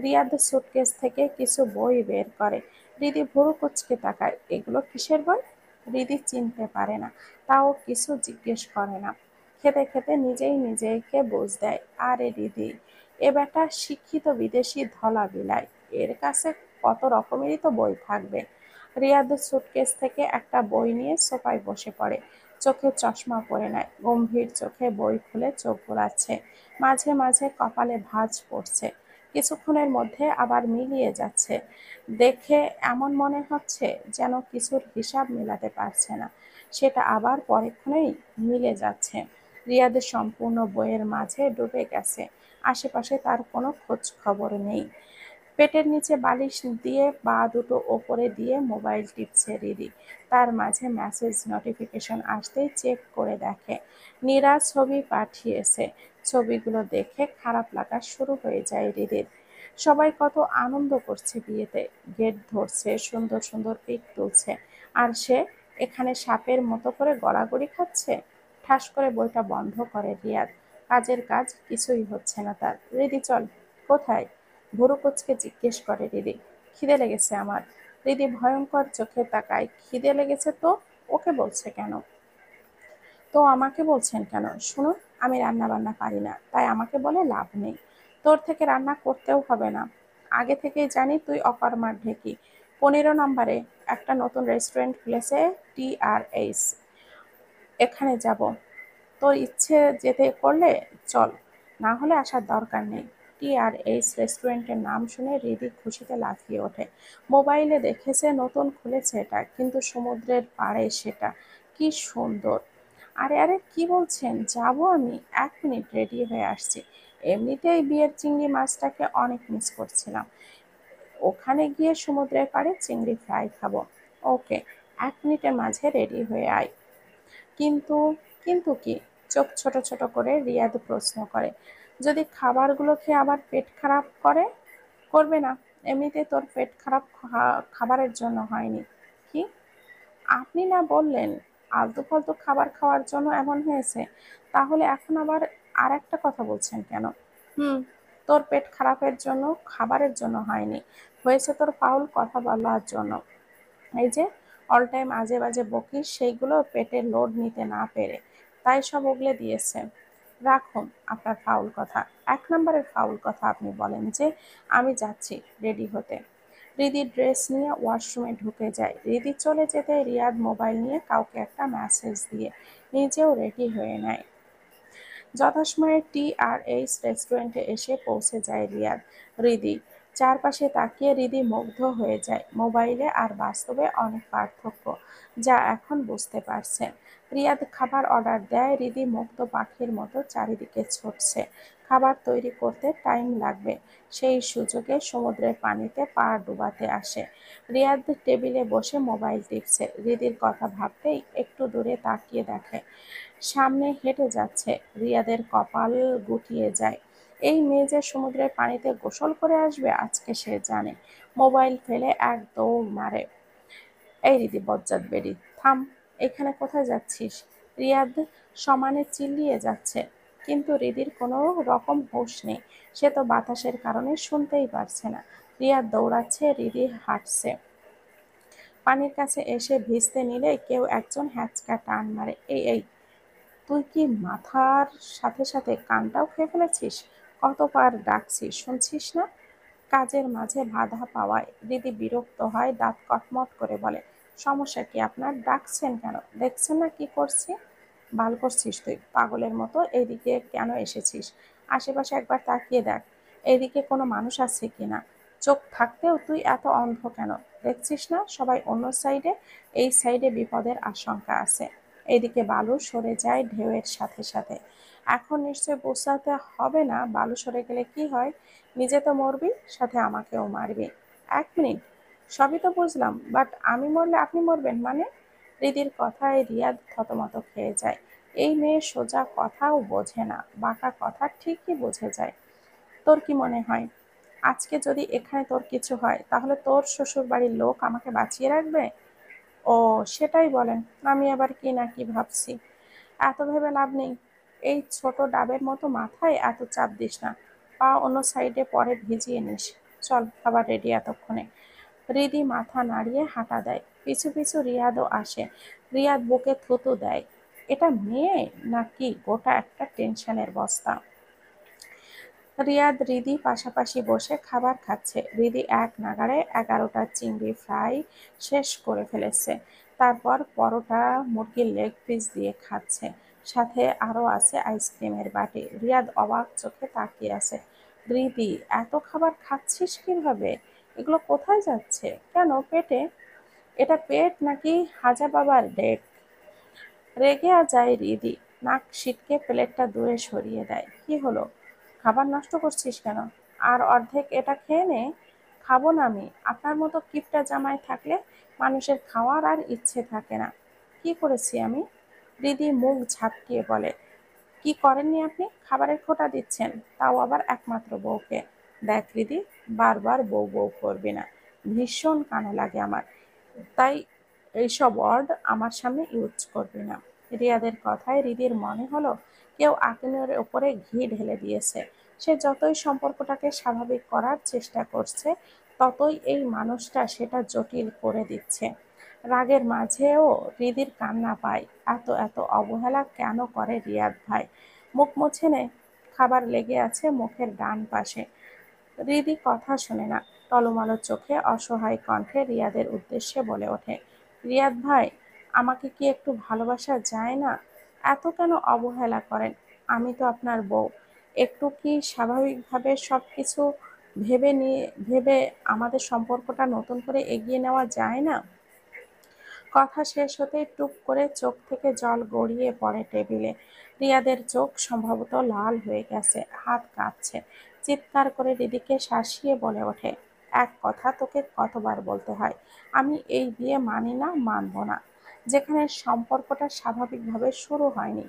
রিয়াদ সুটকেস থেকে কিছু বই বের করে। রিদি ভুরু কুঁচকে তাকায়, এগুলো কিসের বই? রিদি চিনতে পারে না, তাও কিছু জিজ্ঞেস করে না। খেতে খেতে নিজেই নিজেকে বুঝ দেয়, আরে রিদি, এ বেটা শিক্ষিত বিদেশি ধলা বিলাই, এর কাছে কত রকমেরই তো বই থাকবে। রিয়াদ সুটকেস থেকে একটা বই নিয়ে সোফায় বসে পড়ে। চোখে চশমা পরে নেয়, গম্ভীর চোখে বই খুলে চোখ বোলাচ্ছে। মাঝে মাঝে কপালে ভাঁজ পড়ছে, কিছুক্ষণের মধ্যে আবার মিলিয়ে যাচ্ছে। দেখে এমন মনে হচ্ছে যেন কিছুর হিসাব মেলাতে পারছে না, সেটা আবার পরক্ষণেই মিলে যাচ্ছে। রিয়াদের সম্পূর্ণ বইয়ের মাঝে ডুবে গেছে, আশেপাশে তার কোনো খোঁজ খবর নেই। পেটের নিচে বালিশ দিয়ে পা দুটো ওপরে দিয়ে মোবাইল টিপছে রিদি। তার মাঝে মেসেজ নোটিফিকেশন আসতেই চেক করে দেখে নীরা ছবি পাঠিয়েছে। ছবিগুলো দেখে খারাপ লাগা শুরু হয়ে যায় রিদির। সবাই কত আনন্দ করছে বিয়েতে, গেট ধরছে, সুন্দর সুন্দর পিক তুলছে, আর সে এখানে সাপের মতো করে গড়াগড়ি খাচ্ছে। ঠাস করে বইটা বন্ধ করে রিয়াদ। কাজের কাজ কিছুই হচ্ছে না তার। রিদি চল। কোথায়? ভুরু কুঁচকে জিজ্ঞেস করে রিদি। খিদে লেগেছে আমার। রিদি ভয়ঙ্কর চোখে তাকায়। খিদে লেগেছে তো ওকে বলছে কেন? তো আমাকে বলছেন কেন? শুনুন, আমি রান্না বান্না পারি না, তাই আমাকে বলে লাভ নেই। তোর থেকে রান্না করতেও হবে না, আগে থেকেই জানি তুই অকর্মার ঢেকি। 15 নম্বরে একটা নতুন রেস্টুরেন্ট খুলেছে, TRS, এখানে যাব। তোর ইচ্ছে যেতে করলে চল, না হলে আসার দরকার নেই। TRS রেস্টুরেন্টের নাম শুনে হৃদি খুশিতে লাফিয়ে ওঠে। মোবাইলে দেখেছে নতুন খুলেছে এটা, কিন্তু সমুদ্রের পাড়ে সেটা। কি সুন্দর! আরে আরে, কি বলছেন? যাব আমি, 1 মিনিট, রেডি হয়ে আসছি। এমনিতেই বিয়ের চিংড়ি মাছটাকে অনেক মিস করছিলাম, ওখানে গিয়ে সমুদ্রের পাড়ে চিংড়ি ফ্রাই খাবো। ওকে, 1 মিনিটের মাঝে রেডি হয়ে আয়। কিন্তু, কিন্তু কি? চোখ ছোট ছোট করে রিয়াদ প্রশ্ন করে। যদি খাবারগুলো খেয়ে আবার পেট খারাপ করবে না? এমনিতে তোর পেট খারাপ খাবারের জন্য হয়নি। কি? আপনি না বললেন আলতু ফালতু খাবার খাওয়ার জন্য এমন হয়েছে, তাহলে এখন আবার আর একটা কথা বলছেন কেন? হুম, তোর পেট খারাপের জন্য, খাবারের জন্য হয়নি, হয়েছে তোর ফাউল কথা বলার জন্য। এই যে অল টাইম আজে বাজে বকিস, সেইগুলো পেটে লোড নিতে না পেরে তাই সব উগলে দিয়েছে। রাখুন আপনার ফাউল কথা। 1 নম্বরের ফাউল কথা আপনি বলেন যে আমি যাচ্ছি রেডি হতে। রিদি ড্রেস নিয়ে ওয়াশরুমে ঢুকে যায়। রিদি চলে যেতে রিয়াদ মোবাইল নিয়ে কাউকে একটা মেসেজ দিয়ে নিজেও রেডি হয়ে নেয়। যথাসময়ে TRS রেস্টুরেন্টে এসে পৌঁছে যায় রিয়াদ। রিদি চারপাশে তাকিয়ে রিদি মুগ্ধ হয়ে যায়। মোবাইলে আর বাস্তবে অনেক পার্থক্য, যা এখন বুঝতে পারছে। রিয়াদ খাবার অর্ডার দেয়। রিদি মুক্ত পাখির মতো চারিদিকে ছুটছে। খাবার তৈরি করতে টাইম লাগবে, সেই সুযোগে সমুদ্রের পানিতে পা ডুবাতে আসে। রিয়াদ টেবিলে বসে মোবাইল টিপছে। রিদির কথা ভাবতেই একটু দূরে তাকিয়ে দেখে সামনে হেঁটে যাচ্ছে। রিয়াদের কপাল গুটিয়ে যায়। এই মেয়ে যে সমুদ্রের পানিতে গোসল করে আসবে আজকে সে জানে। মোবাইল ফেলে এক দৌড় মারে। এই রিদি বজ্জাত বেডি, থাম! এখানে কোথায় যাচ্ছিস? রিয়াদ সমানে চিল্লিয়ে যাচ্ছে, কিন্তু রিদির কোনো রকম হুঁশ নেই। সে তো বাতাসের কারণে শুনতেই পারছে না। রিয়াদ দৌড়াচ্ছে, রিদি হাঁটছে। পানির কাছে এসে ভিজতে নিলে কেউ একজন হ্যাঁচকা টান মারে। এই এই, তুই কি মাথার সাথে সাথে কানটাও খেয়ে ফেলেছিস? কতবার ডাকছি, শুনছিস না? কাজের মাঝে বাধা পাওয়ায় দিদি বিরক্ত হয়, দাঁত কটমট করে বলে, সমস্যা কি আপনার? ডাকছেন কেন? দেখছেন না কি করছি? বাল করছিস তুই পাগলের মতো? এইদিকে কেন এসেছিস? আশেপাশে একবার তাকিয়ে দেখ, এইদিকে কোনো মানুষ আছে কিনা। চোখ থাকতেও তুই এত অন্ধ কেন? দেখছিস না সবাই অন্য সাইডে, এই সাইডে বিপদের আশঙ্কা আছে। এদিকে বালু সরে যায় ঢেউয়ের সাথে সাথে। এখন নিশ্চয় বোঝাতে হবে না বালু সরে গেলে কি হয়, নিজে তো মরবি, সাথে আমাকেও মারবি। 1 মিনিট, সবই তো বুঝলাম, বাট আমি মরলে আপনি মরবেন মানে? রিদির কথায় রিয়াদ থতমত খেয়ে যায়। এই মেয়ে সোজা কথাও বোঝে না, বাঁকা কথা ঠিকই বুঝে যায়। তোর কি মনে হয় আজকে যদি এখানে তোর কিছু হয় তাহলে তোর শ্বশুর বাড়ির লোক আমাকে বাঁচিয়ে রাখবে? ও, সেটাই বলেন। আমি আবার কি না কি ভাবছি। এত ভেবে লাভ নেই। এই ছোট ডাবের মতো মাথায় এত চাপ দিস না। পা অন্য সাইডে পরে ভিজিয়ে নিস। চল, খাবার রেডি এতক্ষণে। রিদি মাথা নাড়িয়ে হাঁটা দেয়, পিছু পিছু রিয়াদও আসে। রিয়াদ বুকে থুতু দেয়। এটা মেয়ে নাকি গোটা একটা টেনশনের বস্তা। রিয়াদ রিদি পাশাপাশি বসে খাবার খাচ্ছে। রিদি এক নাগাড়ে 11টা চিংড়ি ফ্রাই শেষ করে ফেলেছে। তারপর পরোটা মুরগির লেগ পিস দিয়ে খাচ্ছে। সাথে আরও আছে আইসক্রিমের বাটি। রিয়াদ অবাক চোখে তাকিয়ে আছে। রিদি, এত খাবার খাচ্ছিস কিভাবে? এগুলো কোথায় যাচ্ছে? কেন পেটে? এটা পেট নাকি হাজা বাবার ডেট? রেগে যায় রিদি, নাক সিটকে প্লেটটা দূরে সরিয়ে দেয়। কি হলো, খাবার নষ্ট করছিস কেন? আর অর্ধেক এটা খেয়ে নে। খাবো না আমি। আপনার মতো কিপটা জামাই থাকলে মানুষের খাওয়ার আর ইচ্ছে থাকে না। কি করেছি আমি? রিদি মুখ ঝাপটিয়ে বলে। কি করেননি আপনি? খাবারের খোঁটা দিচ্ছেন, তাও আবার একমাত্র বউকে। দেখ রিদি, বারবার বউ বউ করবি না। ভীষণ কানে লাগে আমার। তাই এইসব ওয়ার্ড আমার সামনে ইউজ করবি না। রিয়াদের কথায় রিদির মনে হলো কেউ আগুনের ওপরে ঘি ঢেলে দিয়েছে। সে যতই সম্পর্কটাকে স্বাভাবিক করার চেষ্টা করছে, ততই এই মানুষটা সেটা জটিল করে দিচ্ছে। রাগের মাঝেও রিদির কান্না পায়। এত এত অবহেলা কেন করে রিয়াদ ভাই? মুখ মুছে নে, খাবার লেগে আছে মুখের ডান পাশে। রিদি কথা শোনে না, টলমলো চোখে অসহায় কণ্ঠে রিয়াদের উদ্দেশ্যে বলে ওঠে। রিয়াদ ভাই, আমাকে কি একটু ভালোবাসা যায় না? এত কেন অবহেলা করেন? আমি তো আপনার বউ। একটু কি স্বাভাবিকভাবে সব কিছু ভেবে আমাদের সম্পর্কটা নতুন করে এগিয়ে নেওয়া যায় না? কথা শেষ হতেই টুপ করে চোখ থেকে জল গড়িয়ে পড়ে টেবিলে। রিয়াদের চোখ সম্ভবত লাল হয়ে গেছে, হাত কাঁপছে। চিৎকার করে রিদিকে শাসিয়ে বলে ওঠে, এক কথা তোকে কতবার বলতে হয়? আমি এই বিয়ে মানি না, মানব না। যেখানে সম্পর্কটা স্বাভাবিকভাবে শুরু হয়নি,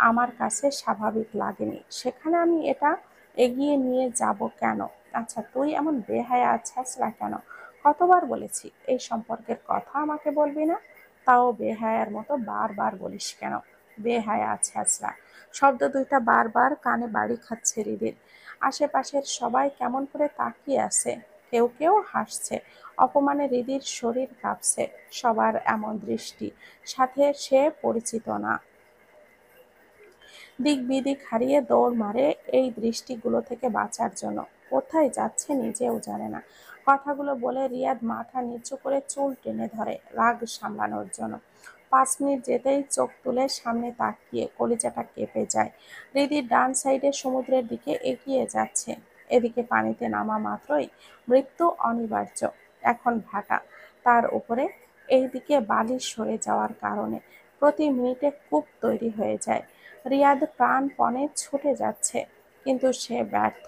আমার কাছে স্বাভাবিক লাগেনি, সেখানে আমি এটা এগিয়ে নিয়ে যাব কেন? আচ্ছা, তুই এমন বেহায়া আছিস না কেন? কতবার বলেছি এই সম্পর্কের কথা আমাকে বলবি না? তাও বেহায়ার মতো বারবার বলিস কেন? বেহায়া ছ্যাঁচড়া শব্দ দুইটা বারবার কানে বাড়ি খাচ্ছে হৃদির। আশেপাশের সবাই কেমন করে তাকিয়ে আছে, কেউ কেউ হাসছে। অপমানে হৃদির শরীর কাঁপছে। সবার এমন দৃষ্টি, সাথে সে পরিচিত না। দিক বিদিক হারিয়ে দৌড় মারে এই দৃষ্টিগুলো থেকে বাঁচার জন্য। কোথায় যাচ্ছে নিজেও জানে না। কথাগুলো বলে রিয়াদ মাথা নিচু করে চুল টেনে ধরে রাগ সামলানোর জন্য। 5 মিনিট যেতেই চোখ তুলে সামনে তাকিয়ে কলিজাটা কেঁপে যায়। হৃদির ডান সাইডে সমুদ্রের দিকে এগিয়ে যাচ্ছে। এদিকে পানিতে নামা মাত্রই মৃত্যু অনিবার্য। এখন ভাটা, তার উপরে এইদিকে বালি সরে যাওয়ার কারণে প্রতি মিনিটে কূপ তৈরি হয়ে যায়। রিয়াদ প্রাণপণে ছুটে যাচ্ছে, কিন্তু সে ব্যর্থ।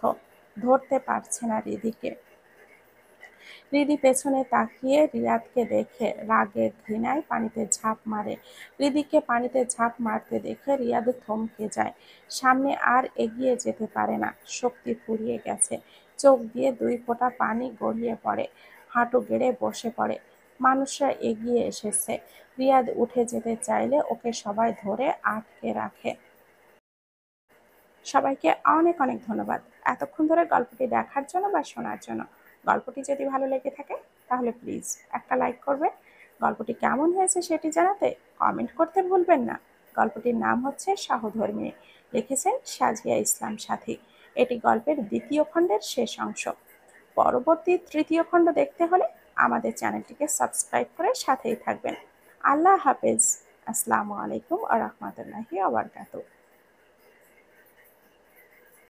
ধরতে পারছে না রিদিকে। রিদি পেছনে তাকিয়ে রিয়াদকে দেখে রাগে ঘৃণায় পানিতে ঝাঁপ মারে। রিদিকে পানিতে ঝাঁপ মারতে দেখে রিয়াদ থমকে যায়। সামনে আর এগিয়ে যেতে পারে না, শক্তি ফুরিয়ে গেছে। চোখ দিয়ে 2 ফোঁটা পানি গড়িয়ে পড়ে। হাঁটু গেড়ে বসে পড়ে। মানুষরা এগিয়ে এসেছে। রিয়াদ উঠে যেতে চাইলে ওকে সবাই ধরে আটকে রাখে। সবাইকে অনেক অনেক ধন্যবাদ এতক্ষণ ধরে গল্পটি দেখার জন্য বা শোনার জন্য। গল্পটি যদি ভালো লেগে থাকে তাহলে প্লিজ একটা লাইক করবেন। গল্পটি কেমন হয়েছে সেটি জানাতে কমেন্ট করতে ভুলবেন না। গল্পটির নাম হচ্ছে সহধর্মিণী। লিখেছেন সাজিয়া ইসলাম সাথী। এটি গল্পের 2য় খণ্ডের শেষ অংশ। পরবর্তী 3য় খণ্ড দেখতে হলে আমাদের চ্যানেলটিকে সাবস্ক্রাইব করে সাথেই থাকবেন। আল্লাহ হাফেজ। আসসালামু আলাইকুম ওয়া রাহমাতুল্লাহি ওয়া বারাকাতুহু।